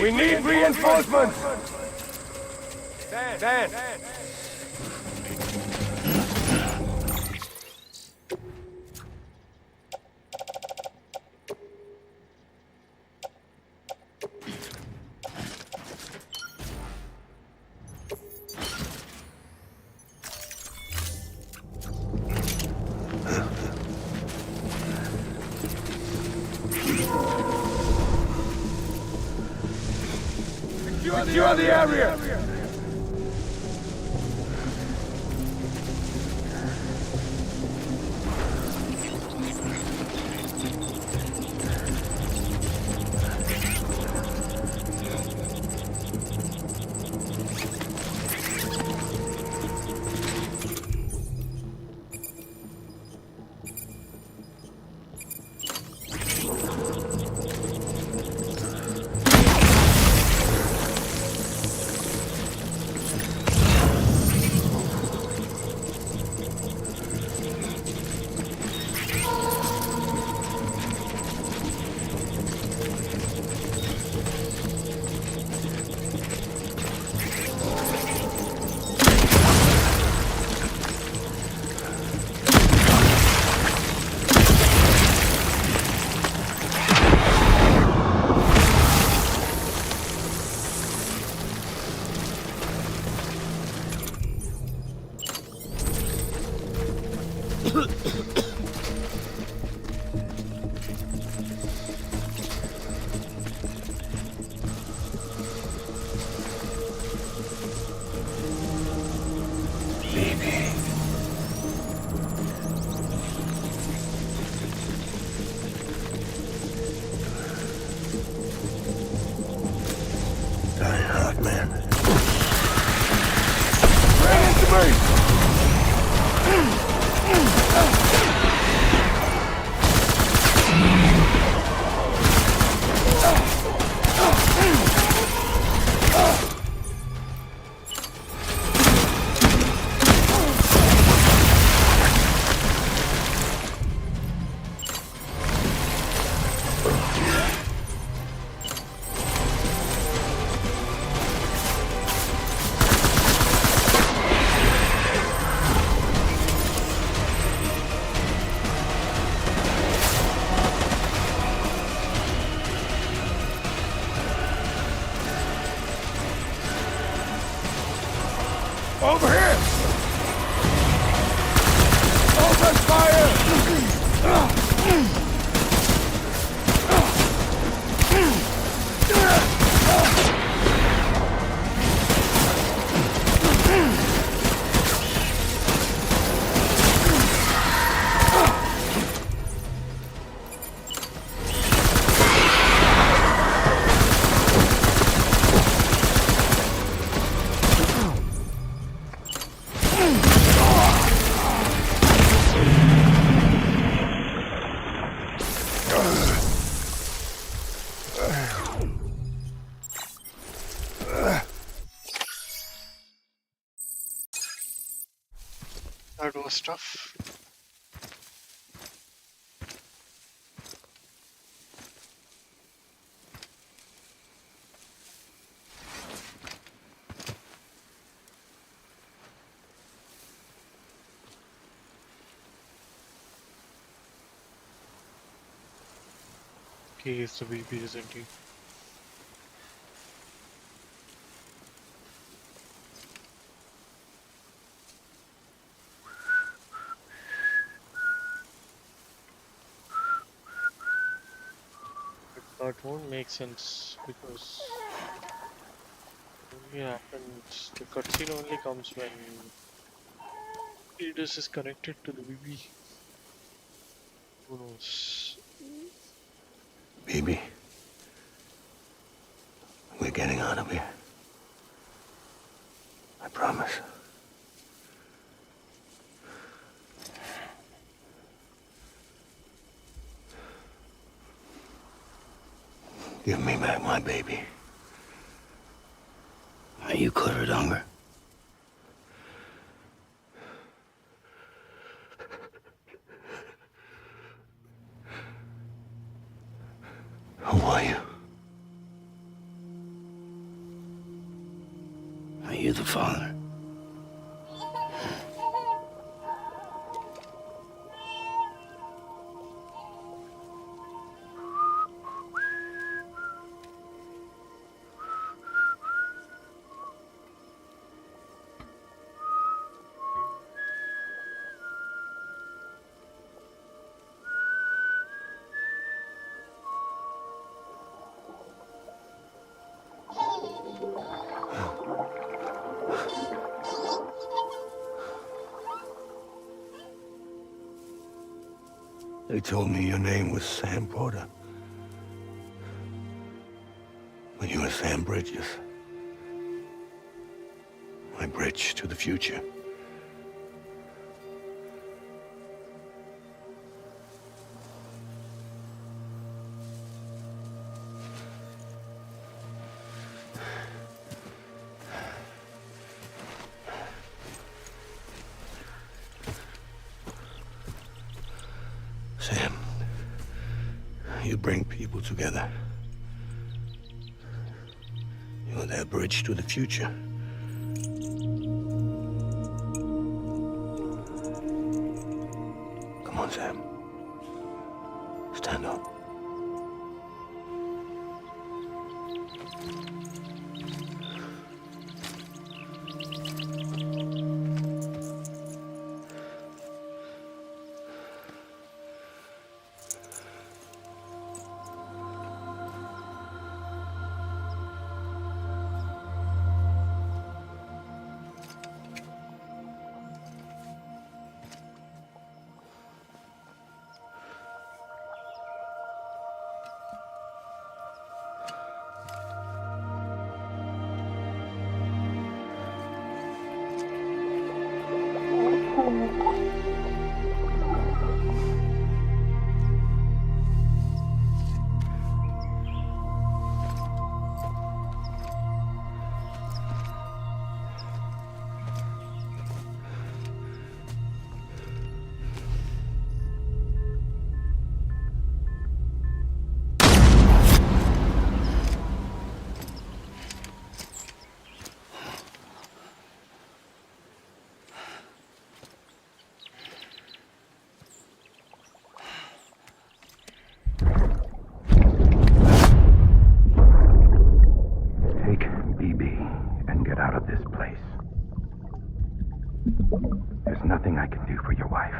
B: We need reinforcements! Stand! Secure the area!
P: Die-Hardman.
B: Ran into me!
Q: Over here! Open fire!
A: That was tough. He is the VP, isn't he? But that won't make sense because it only happens. The cutscene only comes when Edis is connected to the VP. Who knows?
P: Baby, we're getting out of here. I promise. Give me back my baby.
D: Are you Clifford Unger?
P: Who are you?
D: Are you the father?
P: They told me your name was Sam Porter. But you were Sam Bridges. My bridge to the future. Sam, you bring people together. You're their bridge to the future. Come on, Sam. Stand up. There's nothing I can do for your wife.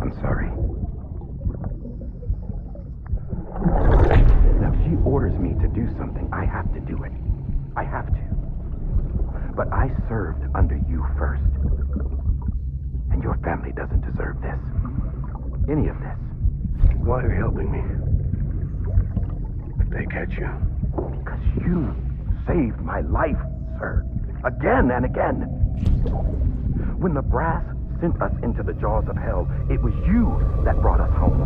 P: I'm sorry. Now, if she orders me to do something, I have to do it. I have to. But I served under you first. And your family doesn't deserve this. Any of this.
H: Why are you helping me? If they catch you.
P: Because you saved my life, sir. Again and again. When the brass sent us into the jaws of hell, it was you that brought us home.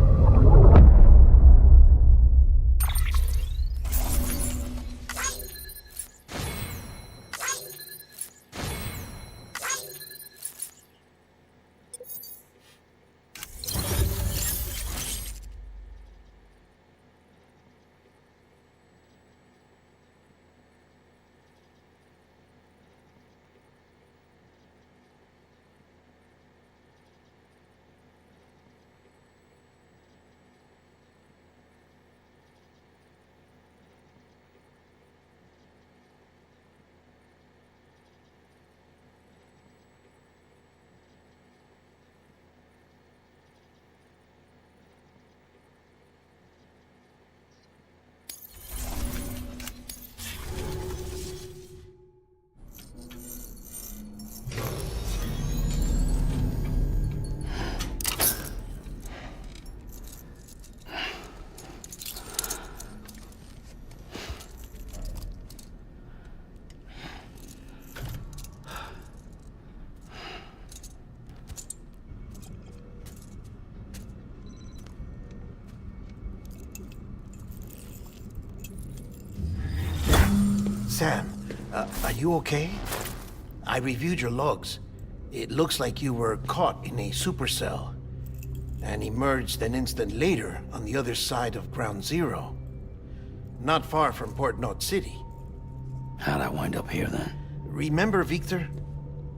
L: Sam, are you okay? I reviewed your logs. It looks like you were caught in a supercell and emerged an instant later on the other side of Ground Zero. Not far from Port Knot City.
D: How'd I wind up here then?
L: Remember Victor?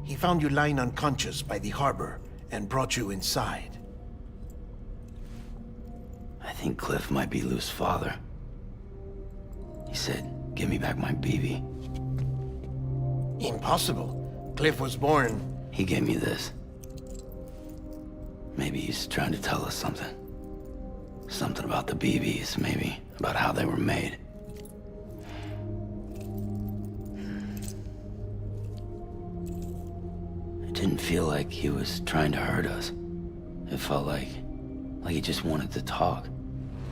L: He found you lying unconscious by the harbor and brought you inside.
D: I think Cliff might be Lou's father. He said, give me back my BB.
L: Impossible. Cliff was born...
D: He gave me this. Maybe he's trying to tell us something. Something about the BBs, maybe. About how they were made. It didn't feel like he was trying to hurt us. It felt like he just wanted to talk.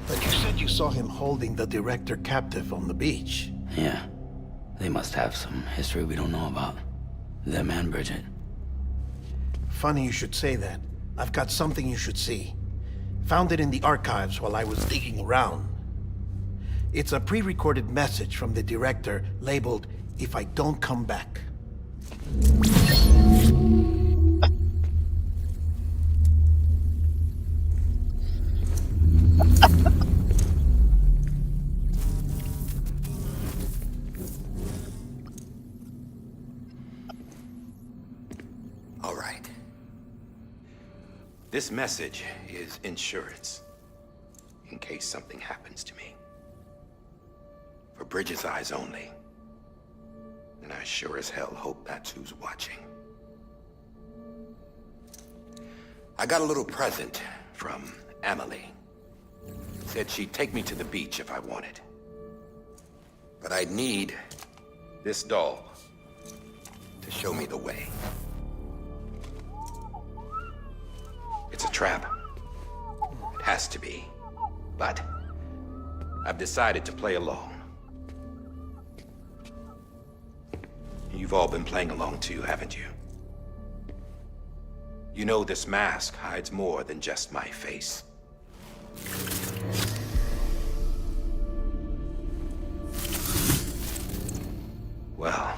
L: But you said you saw him holding the director captive on the beach.
D: Yeah. They must have some history we don't know about. Them and Bridget.
L: Funny you should say that. I've got something you should see. Found it in the archives while I was digging around. It's a pre-recorded message from the director labeled, "If I don't come back."
E: All right. This message is insurance, in case something happens to me. For Bridget's eyes only. And I sure as hell hope that's who's watching. I got a little present from Emily. Said she'd take me to the beach if I wanted. But I'd need this doll to show me the way. It's a trap. It has to be. But I've decided to play along. You've all been playing along too, haven't you? You know this mask hides more than just my face. Well,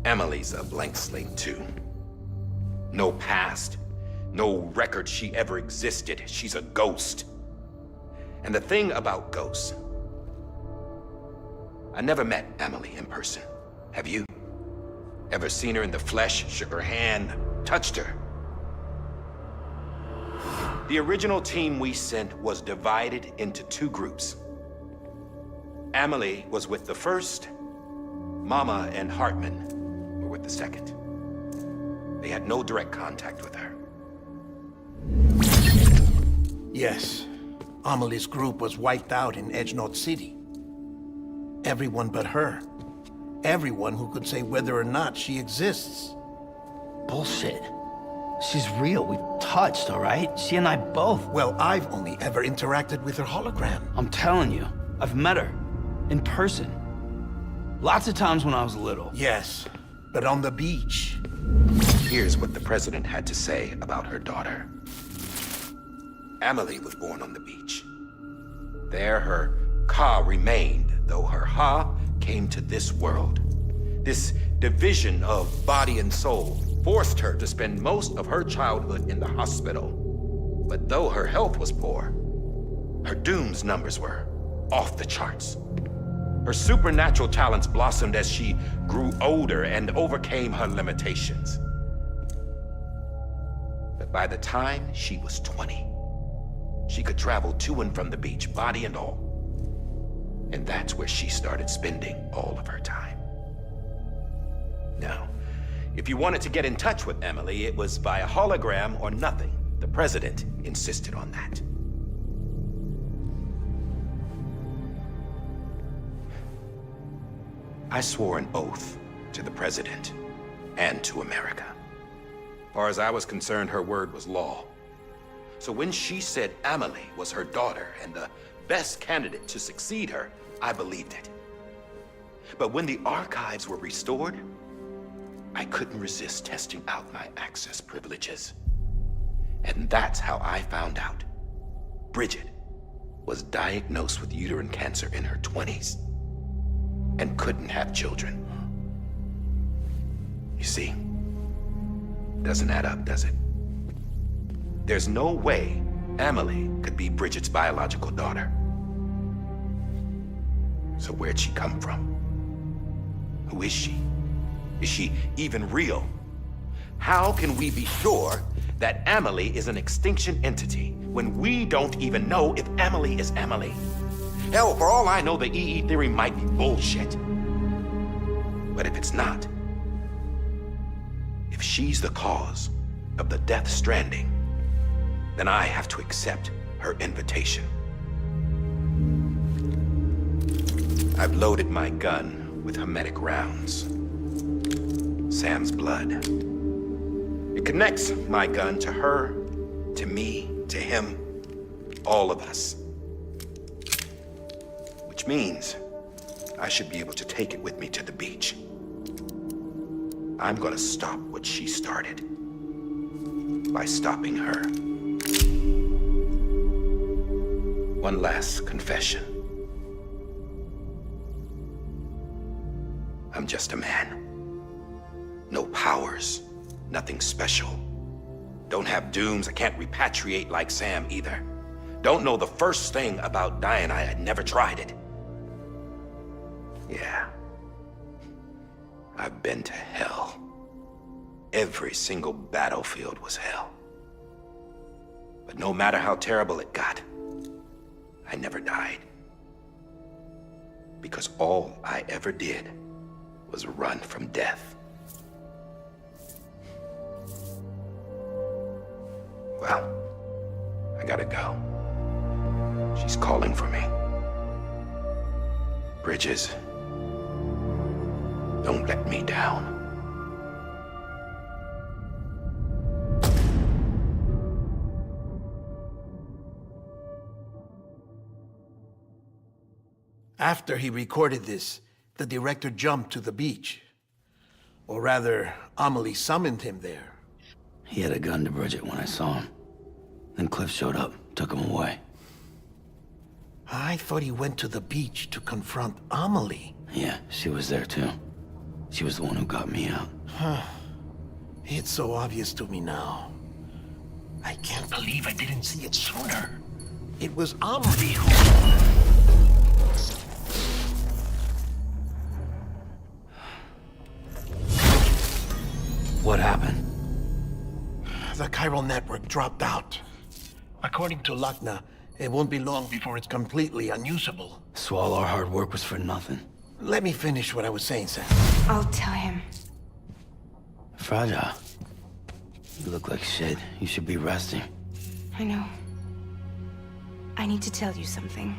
E: Emily's a blank slate too. No past. No record she ever existed. She's a ghost. And the thing about ghosts, I never met Emily in person. Have you? Ever seen her in the flesh, shook her hand, touched her? The original team we sent was divided into two groups. Emily was with the first, Mama and Hartman were with the second. They had no direct contact with her.
L: Yes. Amelie's group was wiped out in Edge North City. Everyone but her. Everyone who could say whether or not she exists.
D: Bullshit. She's real. We've touched, all right? She and I both.
L: Well, I've only ever interacted with her hologram.
D: I'm telling you, I've met her. In person. Lots of times when I was little.
L: Yes, but on the beach.
E: Here's what the president had to say about her daughter. Amelie was born on the beach. There her Ka remained, though her Ha came to this world. This division of body and soul forced her to spend most of her childhood in the hospital. But though her health was poor, her Doom's numbers were off the charts. Her supernatural talents blossomed as she grew older and overcame her limitations. But by the time she was 20, she could travel to and from the beach, body and all. And that's where she started spending all of her time. Now, if you wanted to get in touch with Emily, it was via hologram or nothing. The president insisted on that. I swore an oath to the president and to America. As far as I was concerned, her word was law. So when she said Amelie was her daughter and the best candidate to succeed her, I believed it. But when the archives were restored, I couldn't resist testing out my access privileges. And that's how I found out Bridget was diagnosed with uterine cancer in her 20s and couldn't have children. You see, doesn't add up, does it? There's no way Amelie could be Bridget's biological daughter. So where'd she come from? Who is she? Is she even real? How can we be sure that Amelie is an extinction entity when we don't even know if Amelie is Amelie? Hell, for all I know, the EE theory might be bullshit. But if it's not, if she's the cause of the Death Stranding, then I have to accept her invitation. I've loaded my gun with hermetic rounds. Sam's blood. It connects my gun to her, to me, to him, all of us. Which means I should be able to take it with me to the beach. I'm gonna stop what she started by stopping her. One last confession. I'm just a man. No powers, nothing special. Don't have dooms, I can't repatriate like Sam either. Don't know the first thing about dying, I had never tried it. Yeah. I've been to hell. Every single battlefield was hell. But no matter how terrible it got, I never died. Because all I ever did was run from death. Well, I gotta go. She's calling for me. Bridges, don't let me down.
L: After he recorded this, the director jumped to the beach. Or rather, Amelie summoned him there.
D: He had a gun to Bridget when I saw him. Then Cliff showed up, took him away.
L: I thought he went to the beach to confront Amelie.
D: Yeah, she was there too. She was the one who got me out.
L: Huh. It's so obvious to me now. I can't believe I didn't see it sooner. It was Amelie who...
D: What happened?
L: The chiral network dropped out. According to Lakna, it won't be long before it's completely unusable.
D: So all our hard work was for nothing.
L: Let me finish what I was saying, Sam.
K: I'll tell him.
D: Fragile. You look like shit. You should be resting.
K: I know. I need to tell you something.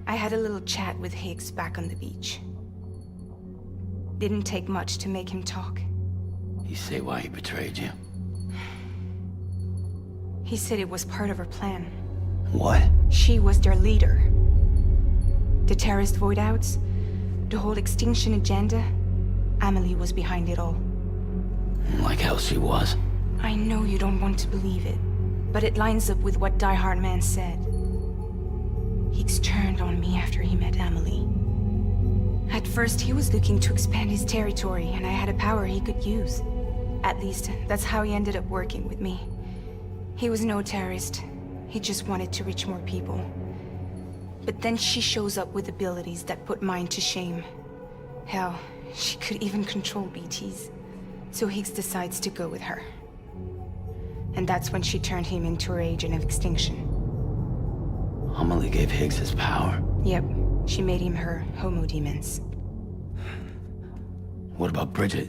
K: I had a little chat with Higgs back on the beach. Didn't take much to make him talk.
D: You say why he betrayed you?
K: He said it was part of her plan.
D: What?
K: She was their leader. The terrorist voidouts, the whole extinction agenda, Amelie was behind it all.
D: Like hell she was.
K: I know you don't want to believe it, but it lines up with what Die-Hardman said. Higgs turned on me after he met Amelie. At first, he was looking to expand his territory, and I had a power he could use. At least, that's how he ended up working with me. He was no terrorist. He just wanted to reach more people. But then she shows up with abilities that put mine to shame. Hell, she could even control BTs. So Higgs decides to go with her. And that's when she turned him into her agent of extinction.
D: Amelie gave Higgs his power?
K: Yep, she made him her homo demons.
D: What about Bridget?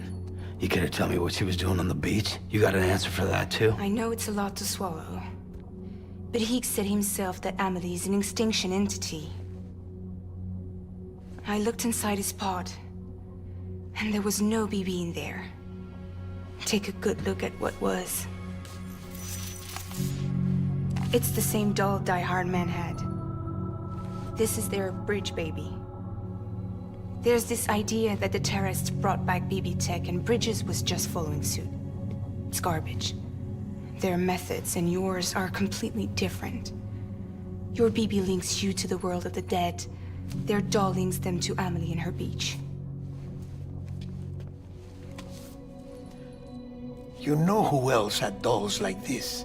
D: You care to tell me what she was doing on the beach? You got an answer for that too?
K: I know it's a lot to swallow. But Higgs said himself that Amelie is an extinction entity. I looked inside his pod, and there was no BB in there. Take a good look at what was. It's the same doll Die-Hardman had. This is their bridge baby. There's this idea that the terrorists brought back BB tech and Bridges was just following suit. It's garbage. Their methods and yours are completely different. Your BB links you to the world of the dead. Their doll links them to Amelie and her beach.
L: You know who else had dolls like this?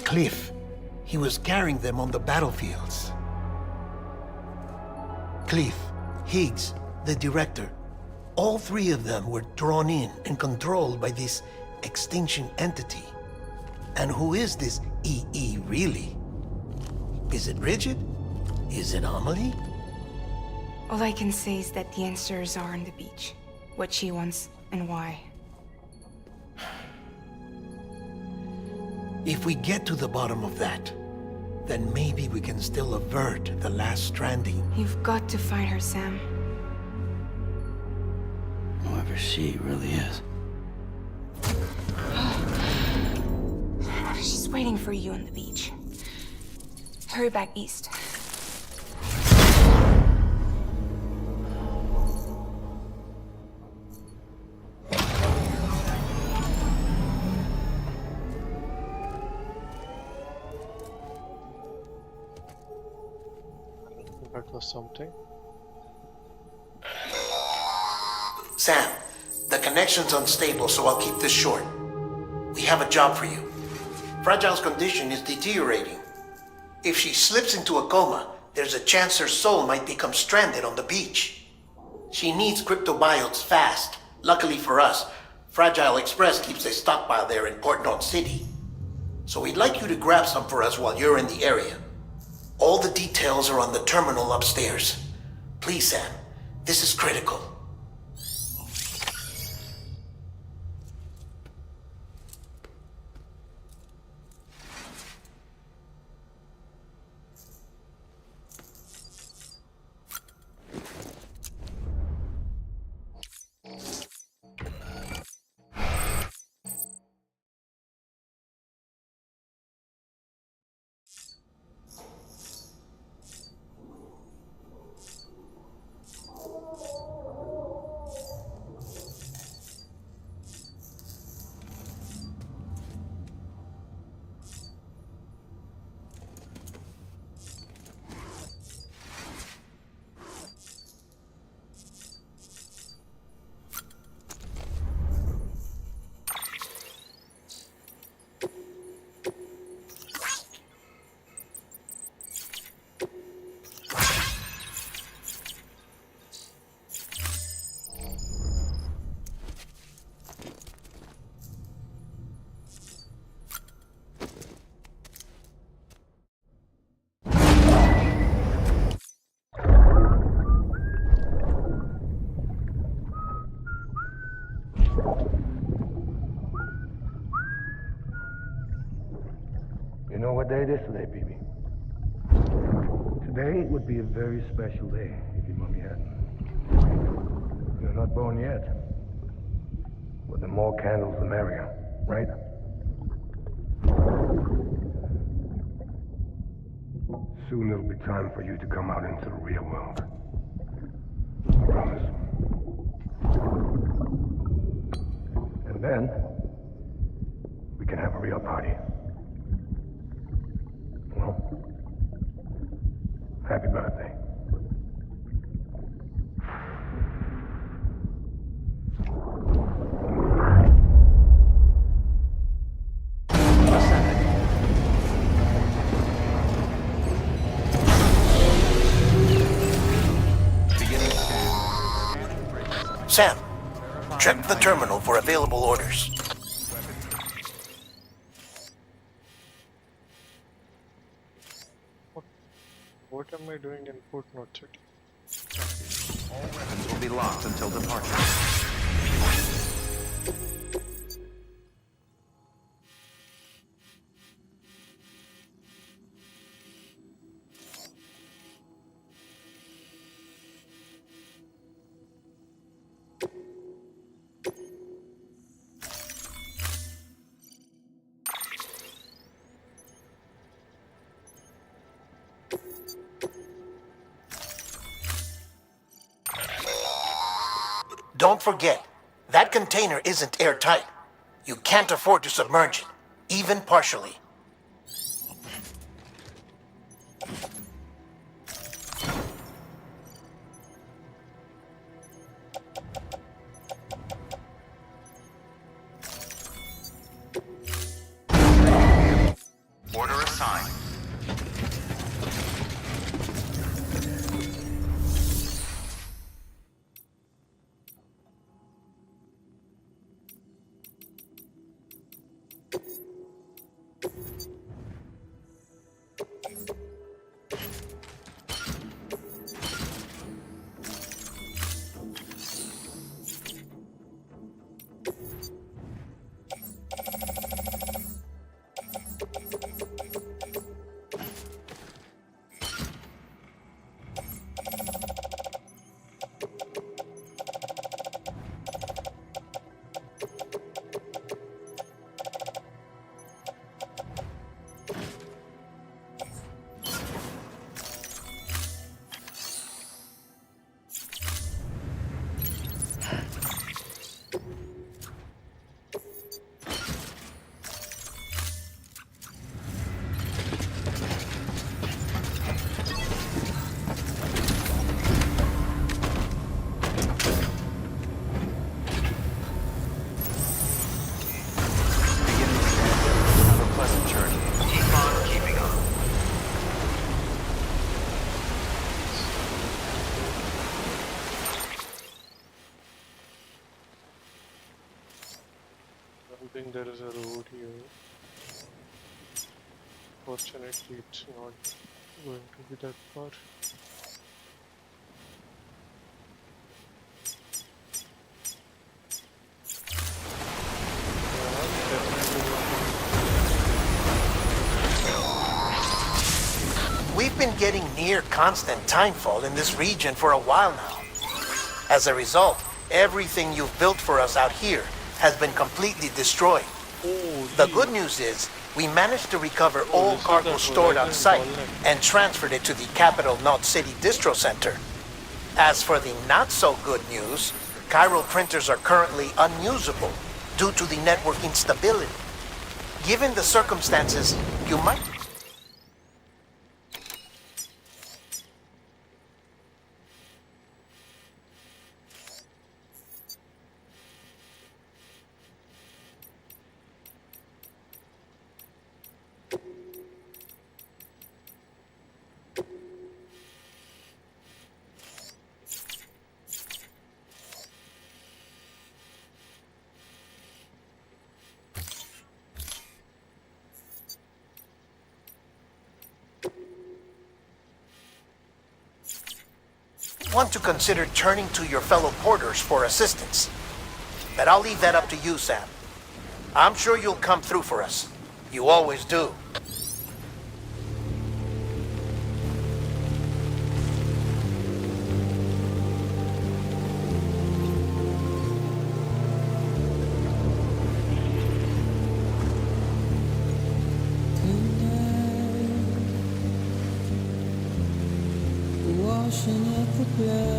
L: Cliff. He was carrying them on the battlefields. Cliff, Higgs, the director. All three of them were drawn in and controlled by this extinction entity. And who is this EE really? Is it Bridget? Is it Amelie?
K: All I can say is that the answers are on the beach. What she wants and why.
L: If we get to the bottom of that, then maybe we can still avert the last stranding.
K: You've got to find her, Sam.
D: Whoever she really is.
K: She's waiting for you on the beach. Hurry back east.
A: That was something.
L: Sam, the connection's unstable, so I'll keep this short. We have a job for you. Fragile's condition is deteriorating. If she slips into a coma, there's a chance her soul might become stranded on the beach. She needs cryptobiotes fast. Luckily for us, Fragile Express keeps a stockpile there in Port North City. So we'd like you to grab some for us while you're in the area. All the details are on the terminal upstairs. Please, Sam, this is critical.
H: know what day it is today, BB? Today would be a very special day if your mommy hadn't. You're not born yet. But the more candles, the merrier, right? Soon it'll be time for you to come out into the real world. I promise. And then, we can have a real party. Well, happy birthday.
L: Sam, check the terminal for available orders.
A: What am I doing in footnote city?
C: All weapons will be locked until departure.
L: Don't forget, that container isn't airtight. You can't afford to submerge it, even partially.
C: Order assigned.
A: I think there is a road here. Fortunately, it's not going to be that far.
L: We've been getting near constant timefall in this region for a while now. As a result, everything you've built for us out here has been completely destroyed. The good news is, we managed to recover all cargo stored on site and transferred it to the capital Knot City Distro Center. As for the not-so-good news, chiral printers are currently unusable due to the network instability. Given the circumstances, you might... want to consider turning to your fellow porters for assistance. But I'll leave that up to you, Sam. I'm sure you'll come through for us. You always do.
O: motion of the blood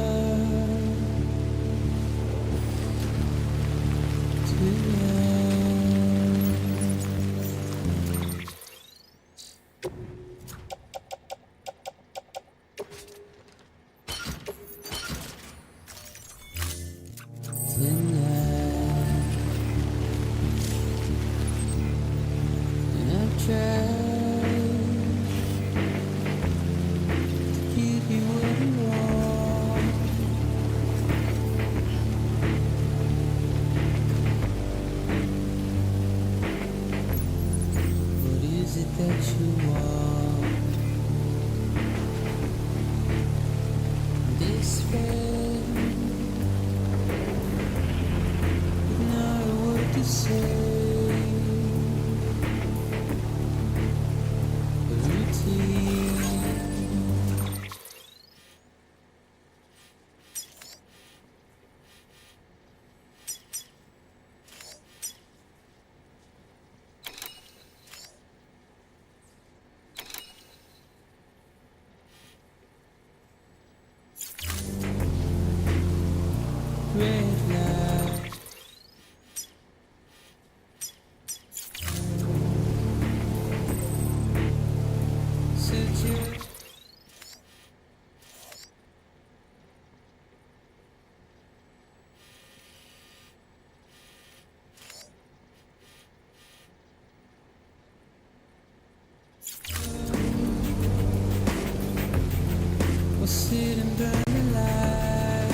O: to sit and burn the light.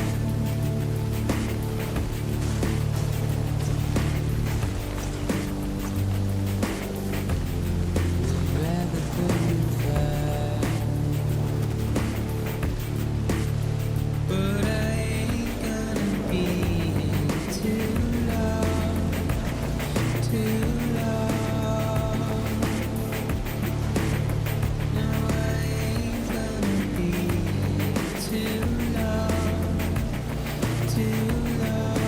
O: Rather burn and fire. But I ain't gonna be too long, too long. No, I ain't gonna be too long, too long.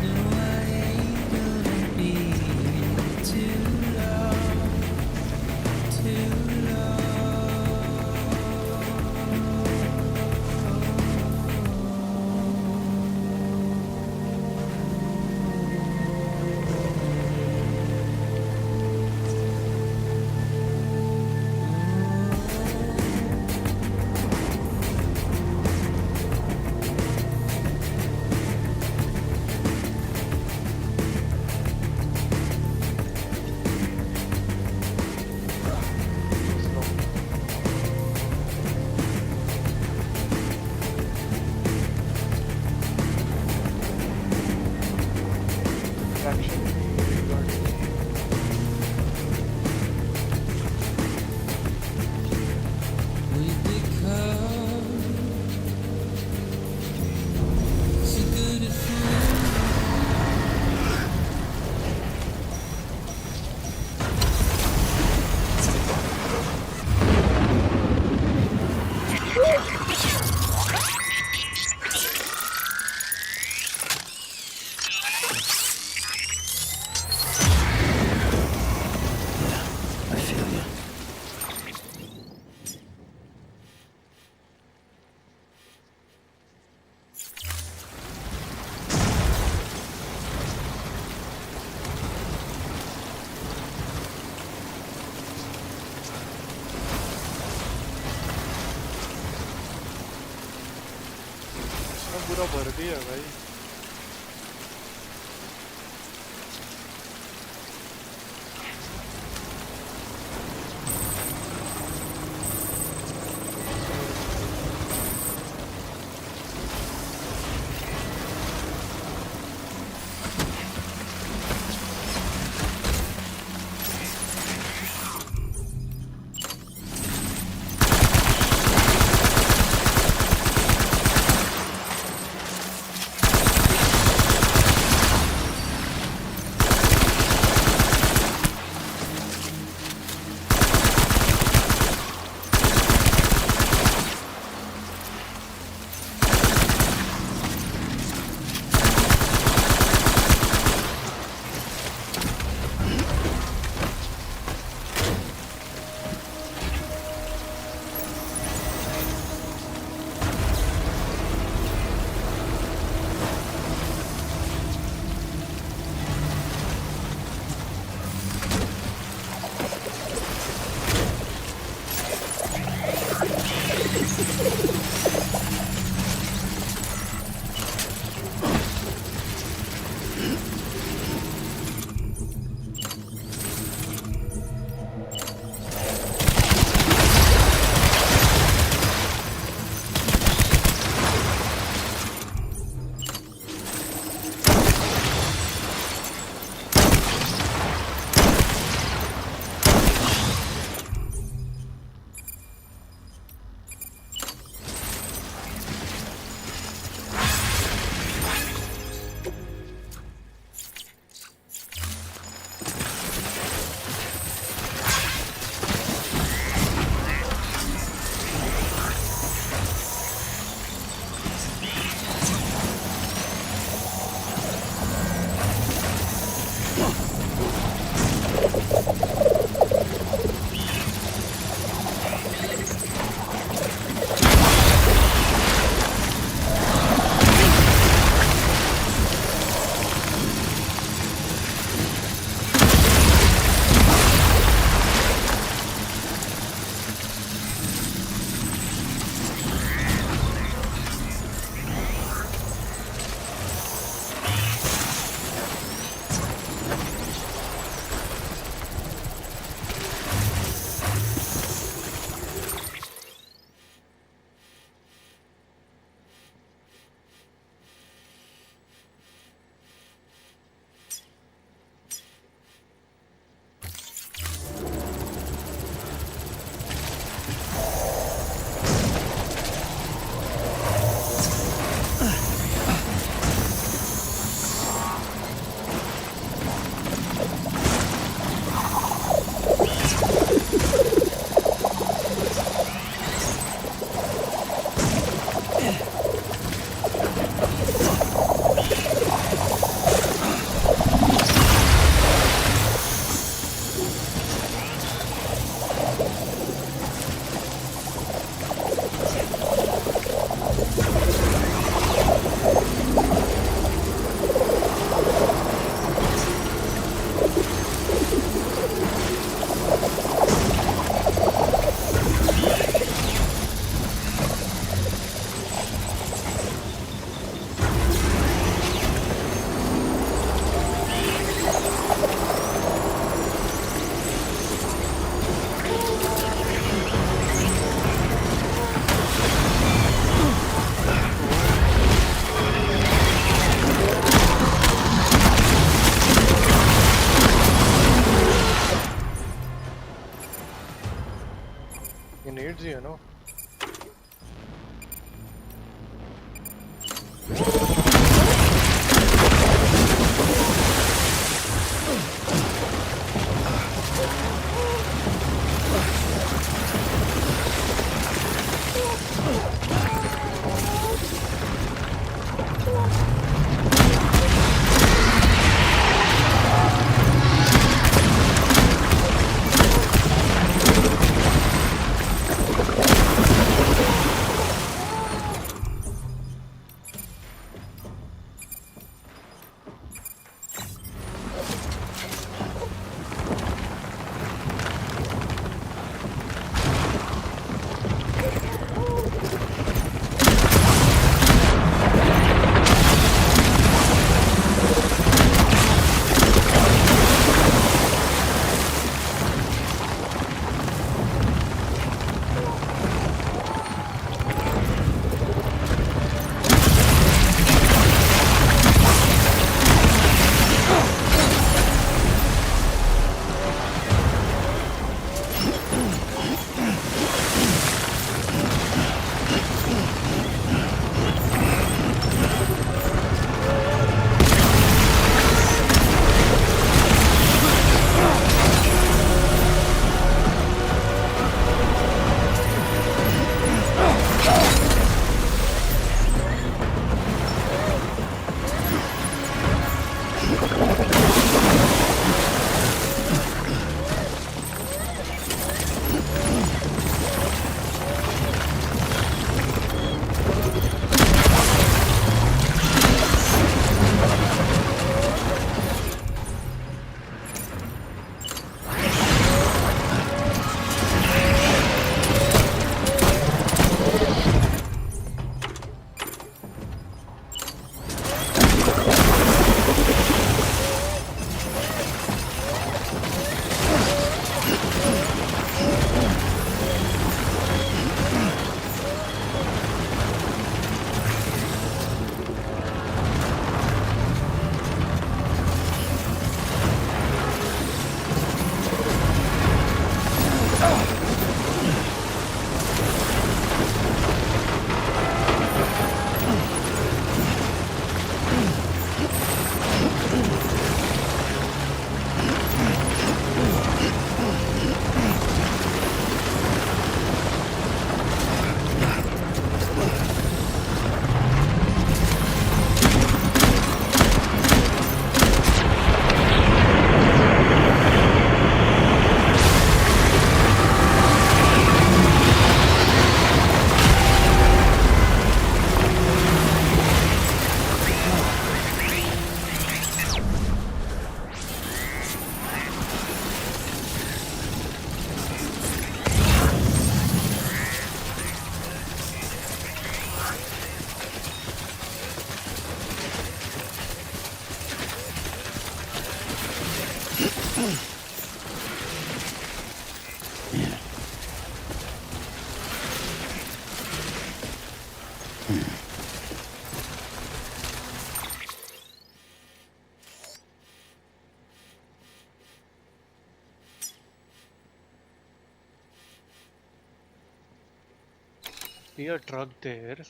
O: No, I ain't gonna be too long, too long.
D: I feel you.
A: पूरा भर दिया भाई See a truck there.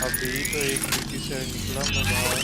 A: अभी तो एक नीति से निकला मैं बाहर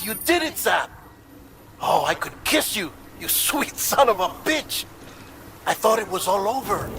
L: You did it, Sam! Oh, I could kiss you, you sweet son of a bitch! I thought it was all over.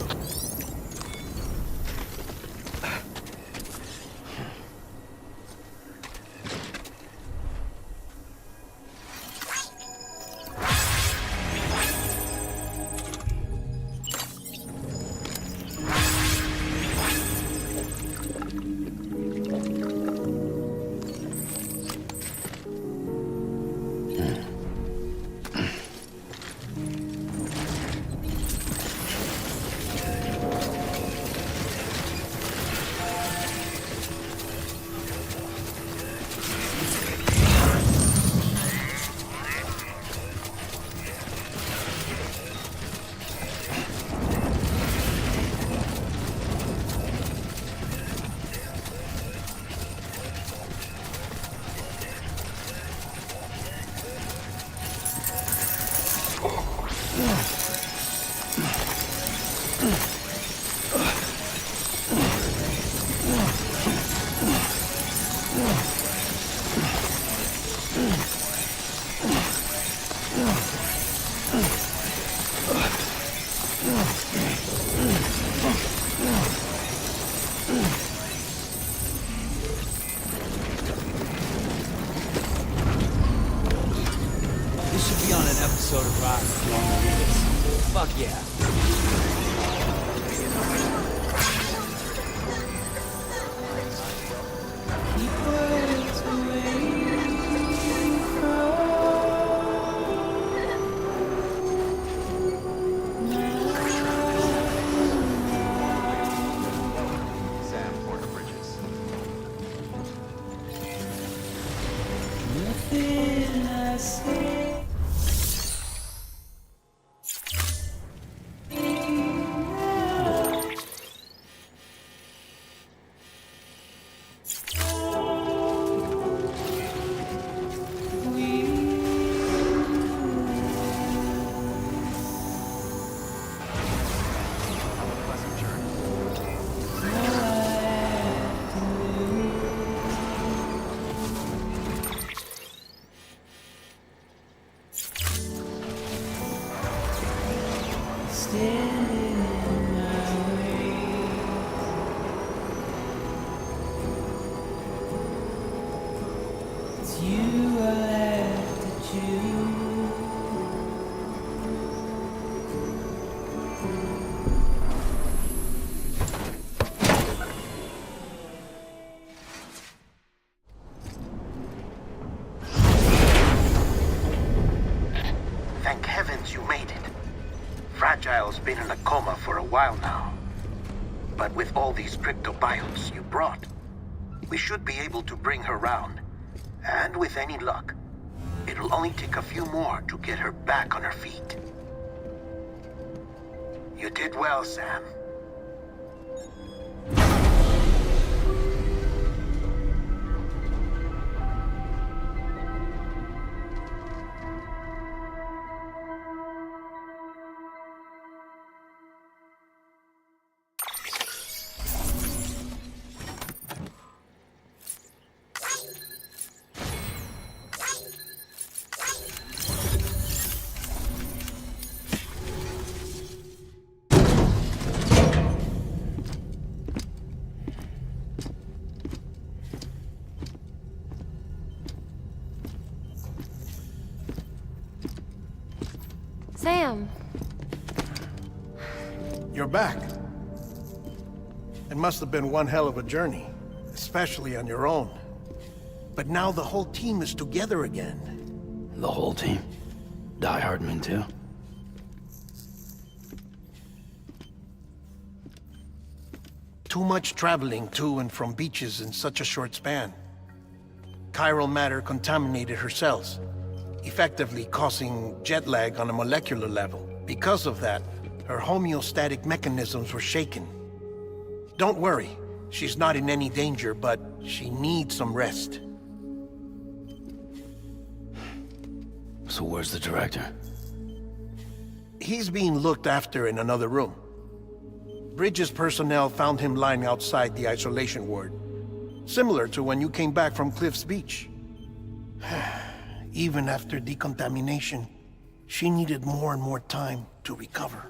I: Episode of Rock along the years. Fuck yeah.
C: Sam, Porter Bridges.
O: Nothing I say.
L: Thank heavens you made it. Fragile's been in a coma for a while now. But with all these cryptobiotes you brought, we should be able to bring her round. And with any luck, it'll only take a few more to get her back on her feet. You did well, Sam.
N: Sam.
L: You're back. It must have been one hell of a journey, especially on your own. But now the whole team is together again.
D: The whole team? Die-Hardman too?
L: Too much traveling to and from beaches in such a short span. Chiral matter contaminated her cells, effectively causing jet lag on a molecular level. Because of that, her homeostatic mechanisms were shaken. Don't worry, she's not in any danger, but she needs some rest.
D: So where's the director?
L: He's being looked after in another room. Bridges personnel found him lying outside the isolation ward, similar to when you came back from Cliff's Beach. Even after decontamination, she needed more and more time to recover.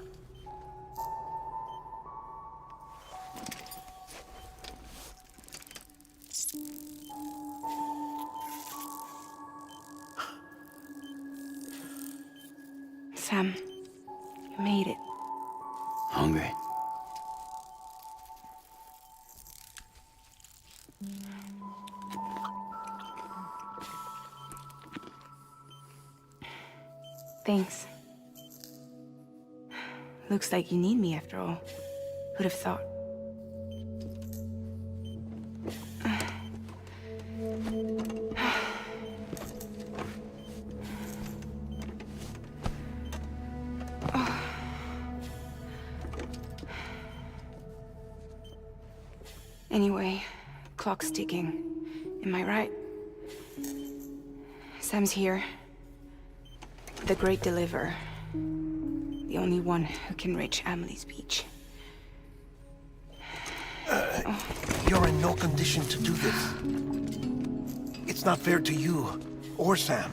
K: Sam, you made it.
D: Hungry?
K: Thanks. Looks like you need me after all. Who'd have thought? Anyway, clock's ticking. Am I right? Sam's here. The Great Deliverer. The only one who can reach Amelie's beach.
L: You're in no condition to do this. It's not fair to you, or Sam.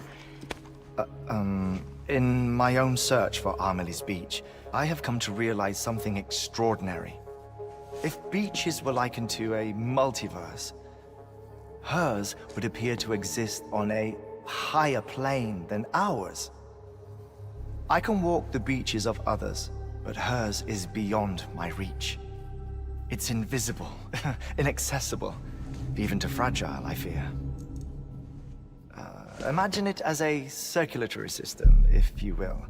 M: In my own search for Amelie's beach, I have come to realize something extraordinary. If beaches were likened to a multiverse, hers would appear to exist on a higher plane than ours. I can walk the beaches of others, but hers is beyond my reach. It's invisible, inaccessible, even to fragile, I fear. Imagine it as a circulatory system, if you will.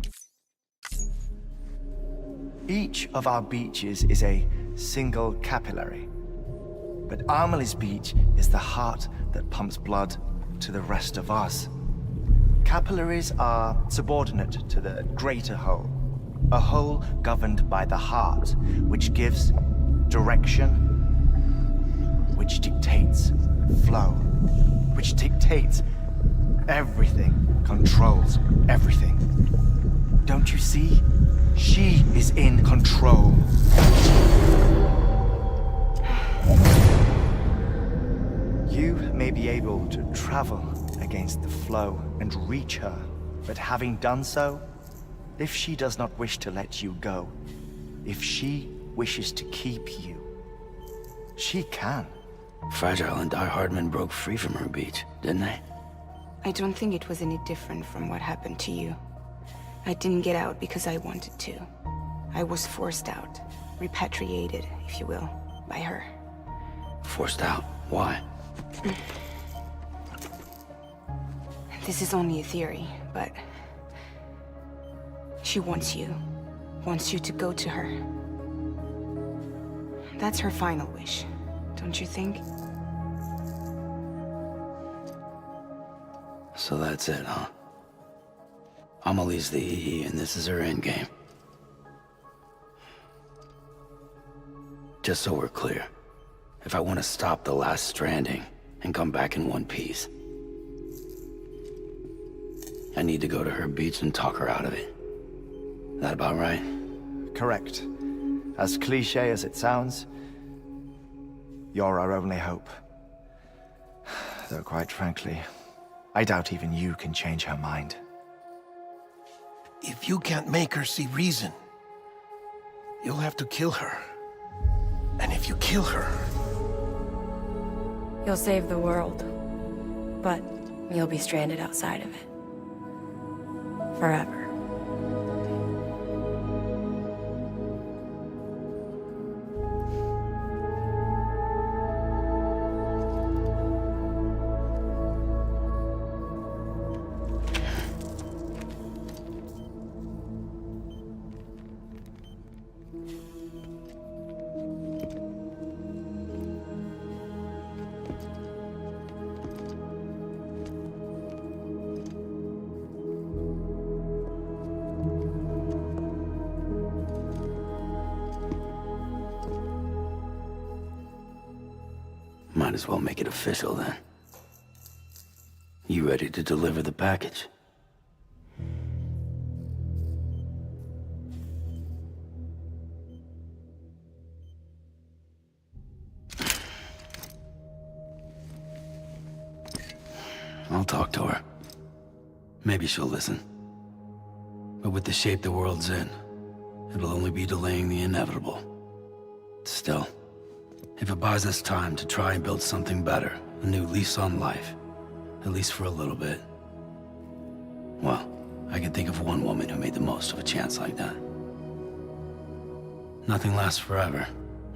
M: Each of our beaches is a single capillary, but Amelie's beach is the heart that pumps blood to the rest of us. Capillaries are subordinate to the greater whole, a whole governed by the heart, which gives direction, which dictates flow, which dictates everything, controls everything. Don't you see? She is in control. You may be able to travel against the flow and reach her, but having done so, if she does not wish to let you go, if she wishes to keep you, she can.
D: Fragile and Die-Hardman broke free from her beach, didn't they?
K: I don't think it was any different from what happened to you. I didn't get out because I wanted to. I was forced out, repatriated, if you will, by her.
D: Forced out? Why?
K: This is only a theory, but she wants you to go to her. That's her final wish, don't you think?
D: So that's it, huh? Amelie's the EE, and this is her endgame. Just so we're clear, if I want to stop the last Stranding and come back in one piece, I need to go to her beach and talk her out of it. That about right?
M: Correct. As cliché as it sounds, you're our only hope. Though quite frankly, I doubt even you can change her mind.
L: If you can't make her see reason, you'll have to kill her. And if you kill her...
N: You'll save the world, but you'll be stranded outside of it. Forever.
D: Might as well make it official then. You ready to deliver the package? I'll talk to her. Maybe she'll listen. But with the shape the world's in, it'll only be delaying the inevitable. Still, if it buys us time to try and build something better, a new lease on life, at least for a little bit, well, I can think of one woman who made the most of a chance like that. Nothing lasts forever,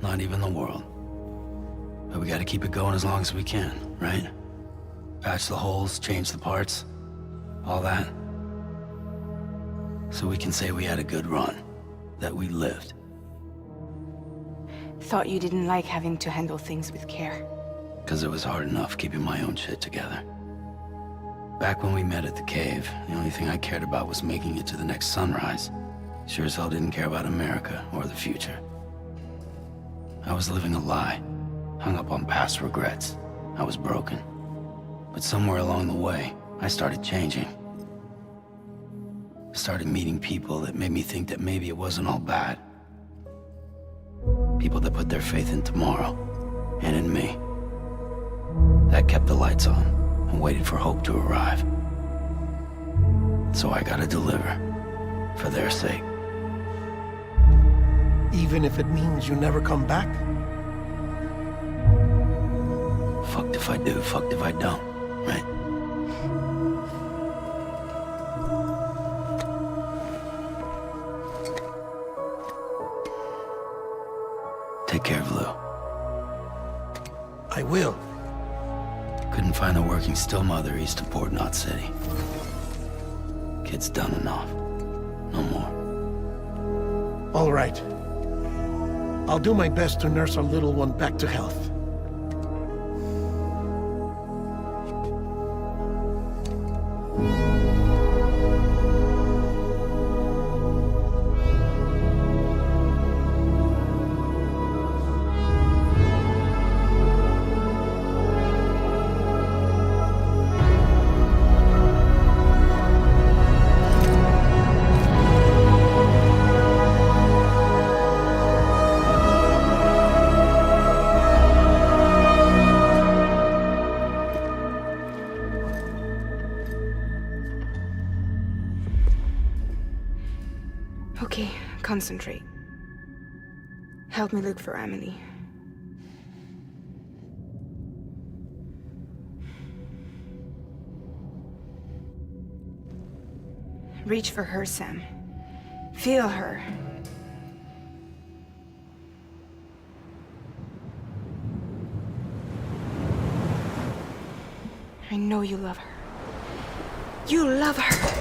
D: not even the world. But we gotta keep it going as long as we can, right? Patch the holes, change the parts, all that. So we can say we had a good run, that we lived.
K: Thought you didn't like having to handle things with care.
D: 'Cause it was hard enough keeping my own shit together. Back when we met at the cave, the only thing I cared about was making it to the next sunrise. Sure as hell didn't care about America or the future. I was living a lie, hung up on past regrets. I was broken. But somewhere along the way, I started changing. Started meeting people that made me think that maybe it wasn't all bad. People that put their faith in tomorrow, and in me. That kept the lights on, and waited for hope to arrive. So I gotta deliver, for their sake.
L: Even if it means you never come back?
D: Fucked if I do, fucked if I don't, right? Take care of Lou.
L: I will.
D: Couldn't find a working still mother east of Port Knot City. Kid's done enough. No more.
L: All right. I'll do my best to nurse our little one back to health.
K: Okay, concentrate. Help me look for Emily. Reach for her, Sam. Feel her. I know you love her. You love her!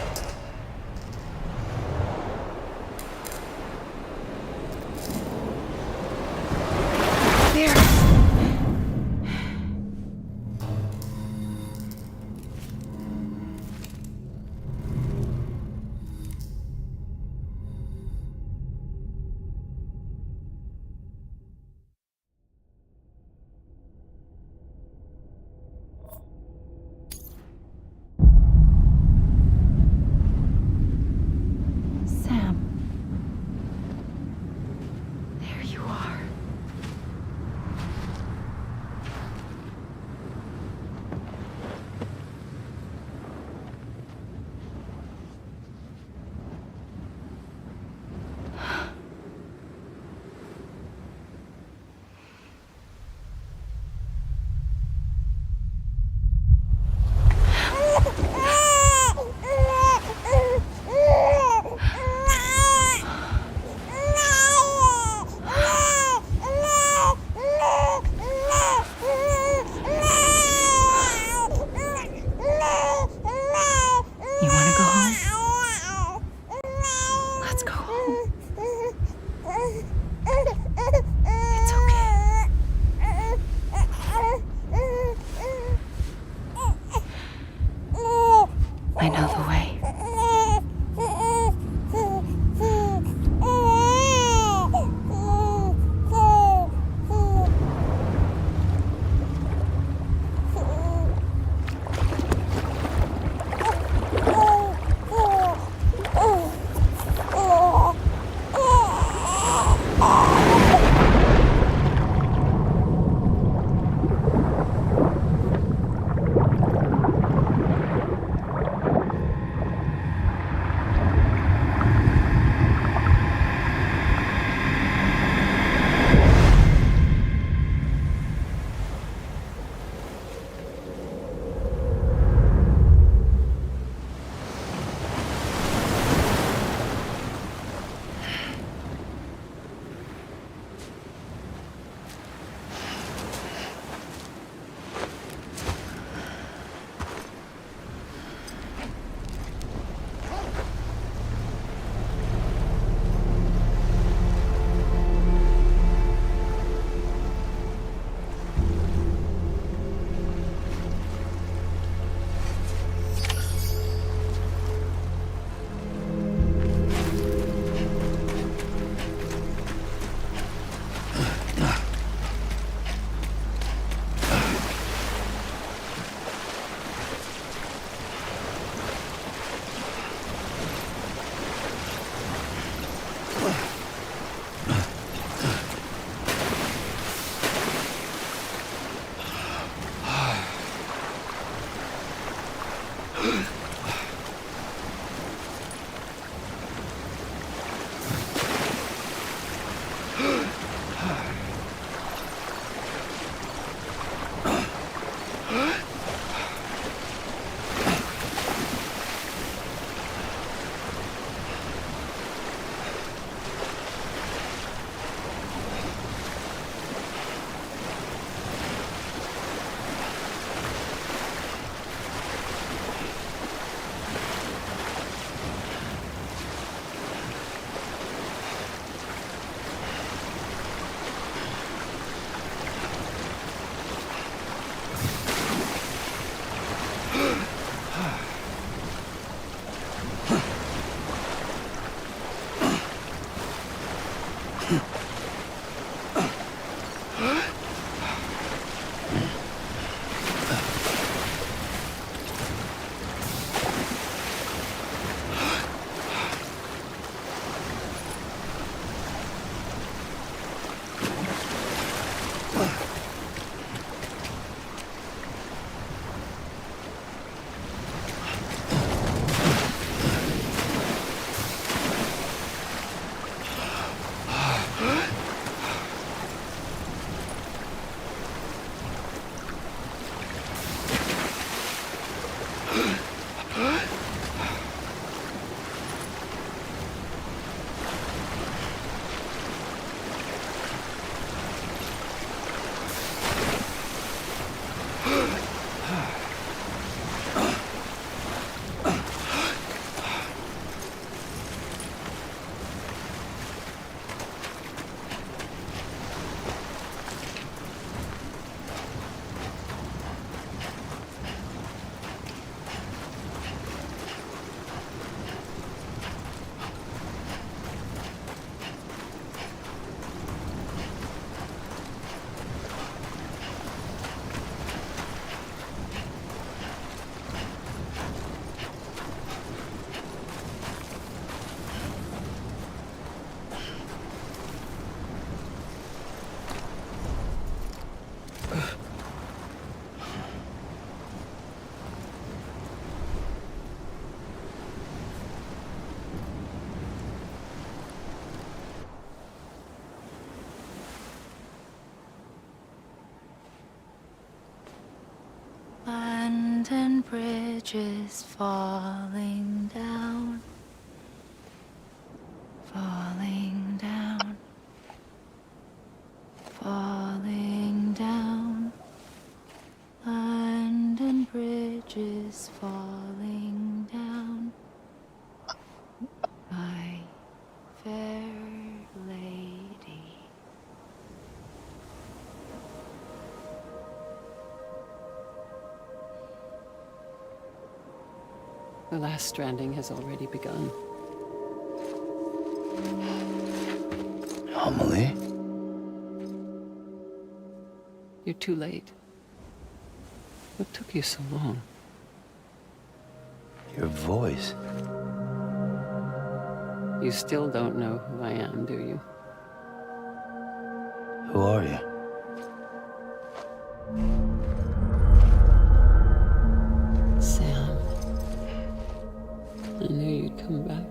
K: bridges falling down, falling down, falling down. London Bridge is falling down, my fair lady.
S: The last stranding has already begun.
D: Amelie?
S: You're too late. What took you so long?
D: Your voice.
S: You still don't know who I am, do you?
D: Who are you?
S: Sam. I knew you'd come back.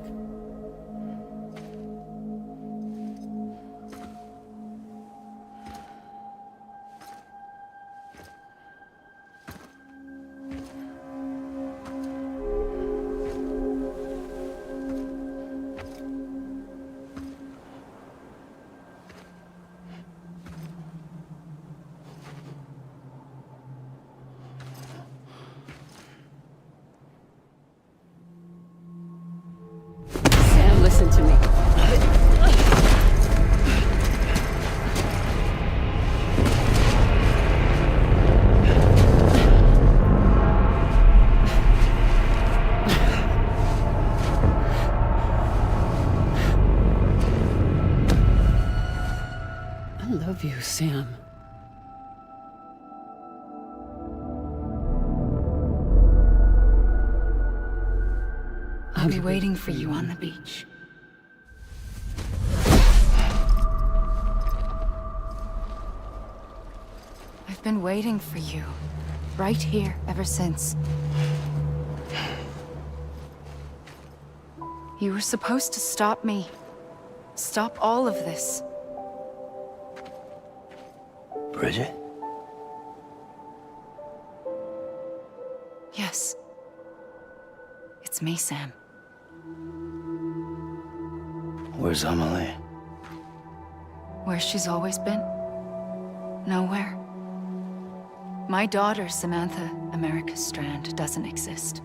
S: Sam, listen to me. I love you, Sam.
F: I'll be waiting for you on the beach. I've been waiting for you, right here, ever since. You were supposed to stop me. Stop all of this.
D: Bridget?
F: Yes. It's me, Sam.
D: Where's Amelie?
F: Where she's always been. Nowhere. My daughter, Samantha America Strand, doesn't exist.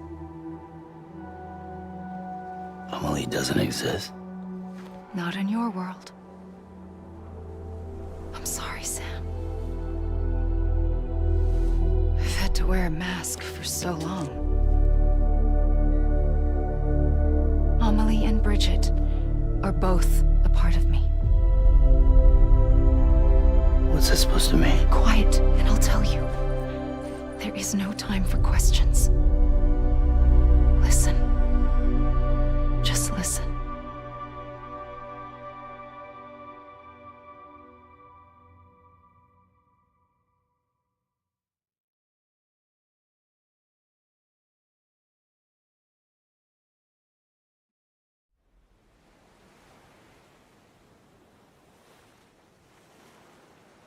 D: Amelie doesn't exist?
F: Not in your world. I'm sorry, Sam. I've had to wear a mask for so long. Amelie and Bridget are both a part of me.
D: What's that supposed to mean?
F: Quiet, and I'll tell you. There is no time for questions. Listen. Just listen.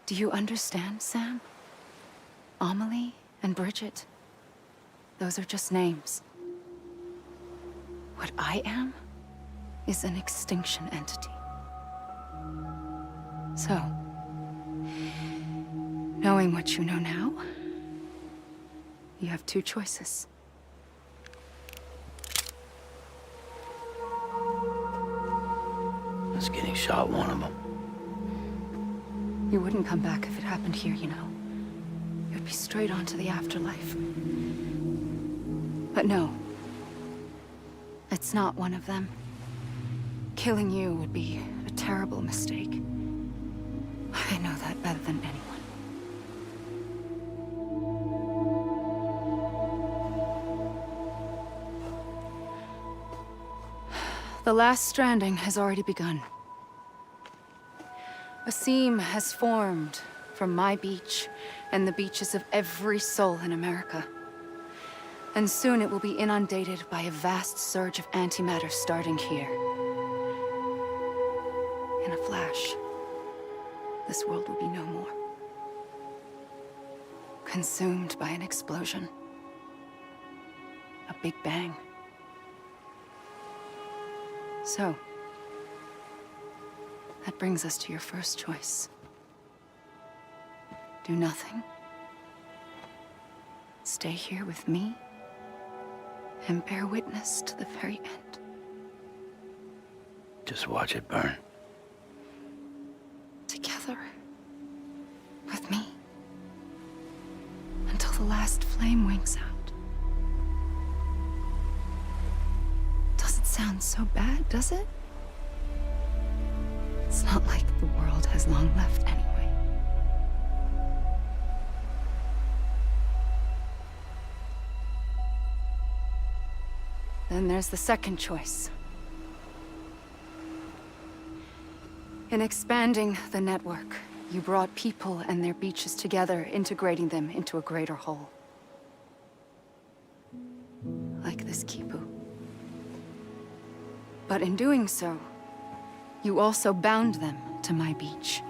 F: Do you understand, Sam? Amelie and Bridget, those are just names. What I am is an extinction entity. So, knowing what you know now, you have two choices.
D: Is getting shot one of them?
F: You wouldn't come back if it happened here, you know. You'd be straight on to the afterlife. But no. It's not one of them. Killing you would be a terrible mistake. I know that better than anyone. The last stranding has already begun. A seam has formed from my beach and the beaches of every soul in America. And soon it will be inundated by a vast surge of antimatter starting here. In a flash, this world will be no more. Consumed by an explosion.
K: a big bang. So, that brings us to your first choice. Do nothing. Stay here with me and bear witness to the very end.
D: Just watch it burn.
K: Together. With me. Until the last flame winks out. Doesn't sound so bad, does it? It's not like the world has long left anyway. Then there's the second choice. In expanding the network, you brought people and their beaches together, integrating them into a greater whole. Like this Kipu. But in doing so, you also bound them to my beach.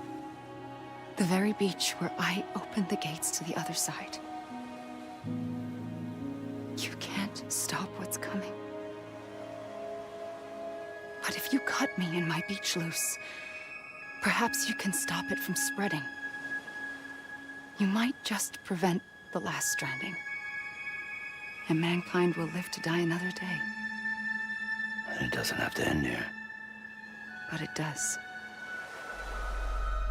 K: The very beach where I opened the gates to the other side. You can't stop what's coming. But if you cut me and my beach loose, perhaps you can stop it from spreading. You might just prevent the last stranding. And mankind will live to die another day.
D: And it doesn't have to end here.
K: But it does.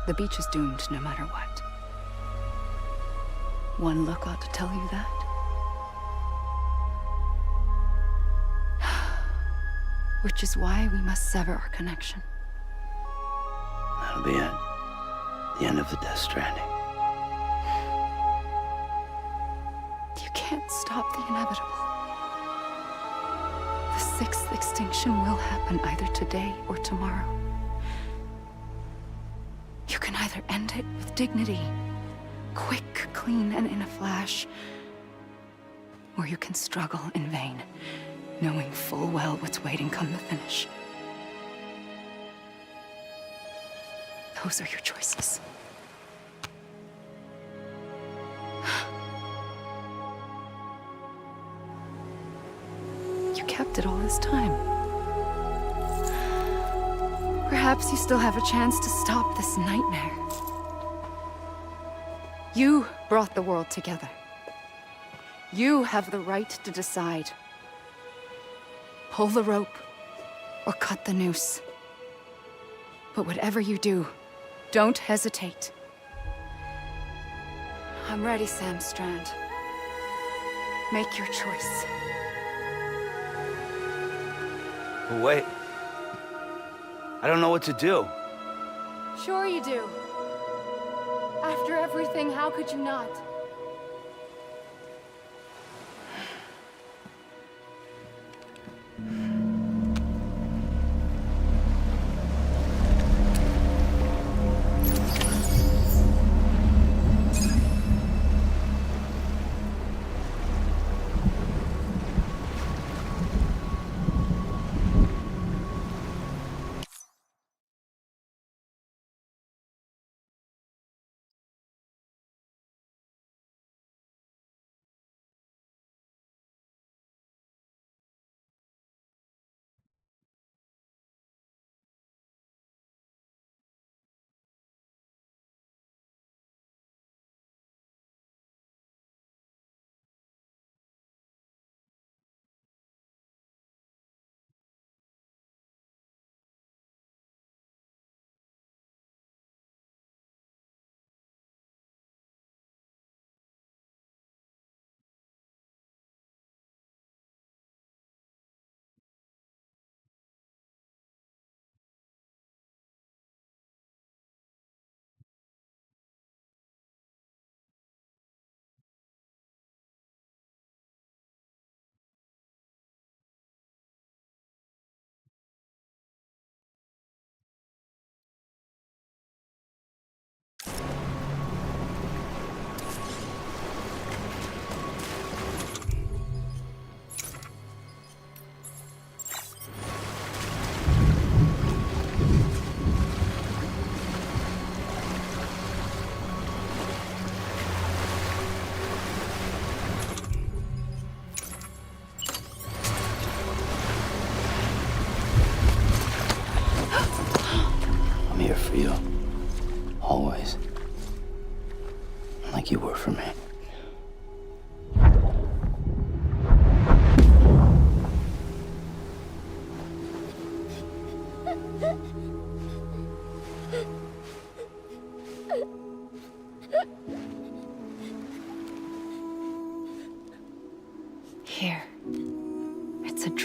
K: The beach is doomed no matter what. One look ought to tell you that. Which is why we must sever our connection.
D: That'll be it. The end of the Death Stranding.
K: You can't stop the inevitable. The sixth extinction will happen either today or tomorrow. You can either end it with dignity, quick, clean, and in a flash, or you can struggle in vain, knowing full well what's waiting come the finish. Those are your choices. You kept it all this time. Perhaps you still have a chance to stop this nightmare. You brought the world together. You have the right to decide. Pull the rope, or cut the noose. But whatever you do, don't hesitate. I'm ready, Sam Strand. Make your choice.
D: But wait. I don't know what to do.
K: Sure you do. After everything, how could you not?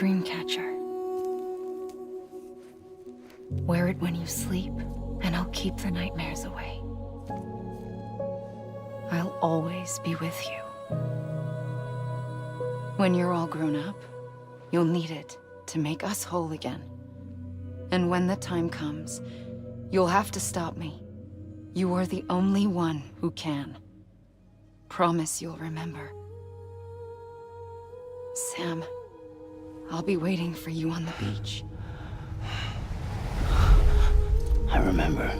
F: dream catcher. Wear it when you sleep, and I'll keep the nightmares away. I'll always be with you. When you're all grown up, you'll need it to make us whole again. And when the time comes, you'll have to stop me. You are the only one who can. Promise you'll remember. Sam, I'll be waiting for you on the beach.
D: I remember.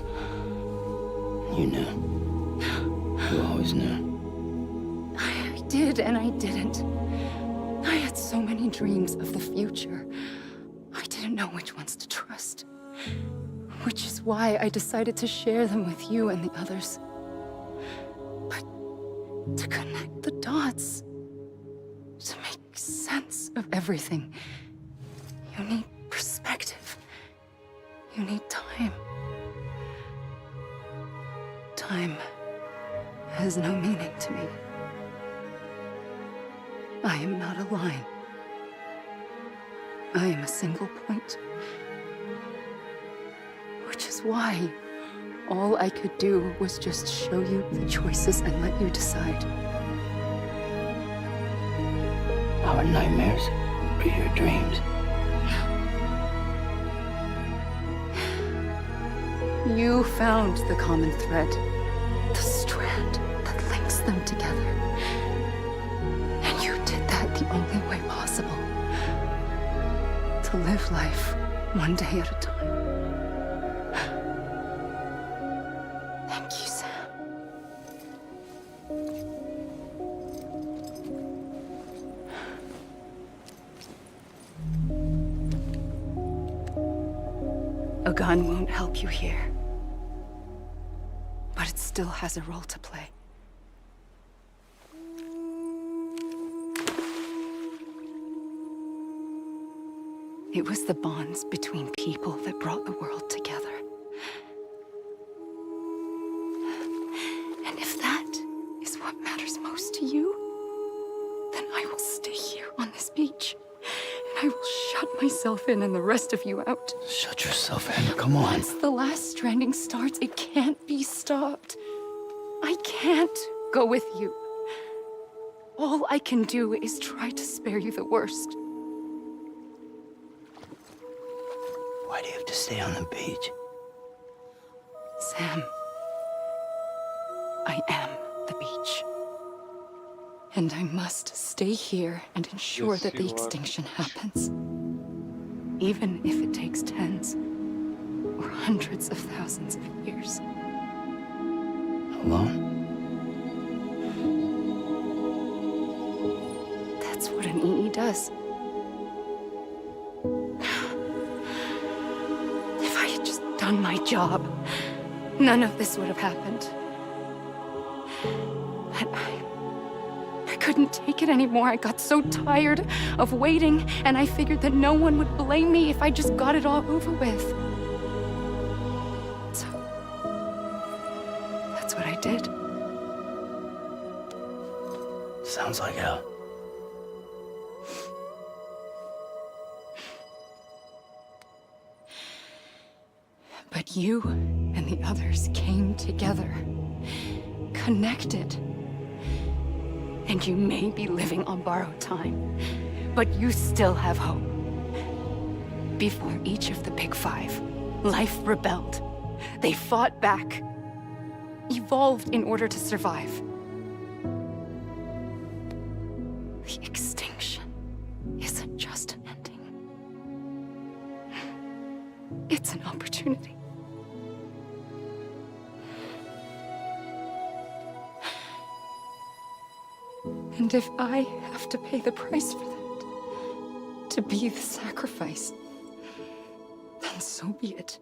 D: You knew. You always knew.
F: I did and I didn't. I had so many dreams of the future. I didn't know which ones to trust. Which is why I decided to share them with you and the others. But to connect the dots, to make sense of everything, you need perspective. You need time. Time has no meaning to me. I am not a line. I am a single point. Which is why all I could do was just show you the choices and let you decide.
D: Our nightmares are your dreams.
F: You found the common thread, the strand that links them together. And you did that the only way possible. To live life one day at a time. Thank you, Sam. A gun won't help you here. But it still has a role to play. It was the bonds between people that brought the world together. And if that is what matters most to you, then I will stay here on this beach. And I will shut myself in and the rest of you out.
D: Shut yourself in, come on.
F: Once the last stranding starts, it can't be stopped. I can't go with you. All I can do is try to spare you the worst.
D: Why do you have to stay on the beach?
F: Sam, I am the beach. And I must stay here and ensure
A: Yes,
F: that the
A: you are.
F: extinction happens. Even if it takes tens or hundreds of thousands of years.
D: Alone?
F: That's what an EE does. If I had just done my job, none of this would have happened. But I couldn't take it anymore. I got so tired of waiting, and I figured that no one would blame me if I just got it all over with. So, that's what I did.
D: Sounds like hell.
F: But you and the others came together, connected. And you may be living on borrowed time, but you still have hope. Before each of the Big Five, life rebelled. They fought back, evolved in order to survive. The extinction isn't just an ending. It's an opportunity. And if I have to pay the price for that, to be the sacrifice, then so be it.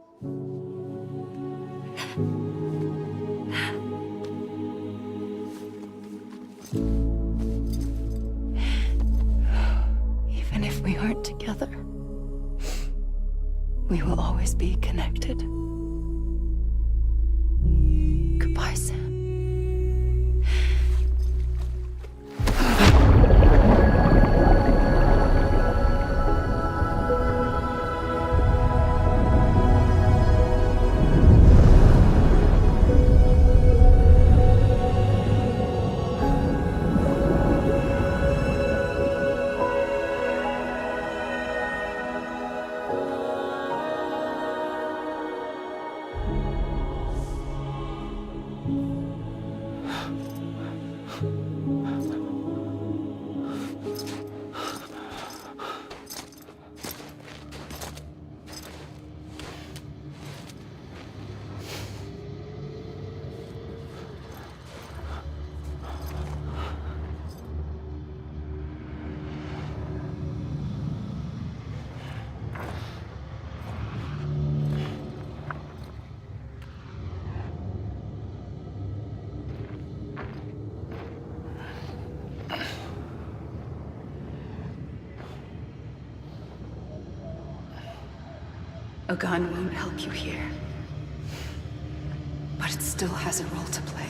F: Even if we aren't together, we will always be connected. Goodbye, Sam.
K: A gun won't help you here. But it still has a role to play.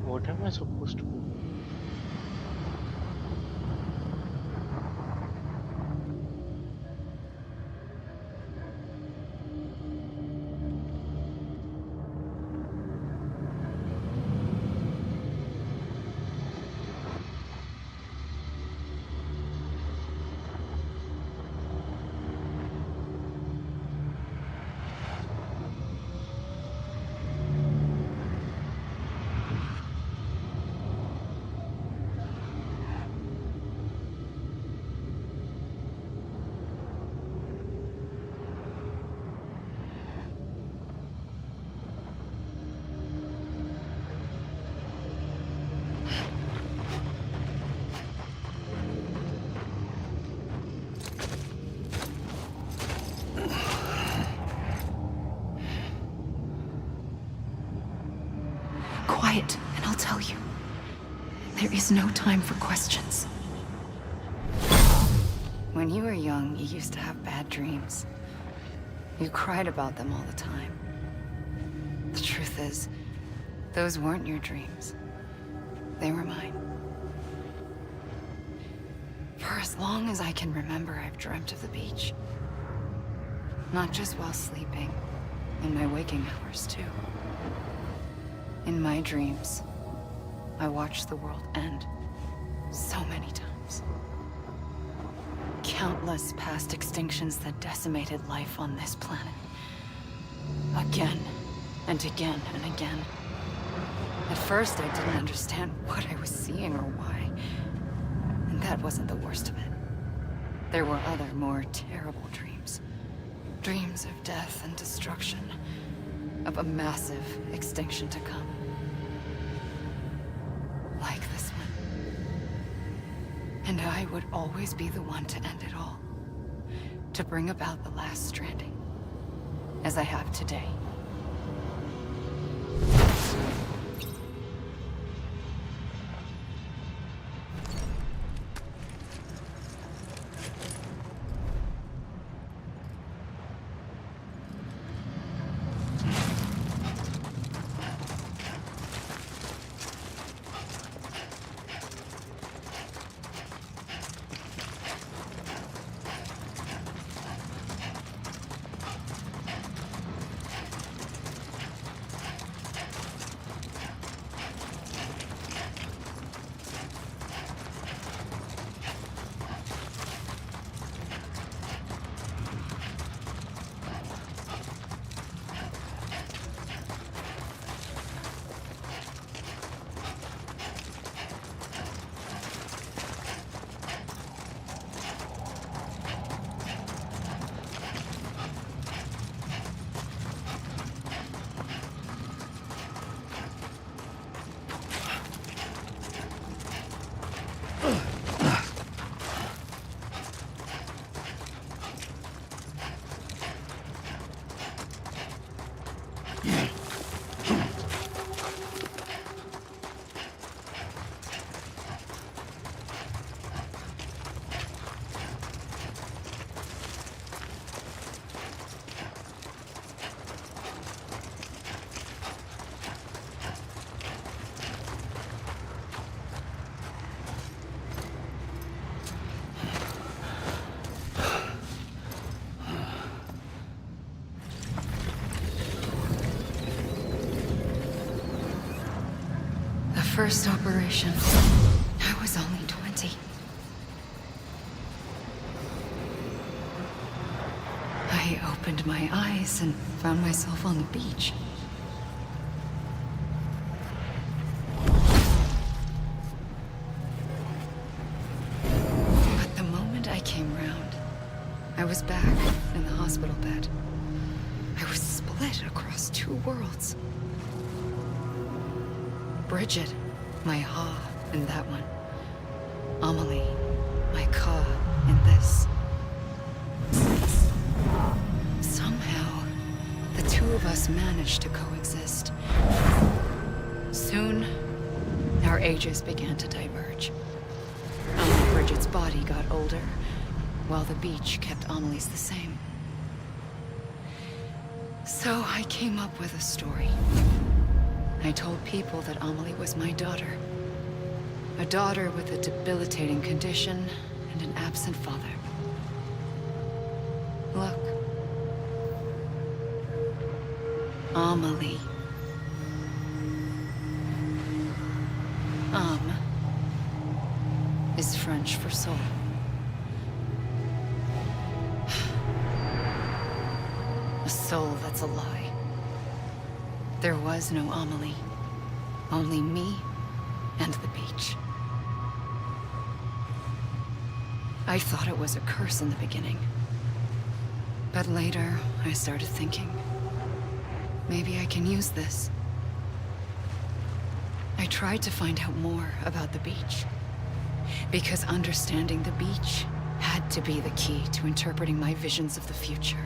A: What am I supposed to do?
K: Quiet, and I'll tell you. There is no time for questions. When you were young, you used to have bad dreams. You cried about them all the time. The truth is, those weren't your dreams. They were mine. For as long as I can remember, I've dreamt of the beach. Not just while sleeping, in my waking hours too. In my dreams, I watched the world end so many times. Countless past extinctions that decimated life on this planet. Again, and again, and again. At first, I didn't understand what I was seeing or why. And that wasn't the worst of it. There were other, more terrible dreams. Dreams of death and destruction. Of a massive extinction to come. Like this one. And I would always be the one to end it all. To bring about the last stranding. As I have today.
F: first operation, I was only 20. I opened my eyes and found myself on the beach. But the moment I came round, I was back in the hospital bed. I was split across two worlds. Bridget, my Ha in that one. Amelie, my Ka in this. Somehow, the two of us managed to coexist. Soon, our ages began to diverge. Bridget's body got older, while the beach kept Amelie's the same. So I came up with a story. I told people that Amelie was my daughter. A daughter with a debilitating condition and an absent father. Look. Amelie. Is French for soul. A soul that's a lie. There was no Amelie. Only me and the beach. I thought it was a curse in the beginning. But later, I started thinking, maybe I can use this. I tried to find out more about the beach. Because understanding the beach had to be the key to interpreting my visions of the future.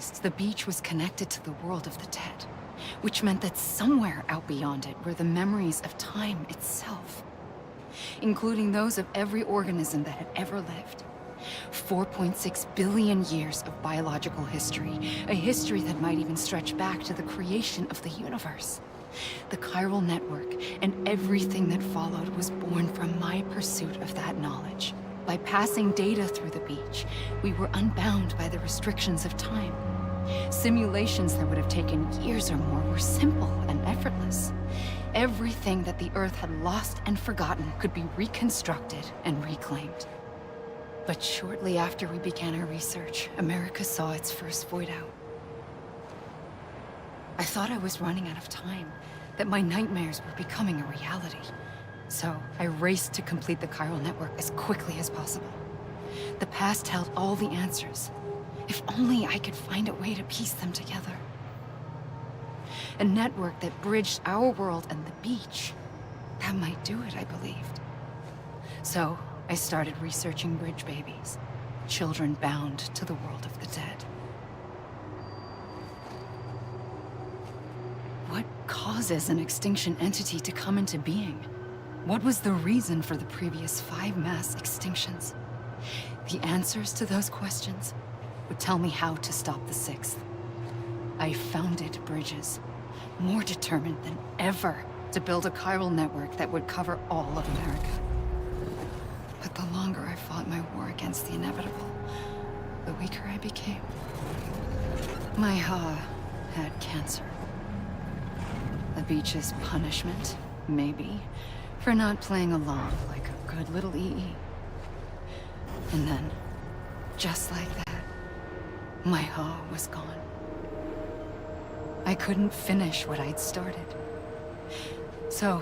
F: realized the beach was connected to the world of the dead, which meant that somewhere out beyond it were the memories of time itself, including those of every organism that had ever lived. 4.6 billion years of biological history, a history that might even stretch back to the creation of the universe. The chiral network and everything that followed was born from my pursuit of that knowledge. By passing data through the beach, we were unbound by the restrictions of time. Simulations that would have taken years or more were simple and effortless. Everything that the Earth had lost and forgotten could be reconstructed and reclaimed. But shortly after we began our research, America saw its first void out. I thought I was running out of time, that my nightmares were becoming a reality. So I raced to complete the chiral network as quickly as possible. The past held all the answers. If only I could find a way to piece them together. A network that bridged our world and the beach. That might do it, I believed. So I started researching bridge babies, children bound to the world of the dead. What causes an extinction entity to come into being? What was the reason for the previous 5 mass extinctions? The answers to those questions would tell me how to stop the 6th. I founded bridges, more determined than ever to build a chiral network that would cover all of America. But the longer I fought my war against the inevitable, the weaker I became. My Ha had cancer. The beach's punishment, maybe, for not playing along like a good little EE. And then, just like that, my Ha was gone. I couldn't finish what I'd started. So,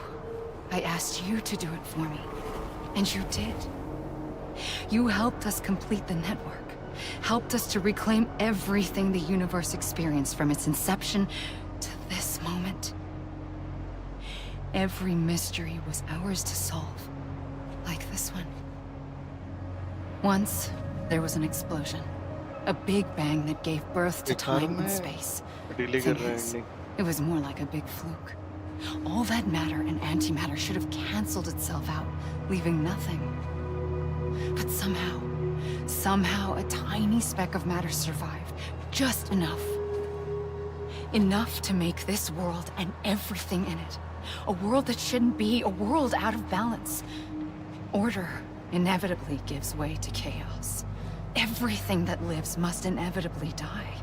F: I asked you to do it for me, and you did. You helped us complete the network, helped us to reclaim everything the universe experienced from its inception to this moment. Every mystery was ours to solve, like this one. Once, there was an explosion. A big bang that gave birth to time and space. Thing is, it was more like a big fluke. All that matter and antimatter should have canceled itself out, leaving nothing. But somehow a tiny speck of matter survived. Just enough. Enough to make this world and everything in it. A world that shouldn't be, a world out of balance. Order inevitably gives way to chaos. Everything that lives must inevitably die.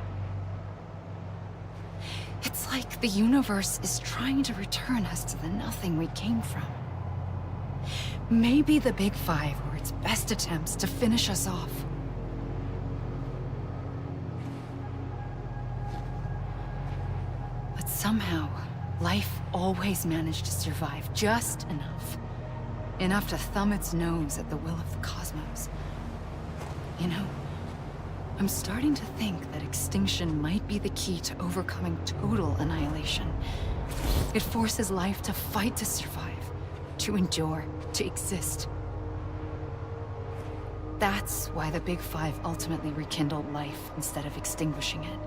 F: It's like the universe is trying to return us to the nothing we came from. Maybe the Big Five were its best attempts to finish us off. But somehow, life always managed to survive just enough. Enough to thumb its nose at the will of the cosmos. You know, I'm starting to think that extinction might be the key to overcoming total annihilation. It forces life to fight to survive, to endure, to exist. That's why the Big Five ultimately rekindled life instead of extinguishing it.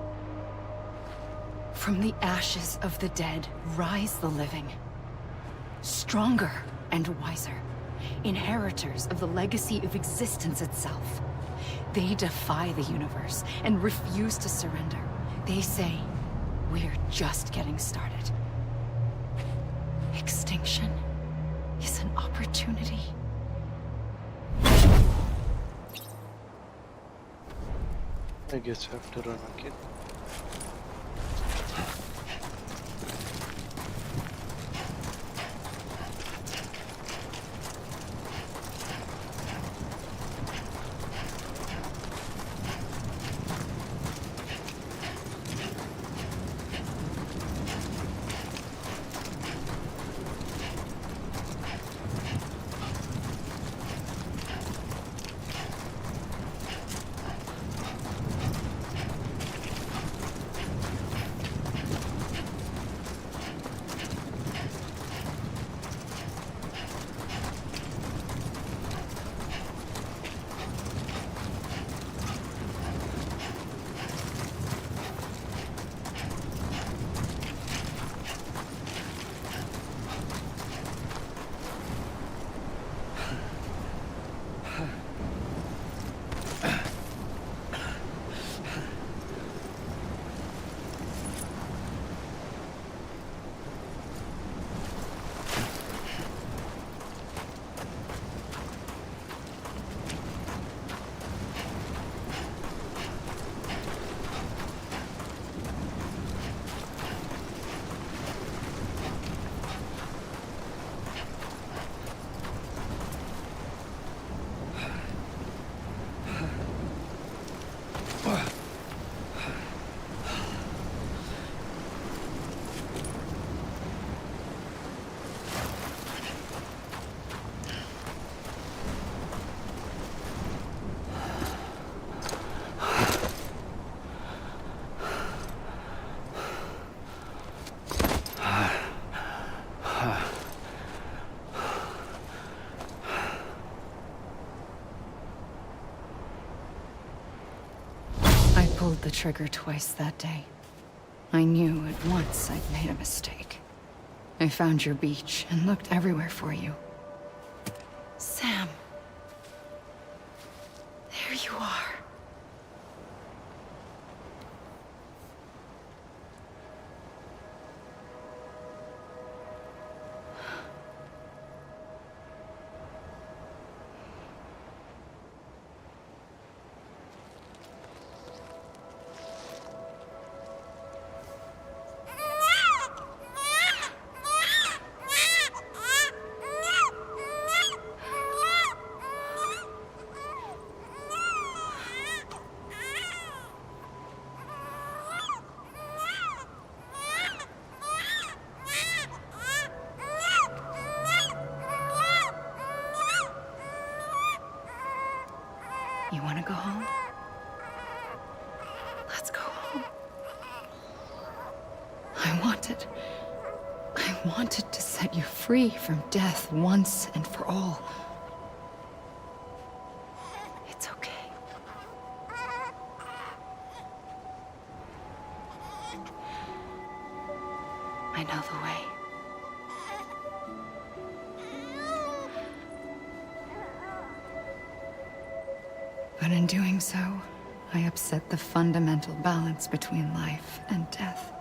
F: From the ashes of the dead rise the living. Stronger and wiser. Inheritors of the legacy of existence itself. They defy the universe and refuse to surrender. They say, we're just getting started. Extinction is an opportunity.
A: I guess I have to run again.
F: pulled the trigger twice that day. I knew at once I'd made a mistake. I found your beach and looked everywhere for you. Sam. There you are. You want to go home? Let's go home. I wanted to set you free from death once and for all. It's okay. I know the way. But in doing so, I upset the fundamental balance between life and death.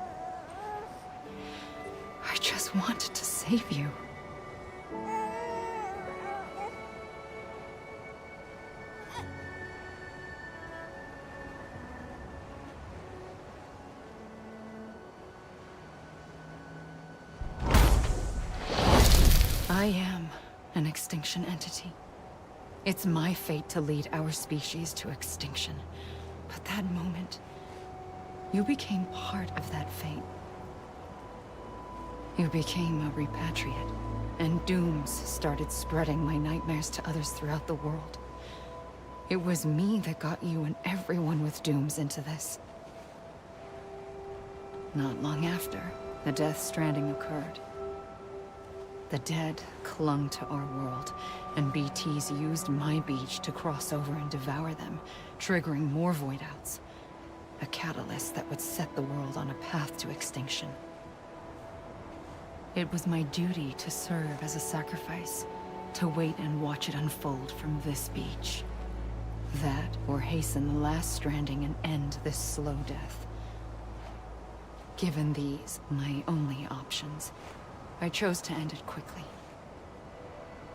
F: I just wanted to save you. I am an extinction entity. It's my fate to lead our species to extinction. But that moment, you became part of that fate. You became a repatriate, and dooms started spreading my nightmares to others throughout the world. It was me that got you and everyone with dooms into this. Not long after, the Death Stranding occurred. The dead clung to our world, and BTs used my beach to cross over and devour them, triggering more void outs. A catalyst that would set the world on a path to extinction. It was my duty to serve as a sacrifice, to wait and watch it unfold from this beach. That, or hasten the last stranding and end this slow death. Given these, my only options, I chose to end it quickly.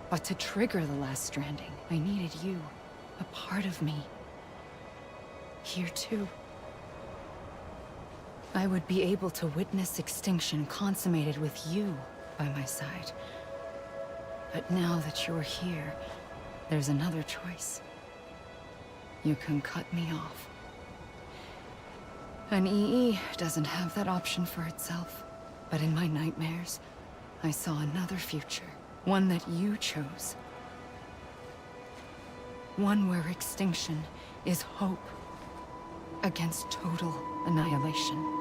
F: But to trigger the last stranding, I needed you, a part of me. Here too. I would be able to witness extinction consummated with you by my side. But now that you're here, there's another choice. You can cut me off. An EE doesn't have that option for itself. But in my nightmares, I saw another future. One that you chose. One where extinction is hope against total annihilation.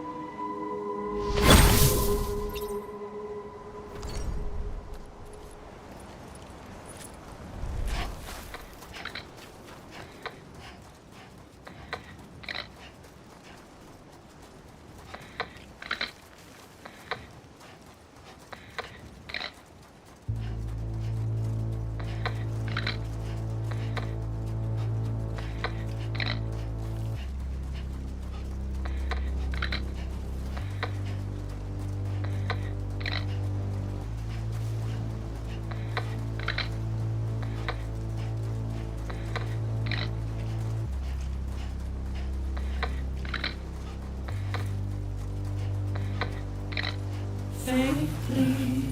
O: Faintly,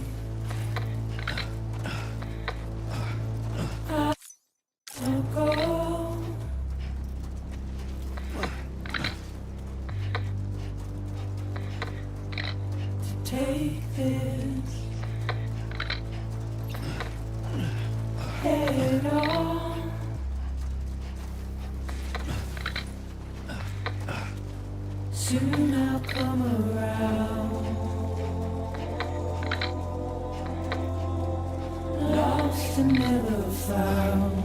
O: I'll go. To take this head on. Soon I'll come around. Lost and never found.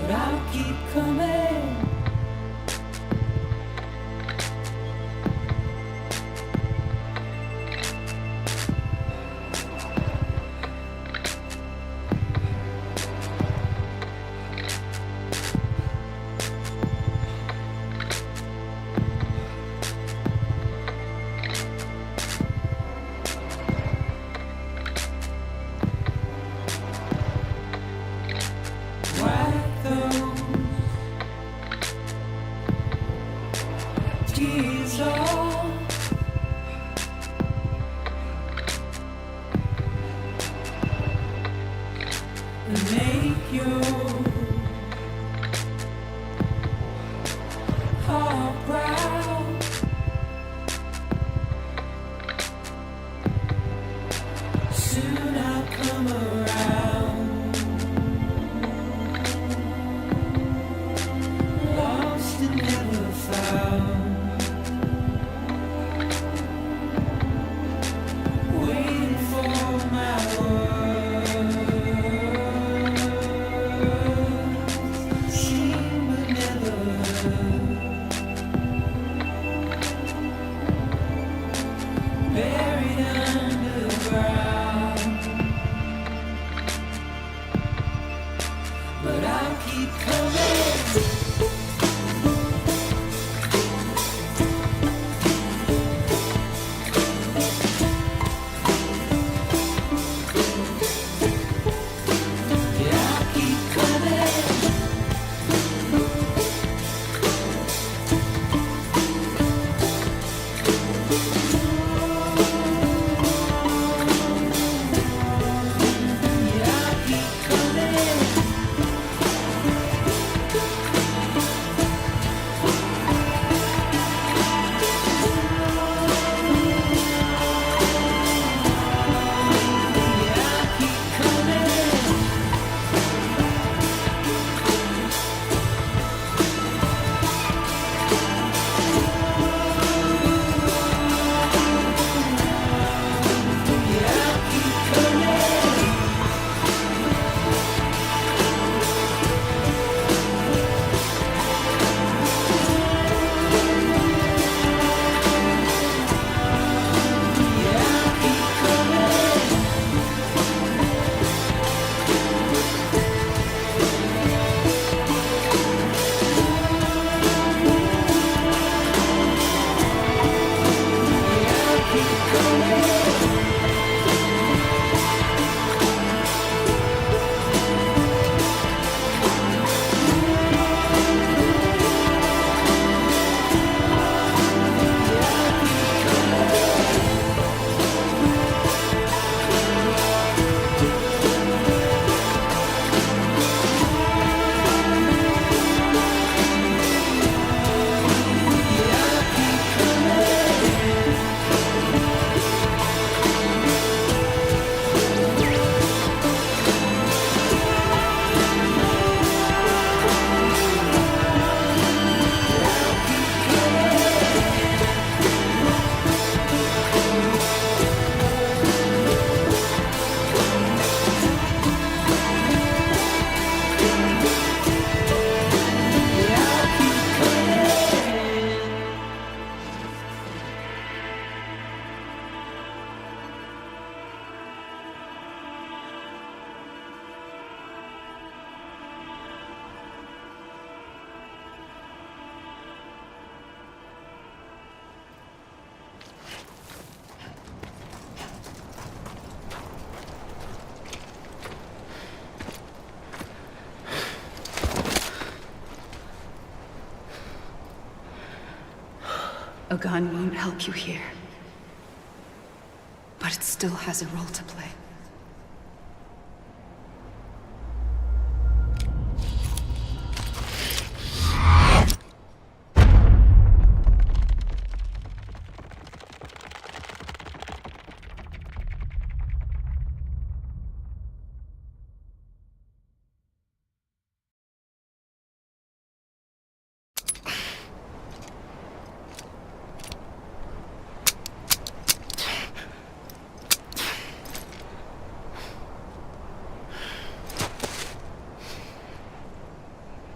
O: but I'll keep coming.
K: A gun won't help you here. But it still has a role to play.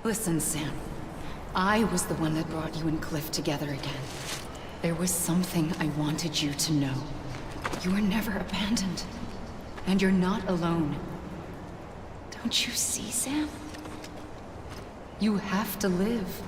F: Listen, Sam. I was the one that brought you and Cliff together again. There was something I wanted you to know. You were never abandoned. And you're not alone. Don't you see, Sam? You have to live.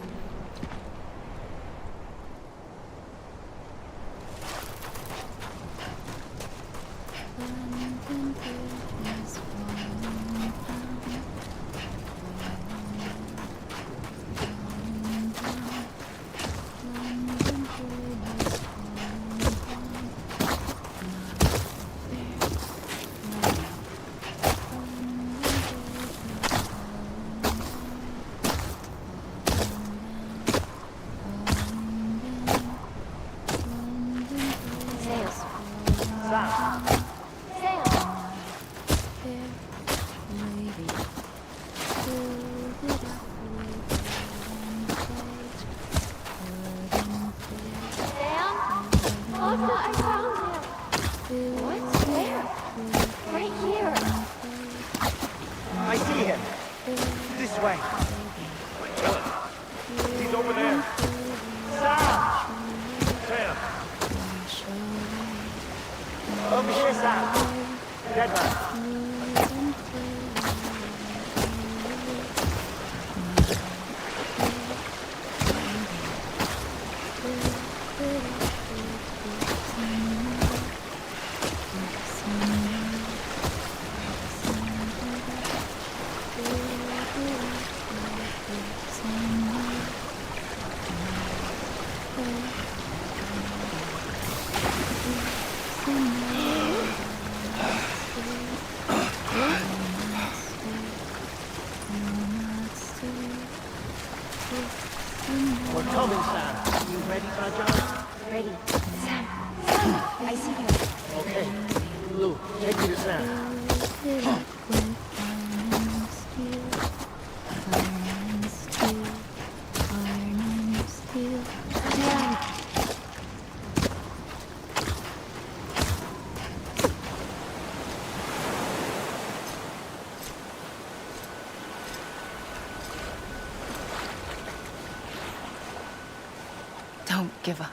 F: Don't give up.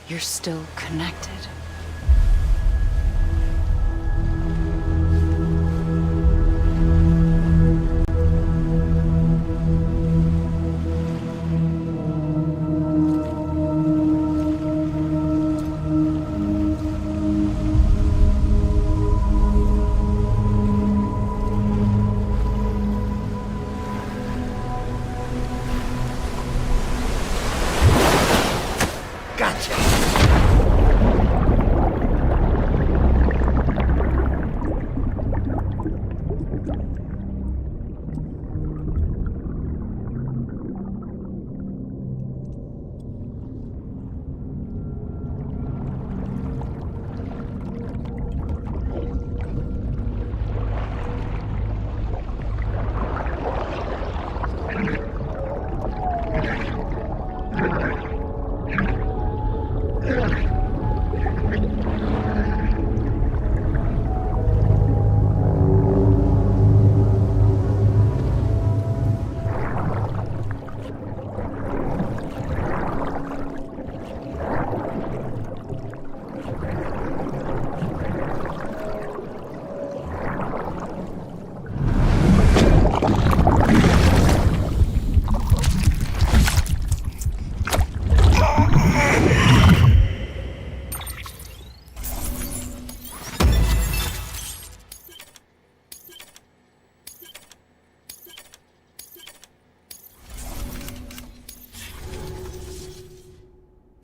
F: You're still connected.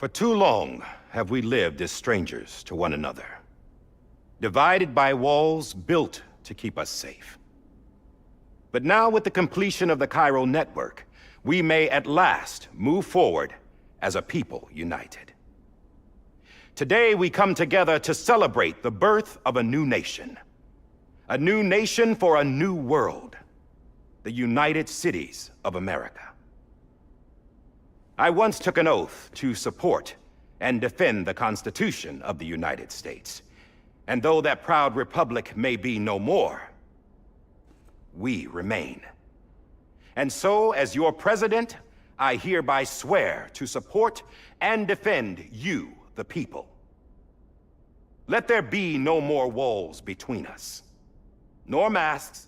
P: For too long have we lived as strangers to one another, divided by walls built to keep us safe. But now, with the completion of the Chiral network, we may at last move forward as a people united. Today we come together to celebrate the birth of a new nation. A new nation for a new world. The United Cities of America. I once took an oath to support and defend the Constitution of the United States. And though that proud republic may be no more, we remain. And so, as your president, I hereby swear to support and defend you, the people. Let there be no more walls between us, nor masks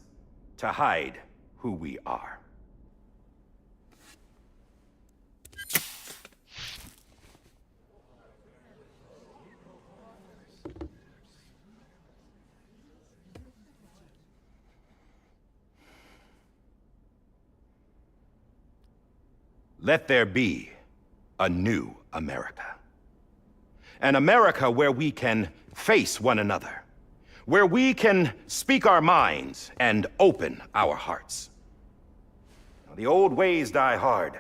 P: to hide who we are. Let there be a new America. An America where we can face one another, where we can speak our minds and open our hearts. Now, the old ways die hard,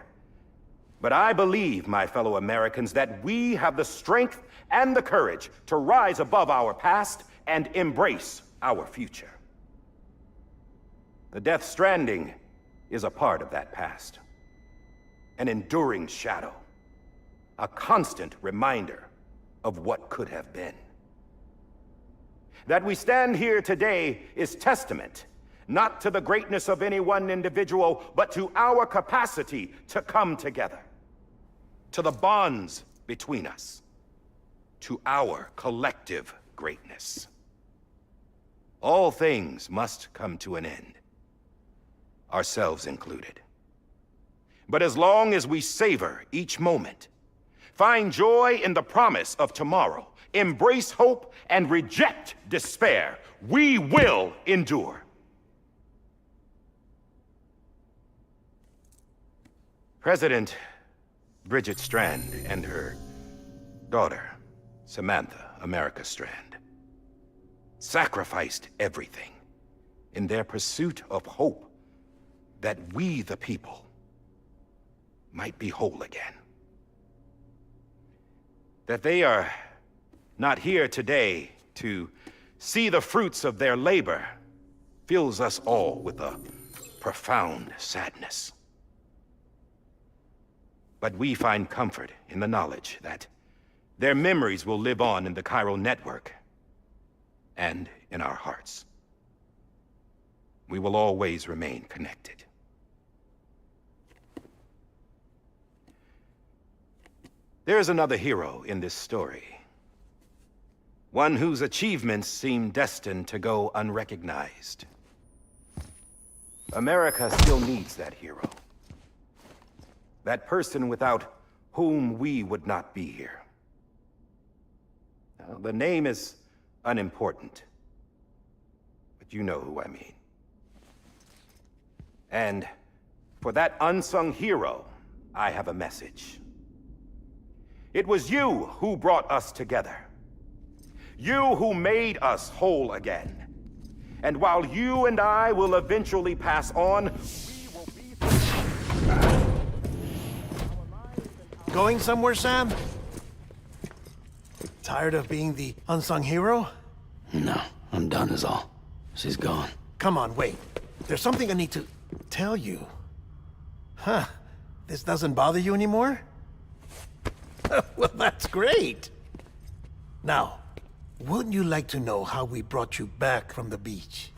P: but I believe, my fellow Americans, that we have the strength and the courage to rise above our past and embrace our future. The Death Stranding is a part of that past. An enduring shadow, a constant reminder of what could have been. That we stand here today is testament, not to the greatness of any one individual, but to our capacity to come together, to the bonds between us, to our collective greatness. All things must come to an end, ourselves included. But as long as we savor each moment, find joy in the promise of tomorrow, embrace hope, and reject despair, we will endure. President Bridget Strand and her daughter, Samantha America Strand, sacrificed everything in their pursuit of hope that we, the people, might be whole again. That they are not here today to see the fruits of their labor fills us all with a profound sadness. But we find comfort in the knowledge that their memories will live on in the chiral network and in our hearts. We will always remain connected. There's another hero in this story. One whose achievements seem destined to go unrecognized. America still needs that hero. That person without whom we would not be here. Now, the name is unimportant, but you know who I mean. And for that unsung hero, I have a message. It was you who brought us together. You who made us whole again. And while you and I will eventually pass on, we will be...
L: Going somewhere, Sam? Tired of being the unsung hero?
D: No, I'm done is all. She's gone.
L: Come on, wait. There's something I need to tell you. Huh. This doesn't bother you anymore? Well, that's great. Now, wouldn't you like to know how we brought you back from the beach?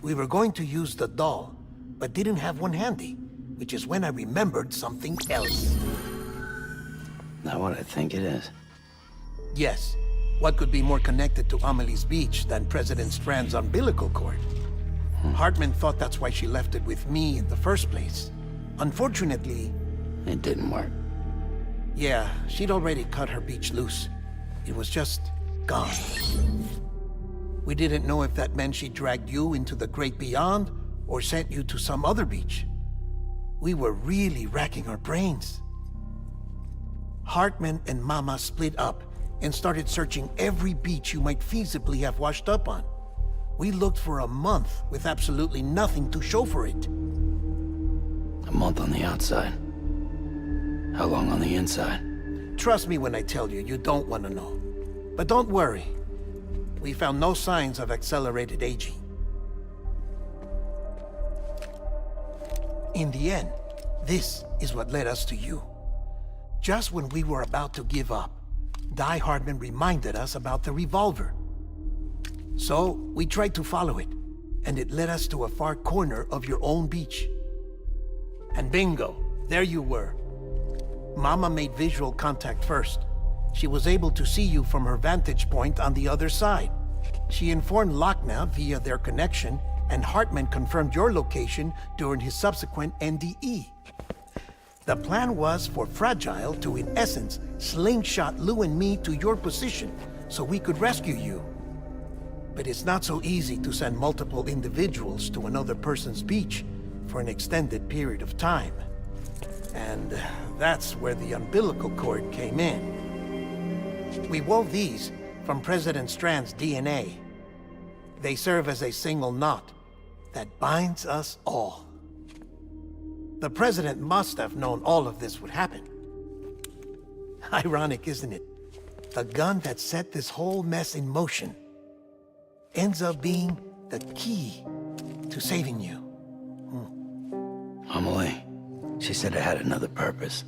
L: We were going to use the doll, but didn't have one handy, which is when I remembered something else.
D: Not what I think it is.
L: Yes. What could be more connected to Amelie's beach than President Strand's umbilical cord? Hartman thought that's why she left it with me in the first place. Unfortunately...
D: It didn't work.
L: Yeah, she'd already cut her beach loose. It was just gone. We didn't know if that meant she dragged you into the great beyond, or sent you to some other beach. We were really racking our brains. Hartman and Mama split up and started searching every beach you might feasibly have washed up on. We looked for a month with absolutely nothing to show for it.
D: A month on the outside. How long on the inside?
L: Trust me when I tell you, you don't want to know. But don't worry. We found no signs of accelerated aging. In the end, this is what led us to you. Just when we were about to give up, Die-Hardman reminded us about the revolver. So, we tried to follow it, and it led us to a far corner of your own beach. And bingo, there you were. Mama made visual contact first. She was able to see you from her vantage point on the other side. She informed Lockna via their connection, and Hartman confirmed your location during his subsequent NDE. The plan was for Fragile to, in essence, slingshot Lou and me to your position so we could rescue you. But it's not so easy to send multiple individuals to another person's beach for an extended period of time. And that's where the umbilical cord came in. We wove these from President Strand's DNA. They serve as a single knot that binds us all. The President must have known all of this would happen. Ironic, isn't it? The gun that set this whole mess in motion ends up being the key to saving you.
D: Amelie, she said it had another purpose.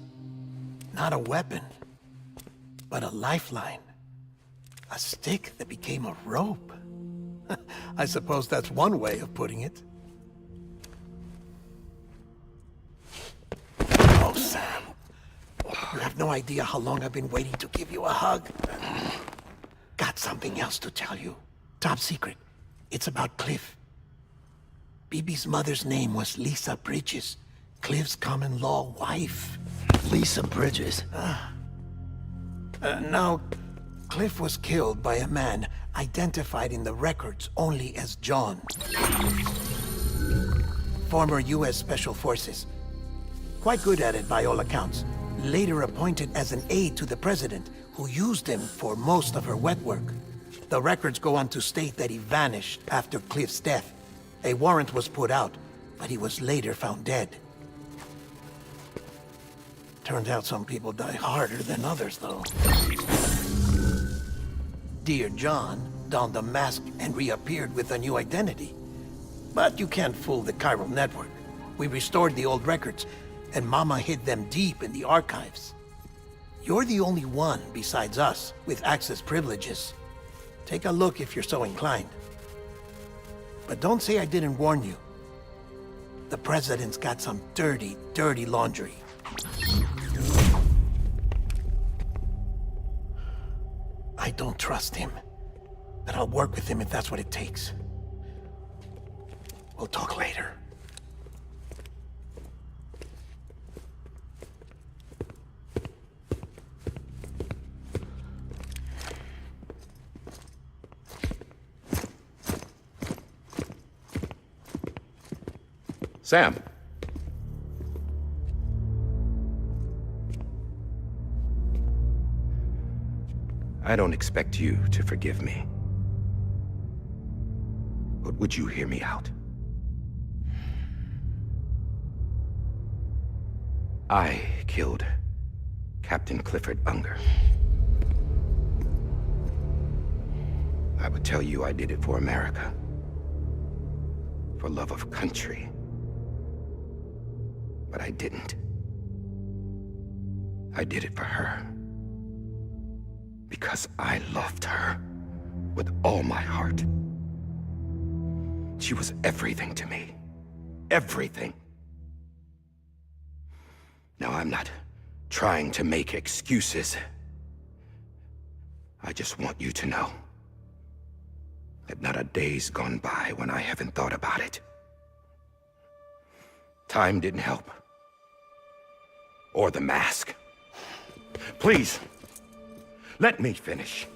L: Not a weapon, but a lifeline. A stick that became a rope. I suppose that's one way of putting it. Oh, Sam. You have no idea how long I've been waiting to give you a hug. Got something else to tell you. Top secret. It's about Cliff. BB's mother's name was Lisa Bridges, Cliff's common-law wife.
D: Lisa Bridges?
L: Now, Cliff was killed by a man identified in the records only as John. Former U.S. Special Forces. Quite good at it by all accounts. Later appointed as an aide to the president, who used him for most of her wet work. The records go on to state that he vanished after Cliff's death. A warrant was put out, but he was later found dead. Turns out some people die harder than others, though. Dear John donned a mask and reappeared with a new identity. But you can't fool the chiral network. We restored the old records, and Mama hid them deep in the archives. You're the only one besides us with access privileges. Take a look if you're so inclined. But don't say I didn't warn you. The president's got some dirty, dirty laundry. I don't trust him, but I'll work with him if that's what it takes. We'll talk later.
E: Sam. I don't expect you to forgive me. But would you hear me out? I killed Captain Clifford Unger. I would tell you I did it for America. For love of country. But I didn't. I did it for her. Because I loved her with all my heart. She was everything to me. Everything. Now, I'm not trying to make excuses. I just want you to know that not a day's gone by when I haven't thought about it. Time didn't help. Or the mask. Please, let me finish.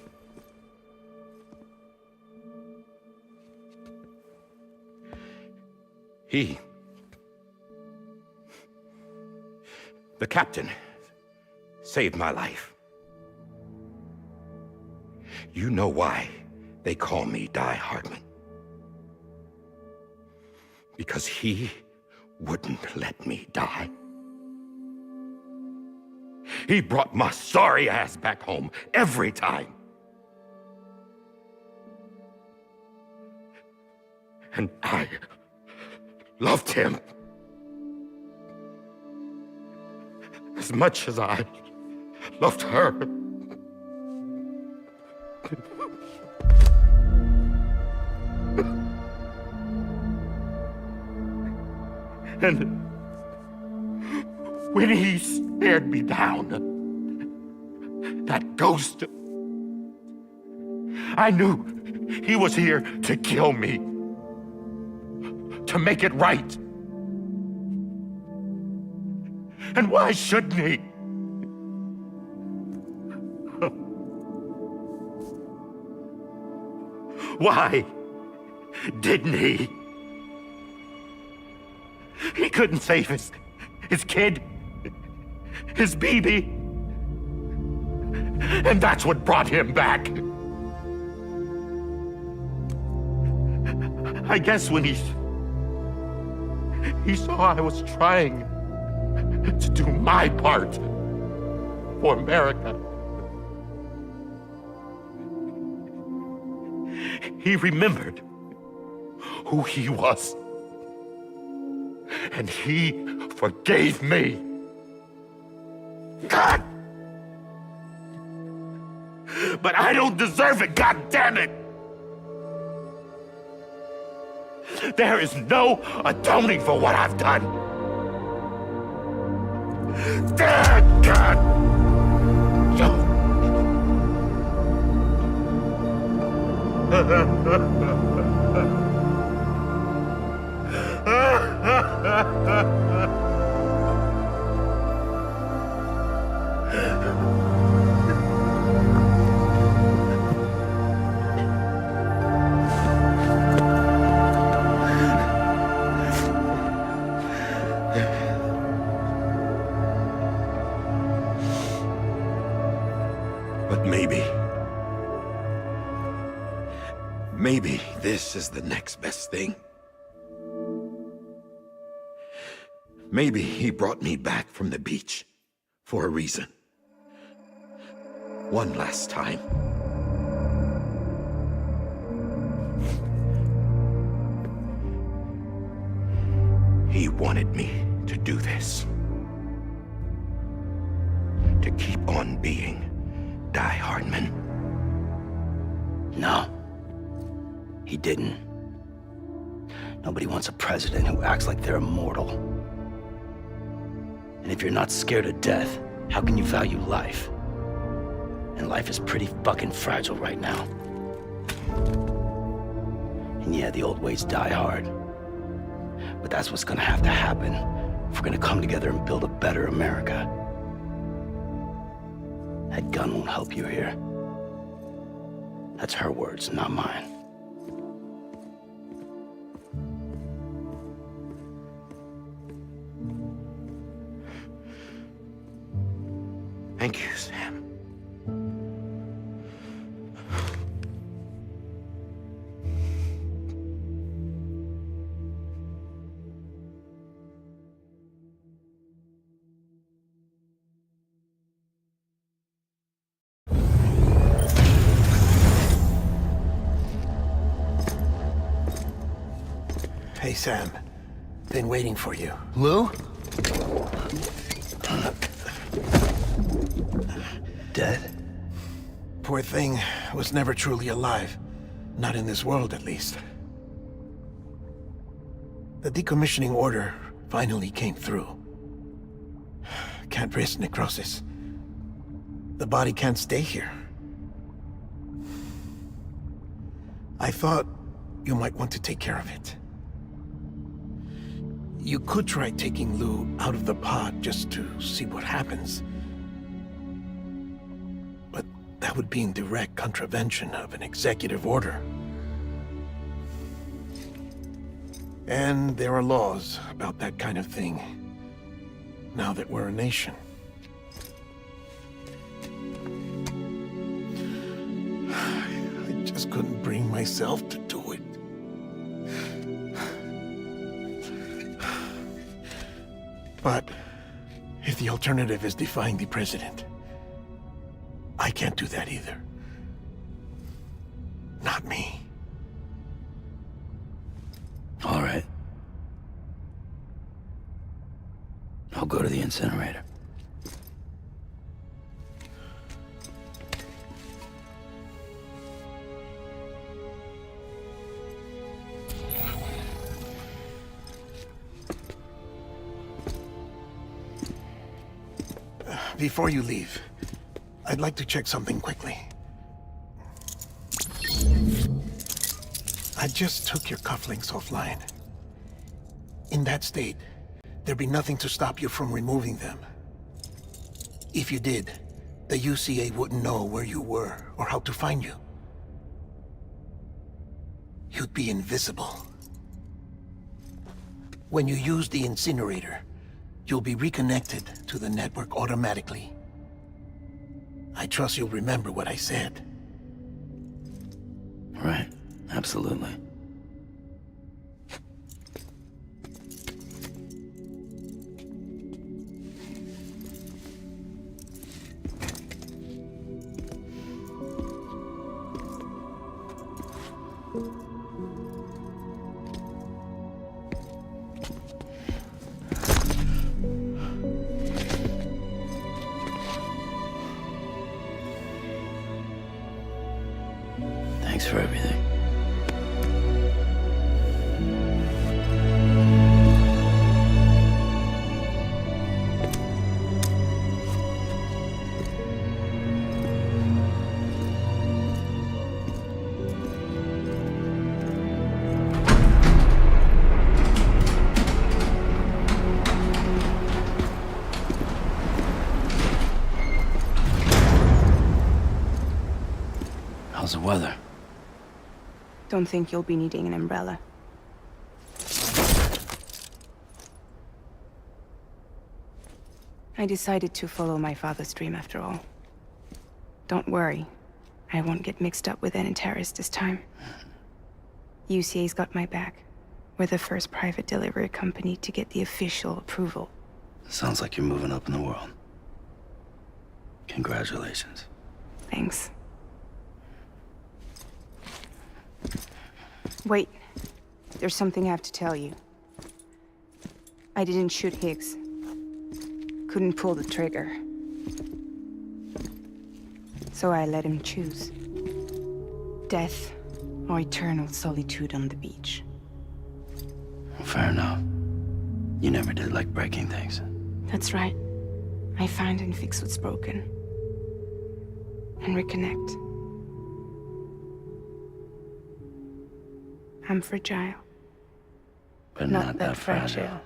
E: The captain, saved my life. You know why they call me Die-Hardman. Because he wouldn't let me die. He brought my sorry ass back home every time. And I loved him as much as I loved her.
P: And when he stared me down, that ghost, I knew he was here to kill me, to make it right. And why shouldn't he? Why didn't he? He couldn't save his kid, his baby. And that's what brought him back. I guess when he saw I was trying to do my part for America, he remembered who he was. And he forgave me. God! But I don't deserve it, God damn it! There is no atoning for what I've done. Damn God! But maybe this is the next best thing. Maybe he brought me back from the beach for a reason. One last time. He wanted me to do this. To keep on being Die-Hardman.
D: No. He didn't. Nobody wants a president who acts like they're immortal. And if you're not scared of death, how can you value life? And life is pretty fucking fragile right now. And yeah, the old ways die hard. But that's what's gonna have to happen if we're gonna come together and build a better America. That gun won't help you here. That's her words, not mine.
P: Thank you, Sam.
L: Hey, Sam. Been waiting for you.
D: Lou? Dead?
L: Poor thing was never truly alive. Not in this world, at least. The decommissioning order finally came through. Can't risk necrosis. The body can't stay here. I thought you might want to take care of it. You could try taking Lou out of the pod just to see what happens. But that would be in direct contravention of an executive order. And there are laws about that kind of thing, now that we're a nation. I just couldn't bring myself to do it. But if the alternative is defying the president, I can't do that either. Not me.
D: All right. I'll go to the incinerator.
L: Before you leave, I'd like to check something quickly. I just took your cufflinks offline. In that state, there'd be nothing to stop you from removing them. If you did, the UCA wouldn't know where you were or how to find you. You'd be invisible. When you use the incinerator, you'll be reconnected to the network automatically. I trust you'll remember what I said.
D: Right, absolutely. Thanks for everything. How's the weather?
K: Don't think you'll be needing an umbrella. I decided to follow my father's dream after all. Don't worry, I won't get mixed up with any terrorists this time. UCA's got my back. We're the first private delivery company to get the official approval.
D: Sounds like you're moving up in the world. Congratulations.
K: Thanks. Wait. There's something I have to tell you. I didn't shoot Higgs. Couldn't pull the trigger. So I let him choose. Death or eternal solitude on the beach.
D: Fair enough. You never did like breaking things.
K: That's right. I find and fix what's broken. And reconnect. I'm fragile.
D: But not that fragile.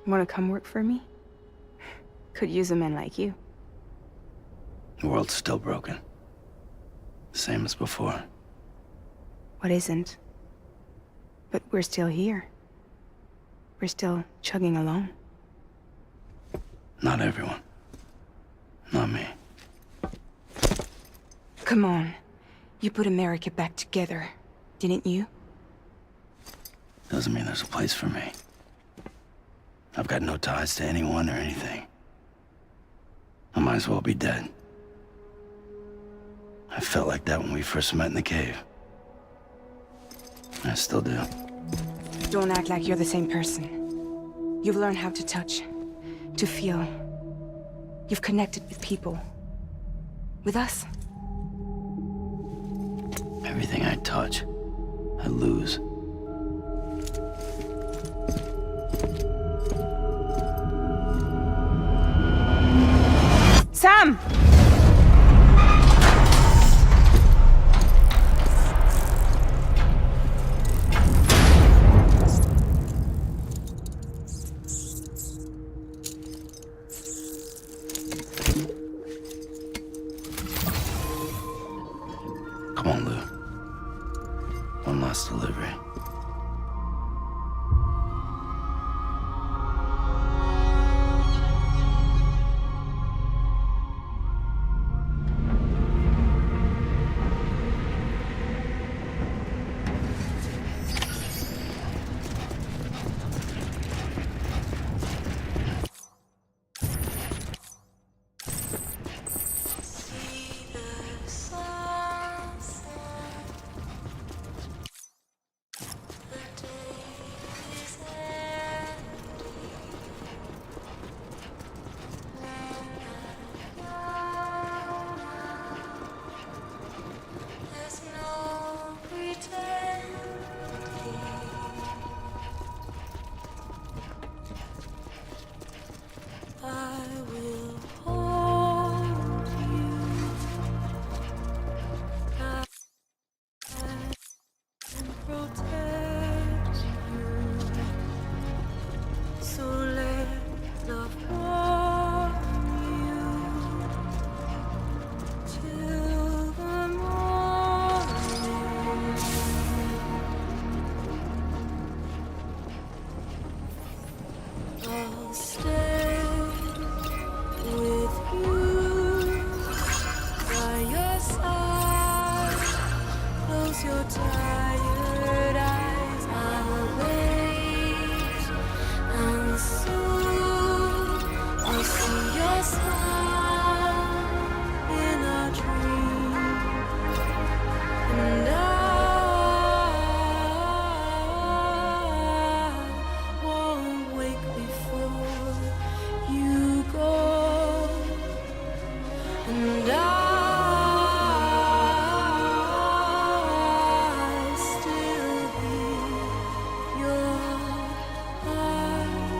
K: Wanna come work for me? Could use a man like you.
D: The world's still broken. Same as before.
K: What isn't? But we're still here. We're still chugging along.
D: Not everyone. Not me.
K: Come on. You put America back together, didn't you?
D: Doesn't mean there's a place for me. I've got no ties to anyone or anything. I might as well be dead. I felt like that when we first met in the cave. I still do.
K: Don't act like you're the same person. You've learned how to touch, to feel. You've connected with people. With us.
D: Everything I touch, I lose.
K: Sam!
D: Come on, Lou. One last delivery.
O: tired eyes. I will wait, and soon I'll see your smile in a dream, and I won't wake before you go, and I still hear your heartbeat.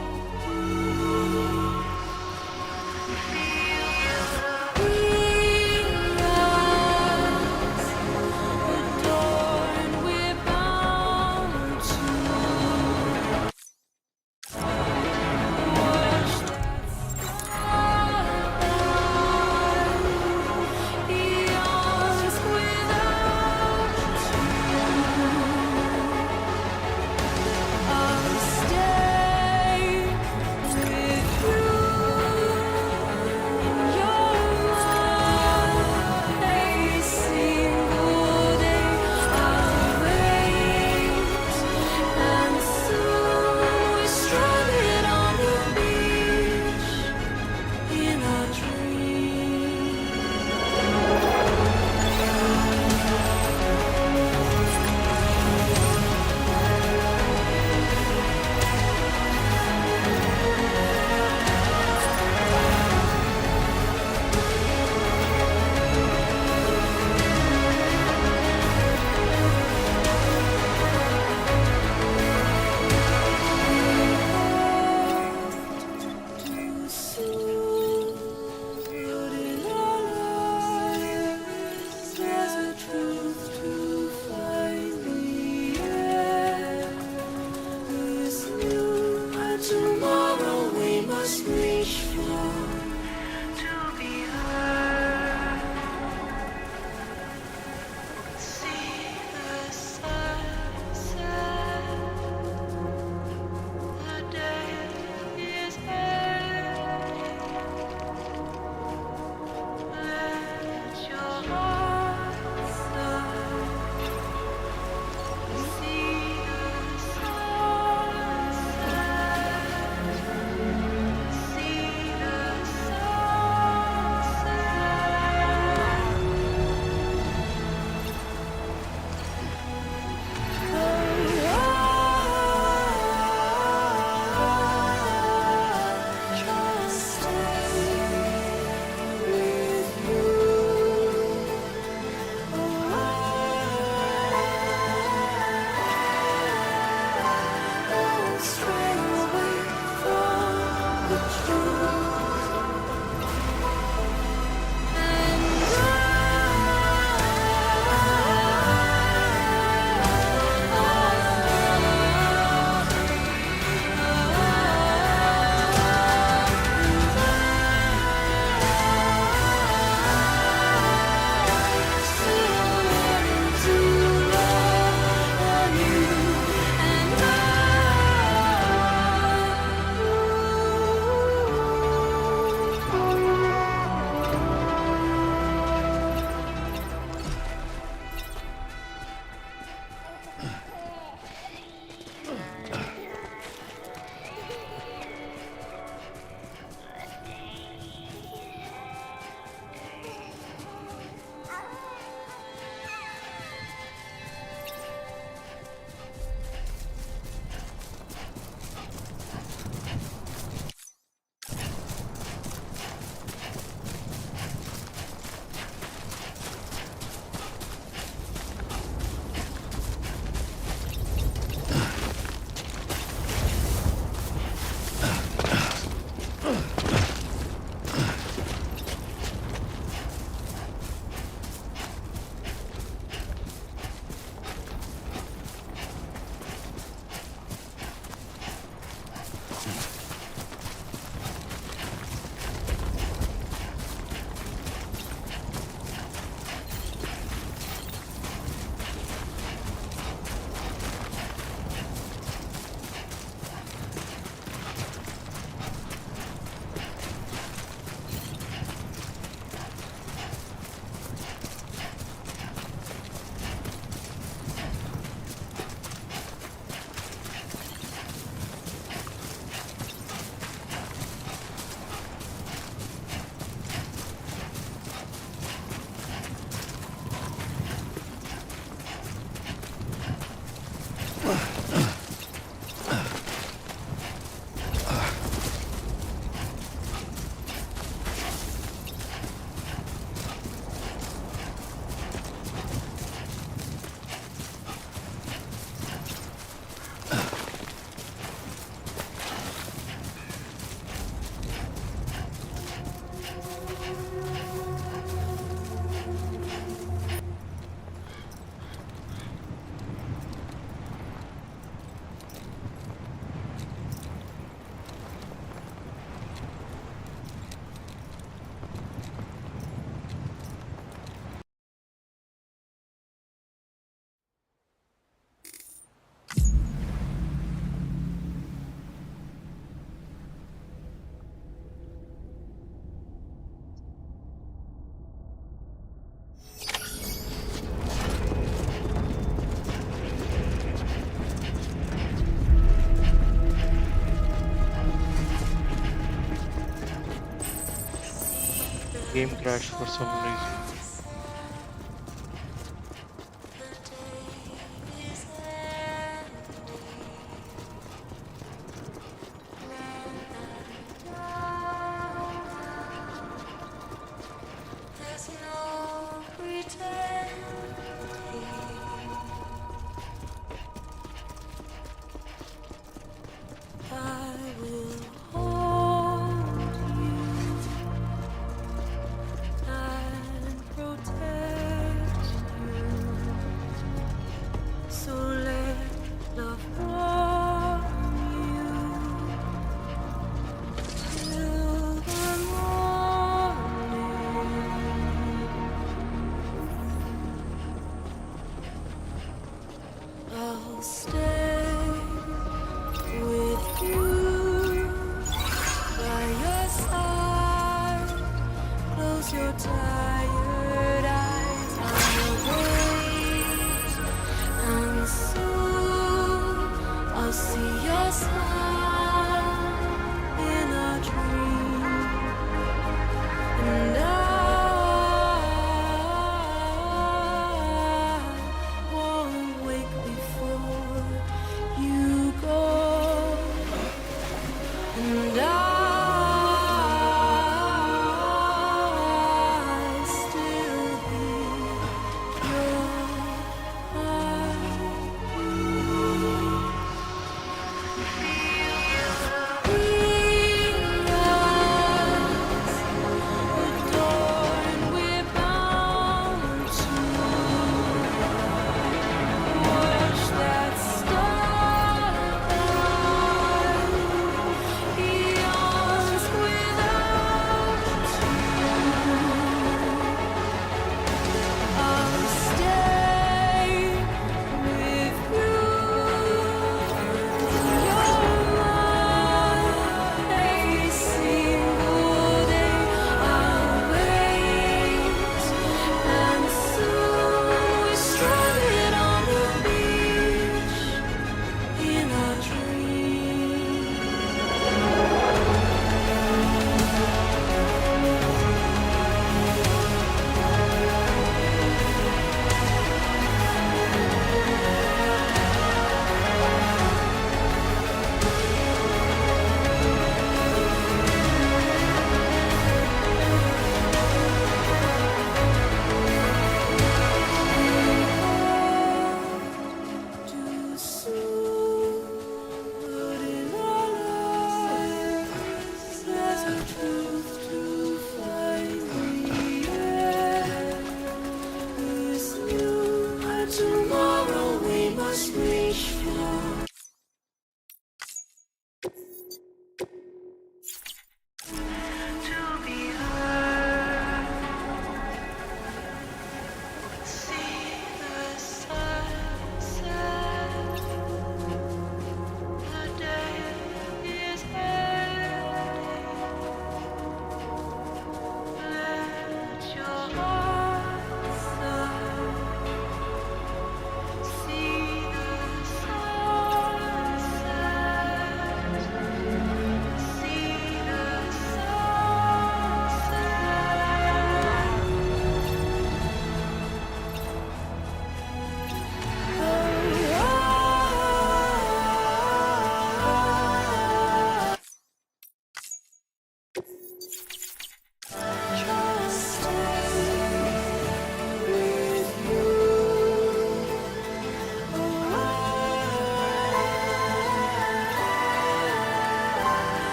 A: Game crashed for some reason.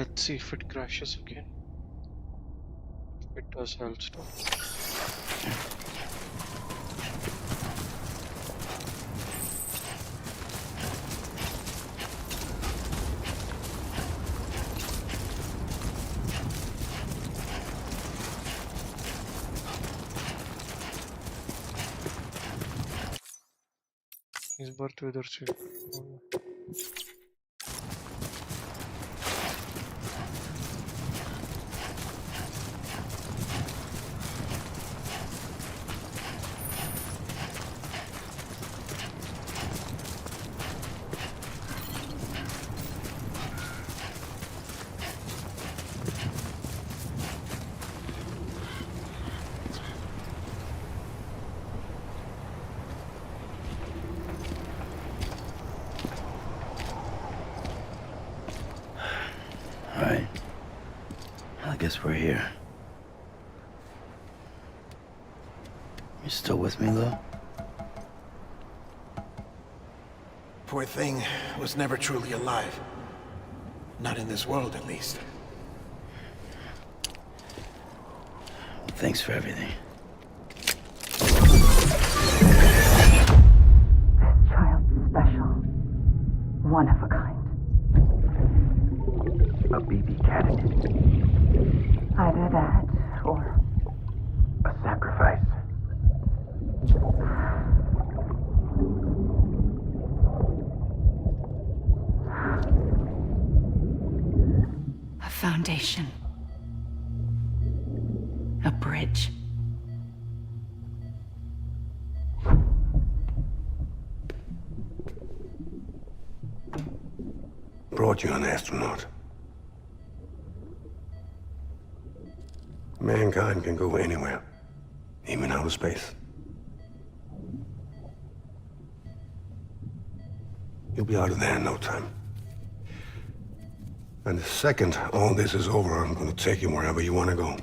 A: Let's see if it crashes again. If it does, I'll stop. इस बार तो इधर से
D: Alright. I guess we're here. You still with me, though?
L: Poor thing was never truly alive. Not in this world, at least.
D: Thanks for everything.
R: Child's special. One of a kind.
P: A BB candidate.
R: Either that, or...
P: A sacrifice.
K: A foundation. A bridge.
B: Brought you an astronaut. Mankind can go anywhere, even outer space. You'll be out of there in no time. And the second all this is over, I'm gonna take you wherever you wanna go.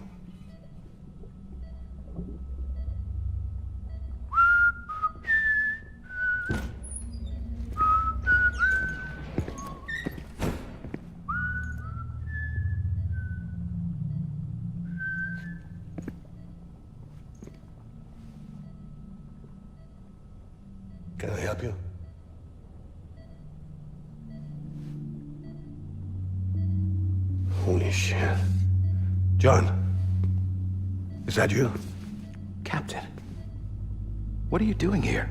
B: Can I help you? Holy shit. John, is that you?
E: Captain, what are you doing here?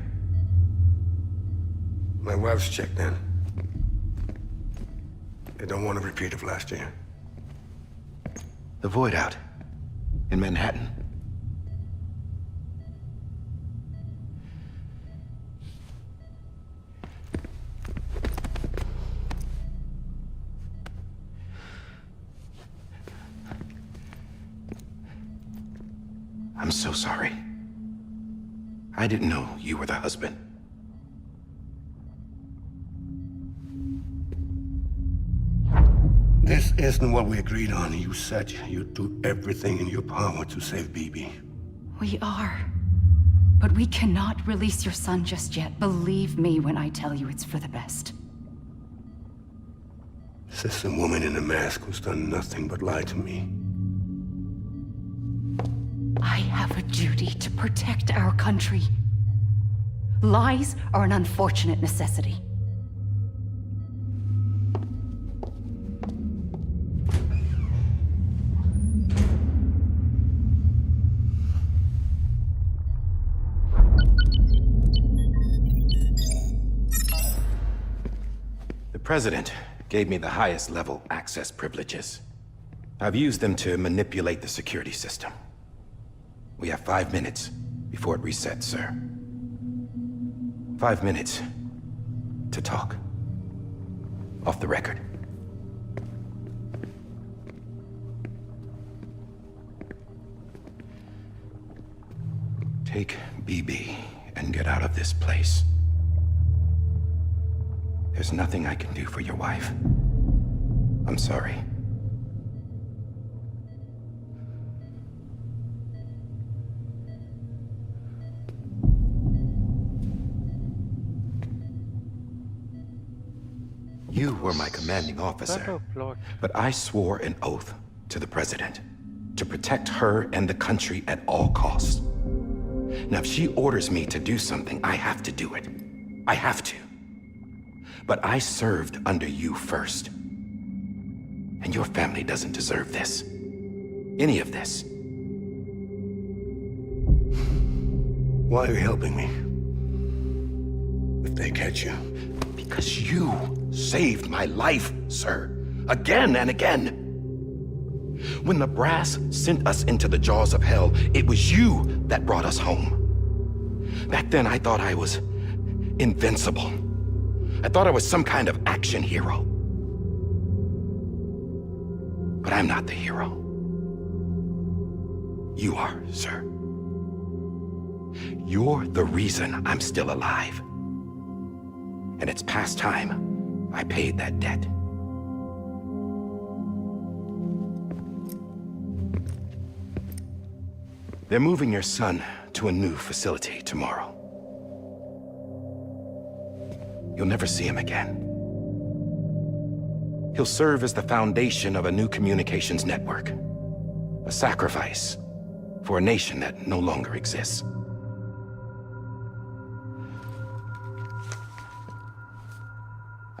B: My wife's checked in. They don't want a repeat of last year.
E: The Void out in Manhattan. I'm so sorry. I didn't know you were the husband.
B: This isn't what we agreed on. You said you'd do everything in your power to save BB.
K: We are. But we cannot release your son just yet. Believe me when I tell you it's for the best.
B: This is a woman in a mask who's done nothing but lie to me.
K: I have a duty to protect our country. Lies are an unfortunate necessity.
E: The President gave me the highest level access privileges. I've used them to manipulate the security system. We have 5 minutes before it resets, sir. 5 minutes to talk. Off the record. Take BB and get out of this place. There's nothing I can do for your wife. I'm sorry.
P: You were my commanding officer, but I swore an oath to the president to protect her and the country at all costs. Now, if she orders me to do something, I have to do it. I have to. But I served under you first. And your family doesn't deserve this. Any of this.
L: Why are you helping me? If they catch you.
P: Because you saved my life, sir. Again and again. When the brass sent us into the jaws of hell, it was you that brought us home. Back then, I thought I was invincible. I thought I was some kind of action hero. But I'm not the hero. You are, sir. You're the reason I'm still alive. And it's past time I paid that debt. They're moving your son to a new facility tomorrow. You'll never see him again. He'll serve as the foundation of a new communications network. A sacrifice for a nation that no longer exists.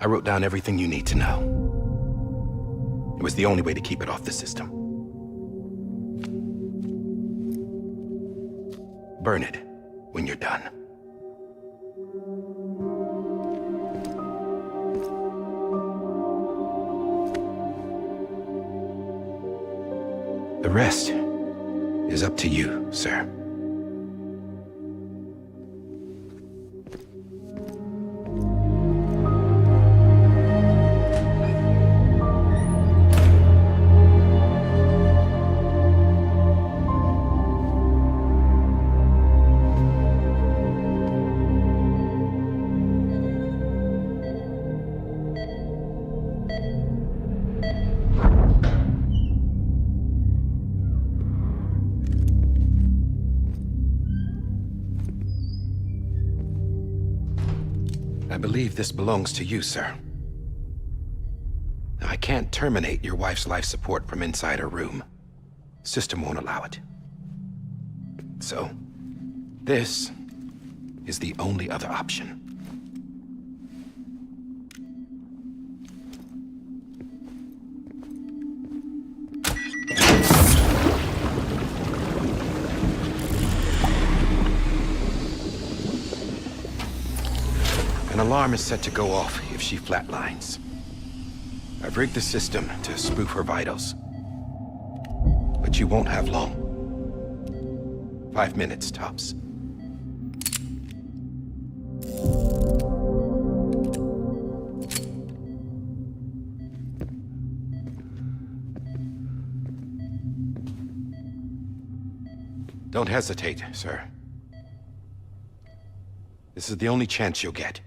P: I wrote down everything you need to know. It was the only way to keep it off the system. Burn it when you're done. The rest is up to you, sir. I believe this belongs to you, sir. Now, I can't terminate your wife's life support from inside her room. System won't allow it. So, this is the only other option. An alarm is set to go off if she flatlines. I've rigged the system to spoof her vitals. But you won't have long. 5 minutes, tops. Don't hesitate, sir. This is the only chance you'll get.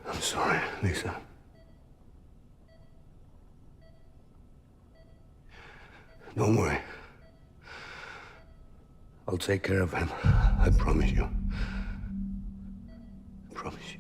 L: I'm sorry, Lisa. Don't worry. I'll take care of him. I promise you. I promise you.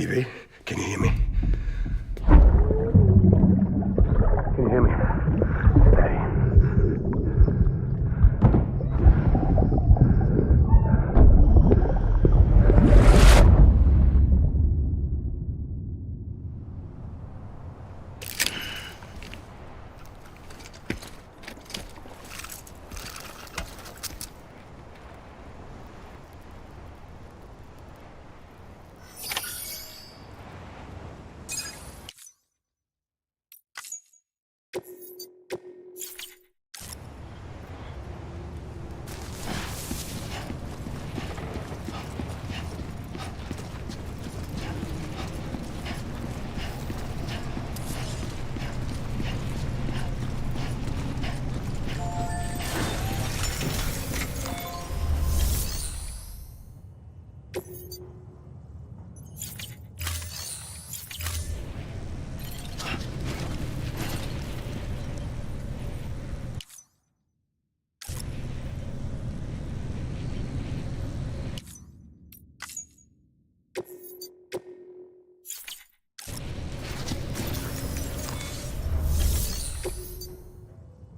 L: Stevie, can you hear me?
P: Can you hear me? Steady.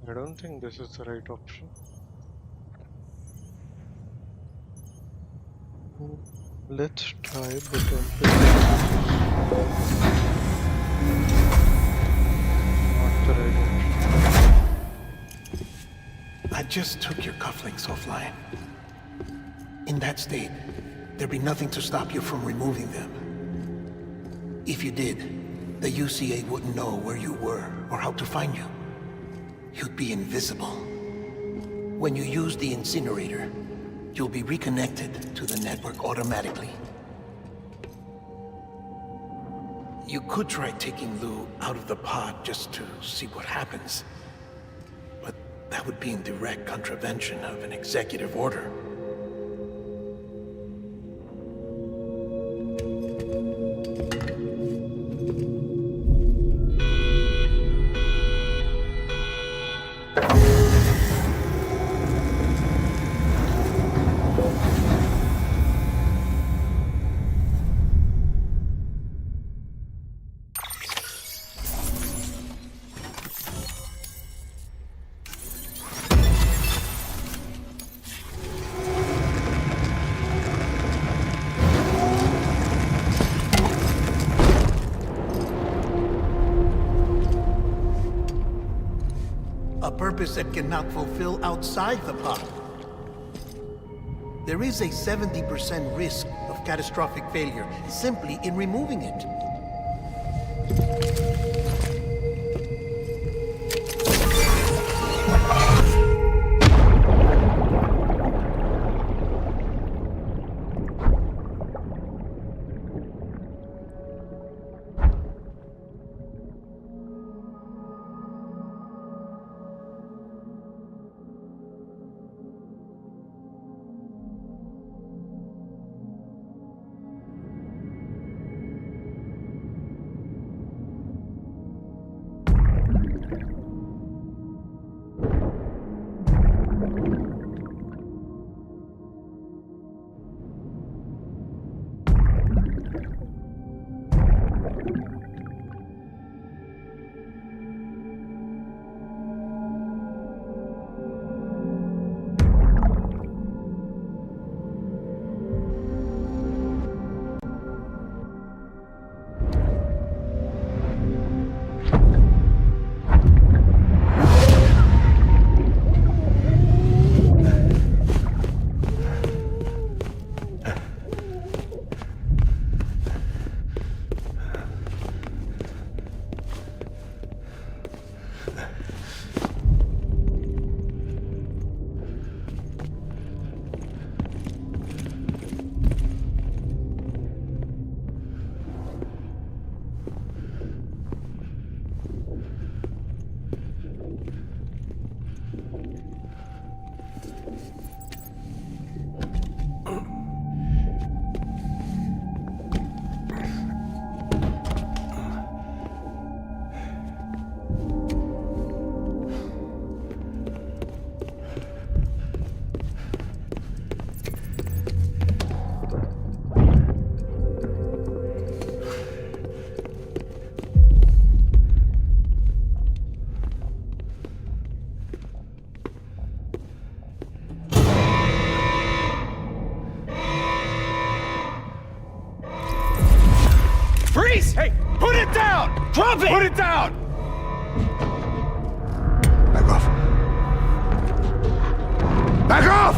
A: I don't think this is the right option. Let's try, but don't pick not the right option.
L: I just took your cufflinks offline. In that state, there'd be nothing to stop you from removing them. If you did, the UCA wouldn't know where you were or how to find you. You'd be invisible. When you use the incinerator, you'll be reconnected to the network automatically. You could try taking Lou out of the pod just to see what happens. But that would be in direct contravention of an executive order. A purpose that cannot fulfill outside the pod. There is a 70% risk of catastrophic failure simply in removing it.
I: Freeze! Hey, put it down! Drop it! Put it down!
L: Back off. Back off!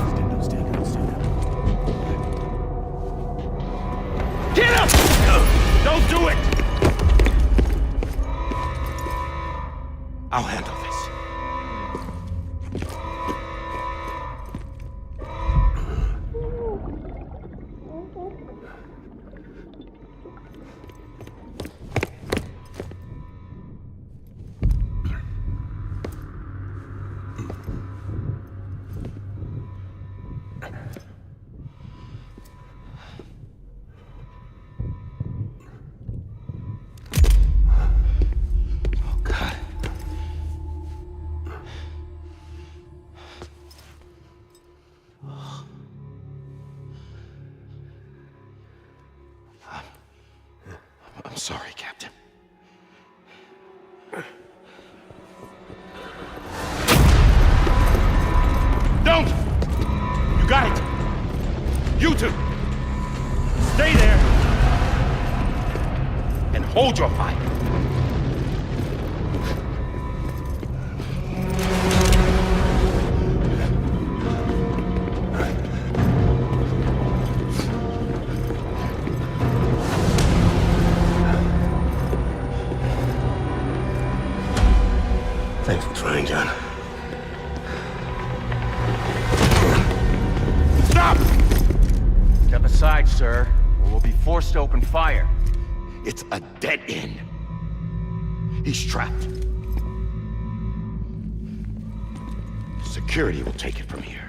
I: Get him! Don't do it!
L: I'll handle this. I'm sorry, Captain.
I: Don't! You got it! You two! Stay there! And hold your fire!
L: Thanks for trying, John.
I: Stop! Step aside, sir, or we'll be forced to open fire.
L: It's a dead end. He's trapped. Security will take it from here.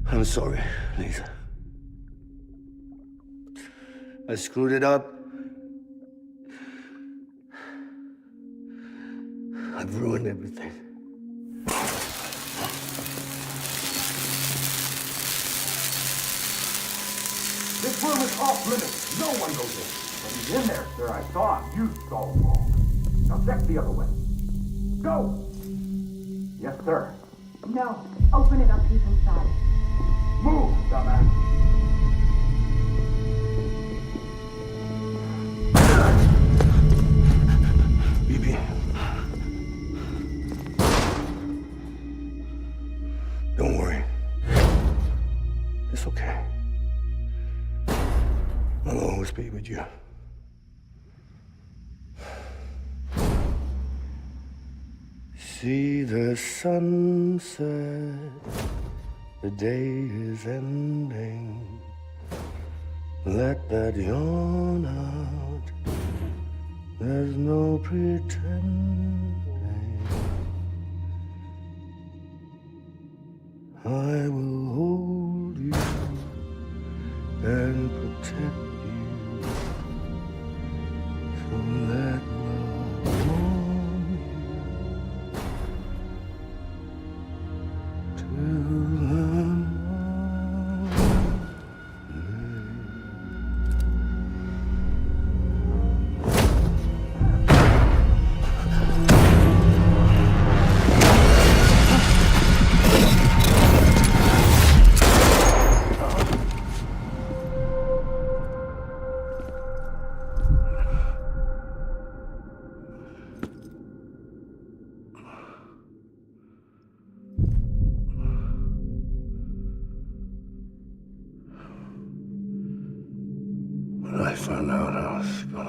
T: I'm sorry, Lisa. I screwed it up. I've ruined everything.
P: This room is off limits. No one goes in. But he's in there, sir. I saw him. You saw him all. Now check the other way. Go! Yes, sir.
R: No. Open it up. He's inside.
P: Move, dumbass.
T: Bibi. Don't worry. It's okay. I'll always be with you. See the sunset. The day is ending. Let that yawn out. There's no pretending. I will hold you and protect you. So let love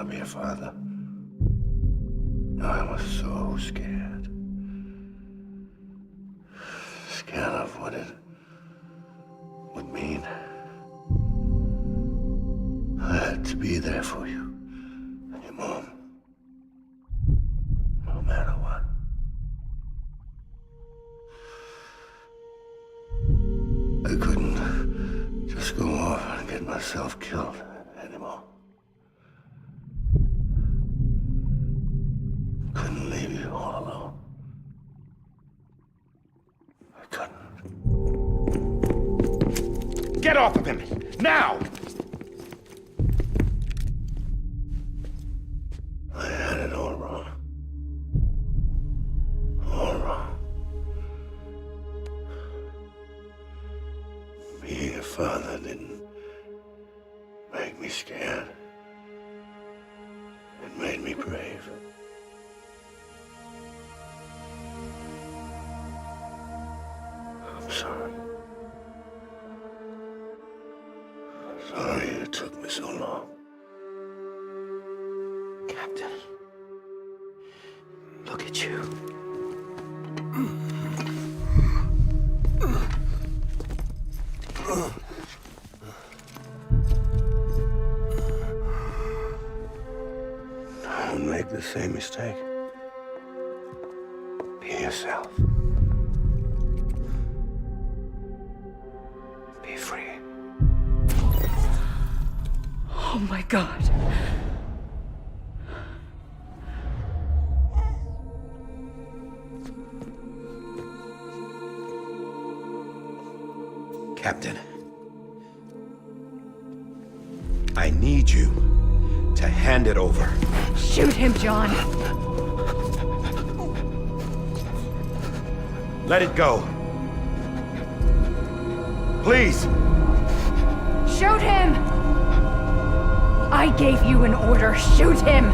T: to be a father. I was so scared. Scared of what it would mean. I had to be there for you and your mom. No matter what. I couldn't just go off and get myself killed anymore. Couldn't leave you all alone. I couldn't.
P: Get off of him! Now!
T: I had it all wrong. All wrong. Being a father didn't make me scared. It made me brave. I'm sorry. Sorry it took me so long.
D: Captain, look at you.
T: Don't make the same mistake. Be yourself. Be free.
F: Oh my God.
P: Captain, I need you to hand it over.
F: Shoot him, John.
P: Let it go. Please.
F: Shoot him! I gave you an order. Shoot him!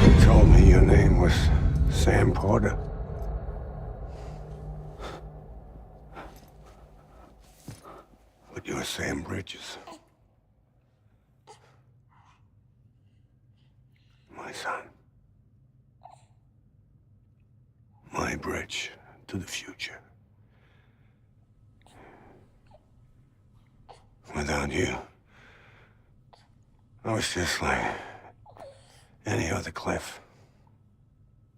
T: You told me your name was Sam Porter. But you're Sam Bridges. My son. My bridge to the future. Without you, I was just like any other Cliff.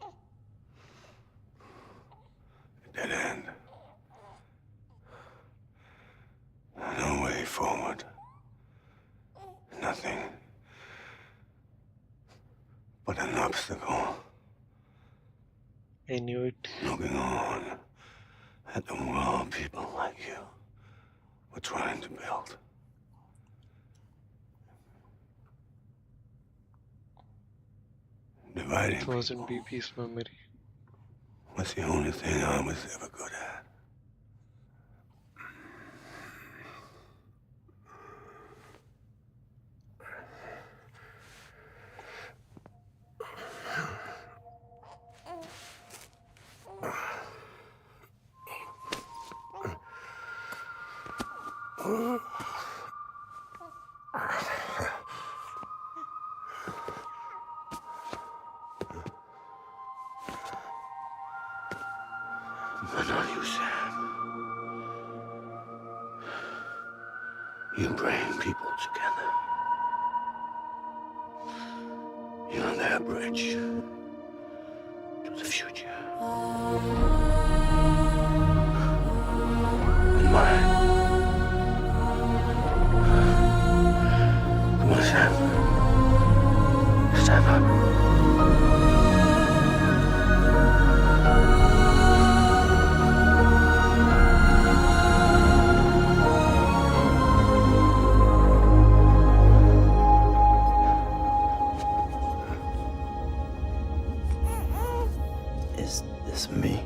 T: A dead end. No way forward. Nothing but an obstacle.
A: I knew it.
T: Looking on at the world people like you were trying to build. Dividing
A: It was in BP's memory.
T: was the only thing I was ever good at. But not you, Sam. You bring people together. You're their bridge to the future. And mine. Come on, Sam. Stand up.
D: Is this me?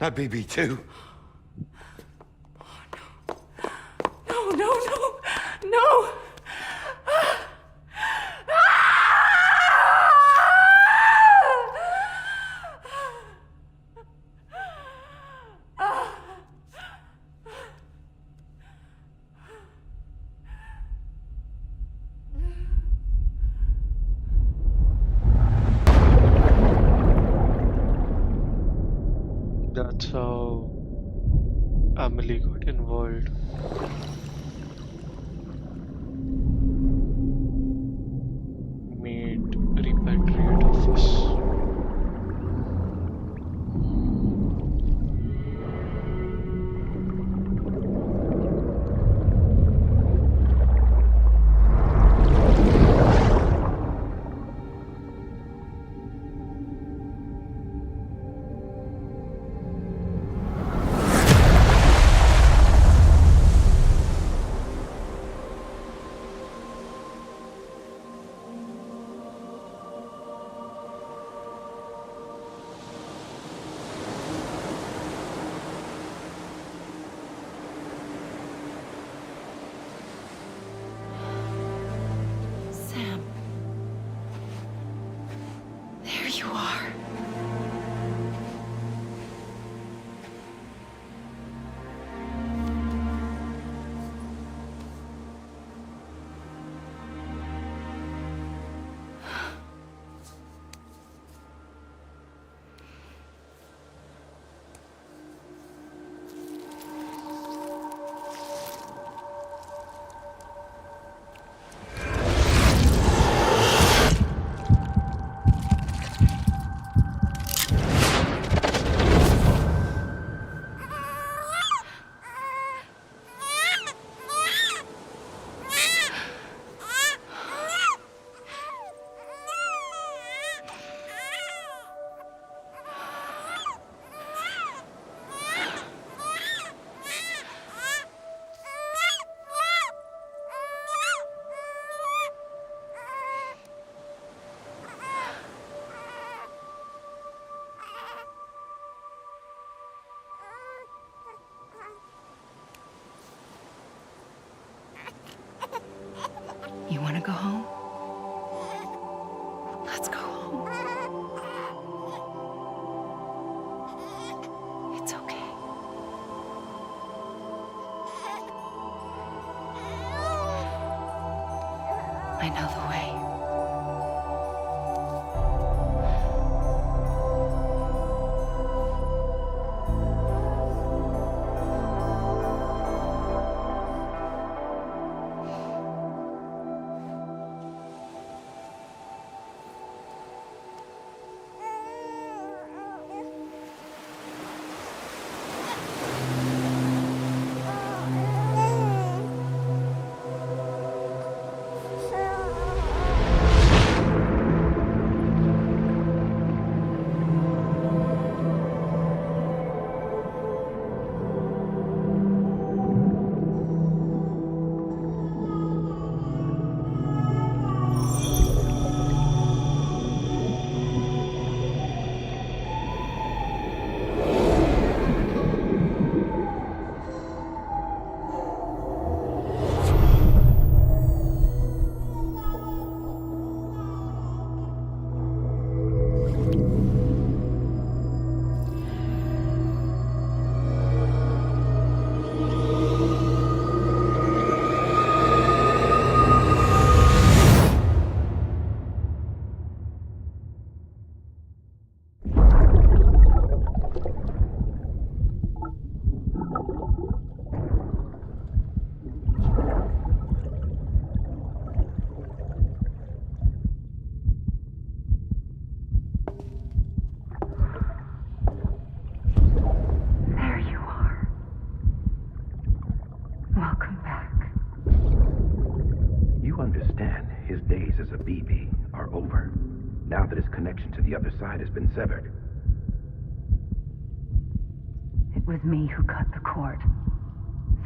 T: My baby, too.
O: No, no, no, no!
A: That's how Amelie got involved. Made repatriate office.
K: Sam. There you are. You want to go home? Let's go home. It's okay. I know the way.
P: Now that his connection to the other side has been severed.
F: It was me who cut the cord.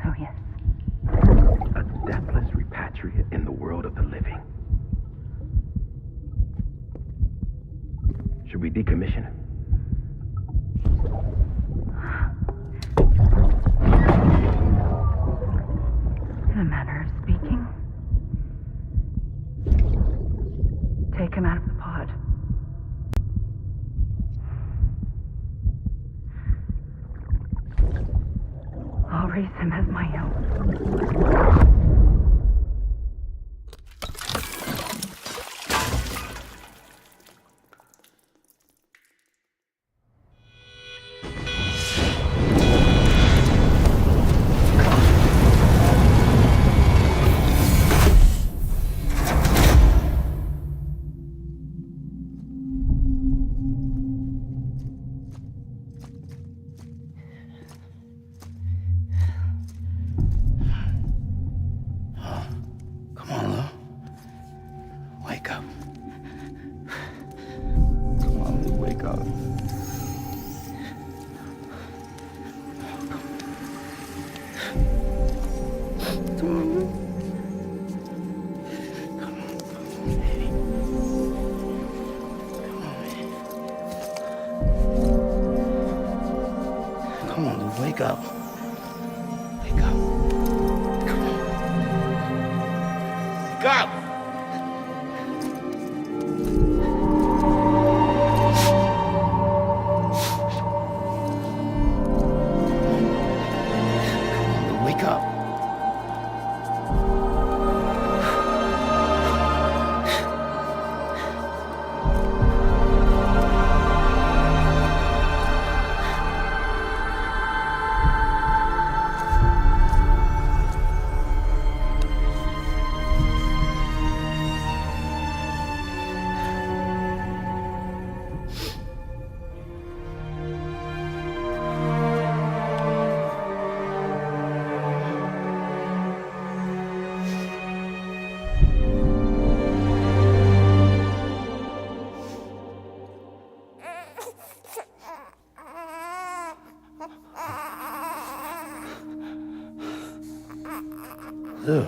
F: So yes.
P: A deathless repatriate in the world of the living. Should we decommission him?
F: take him out of the pod. I'll raise him as my own.
D: Wake up. Wake up. Come on. Wake up! Wake up. Lou.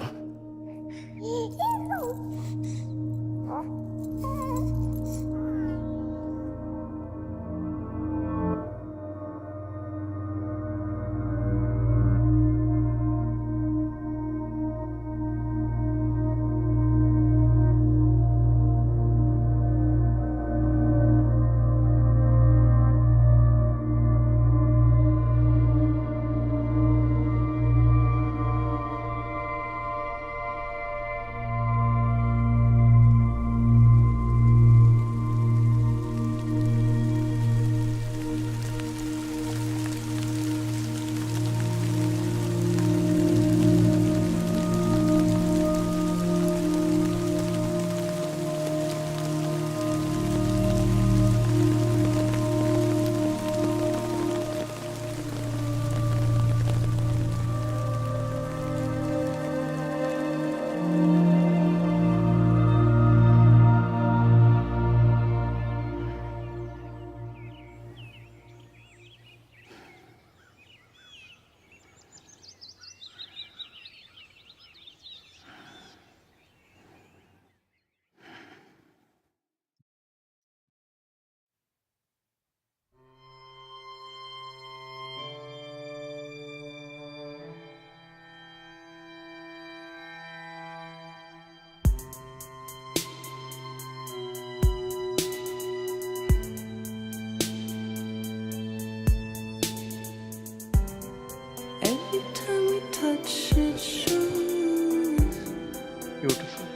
A: Beautiful.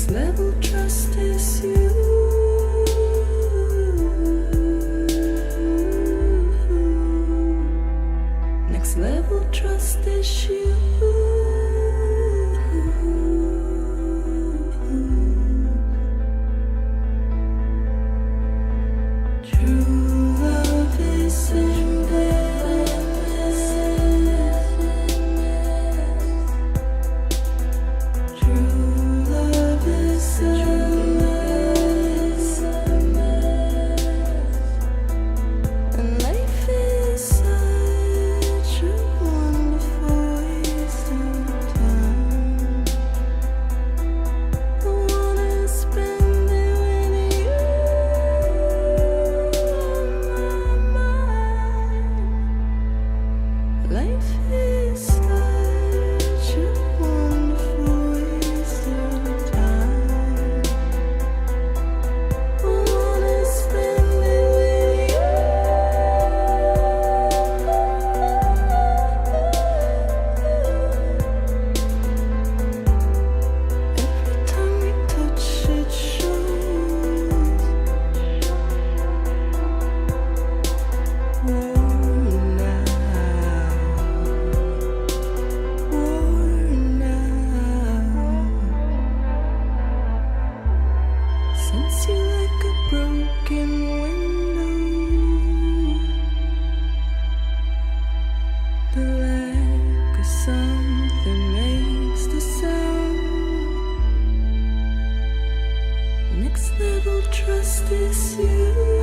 J: Level trust is you. Sense you like a broken window. The lack of something makes the sound. Next level trust is you.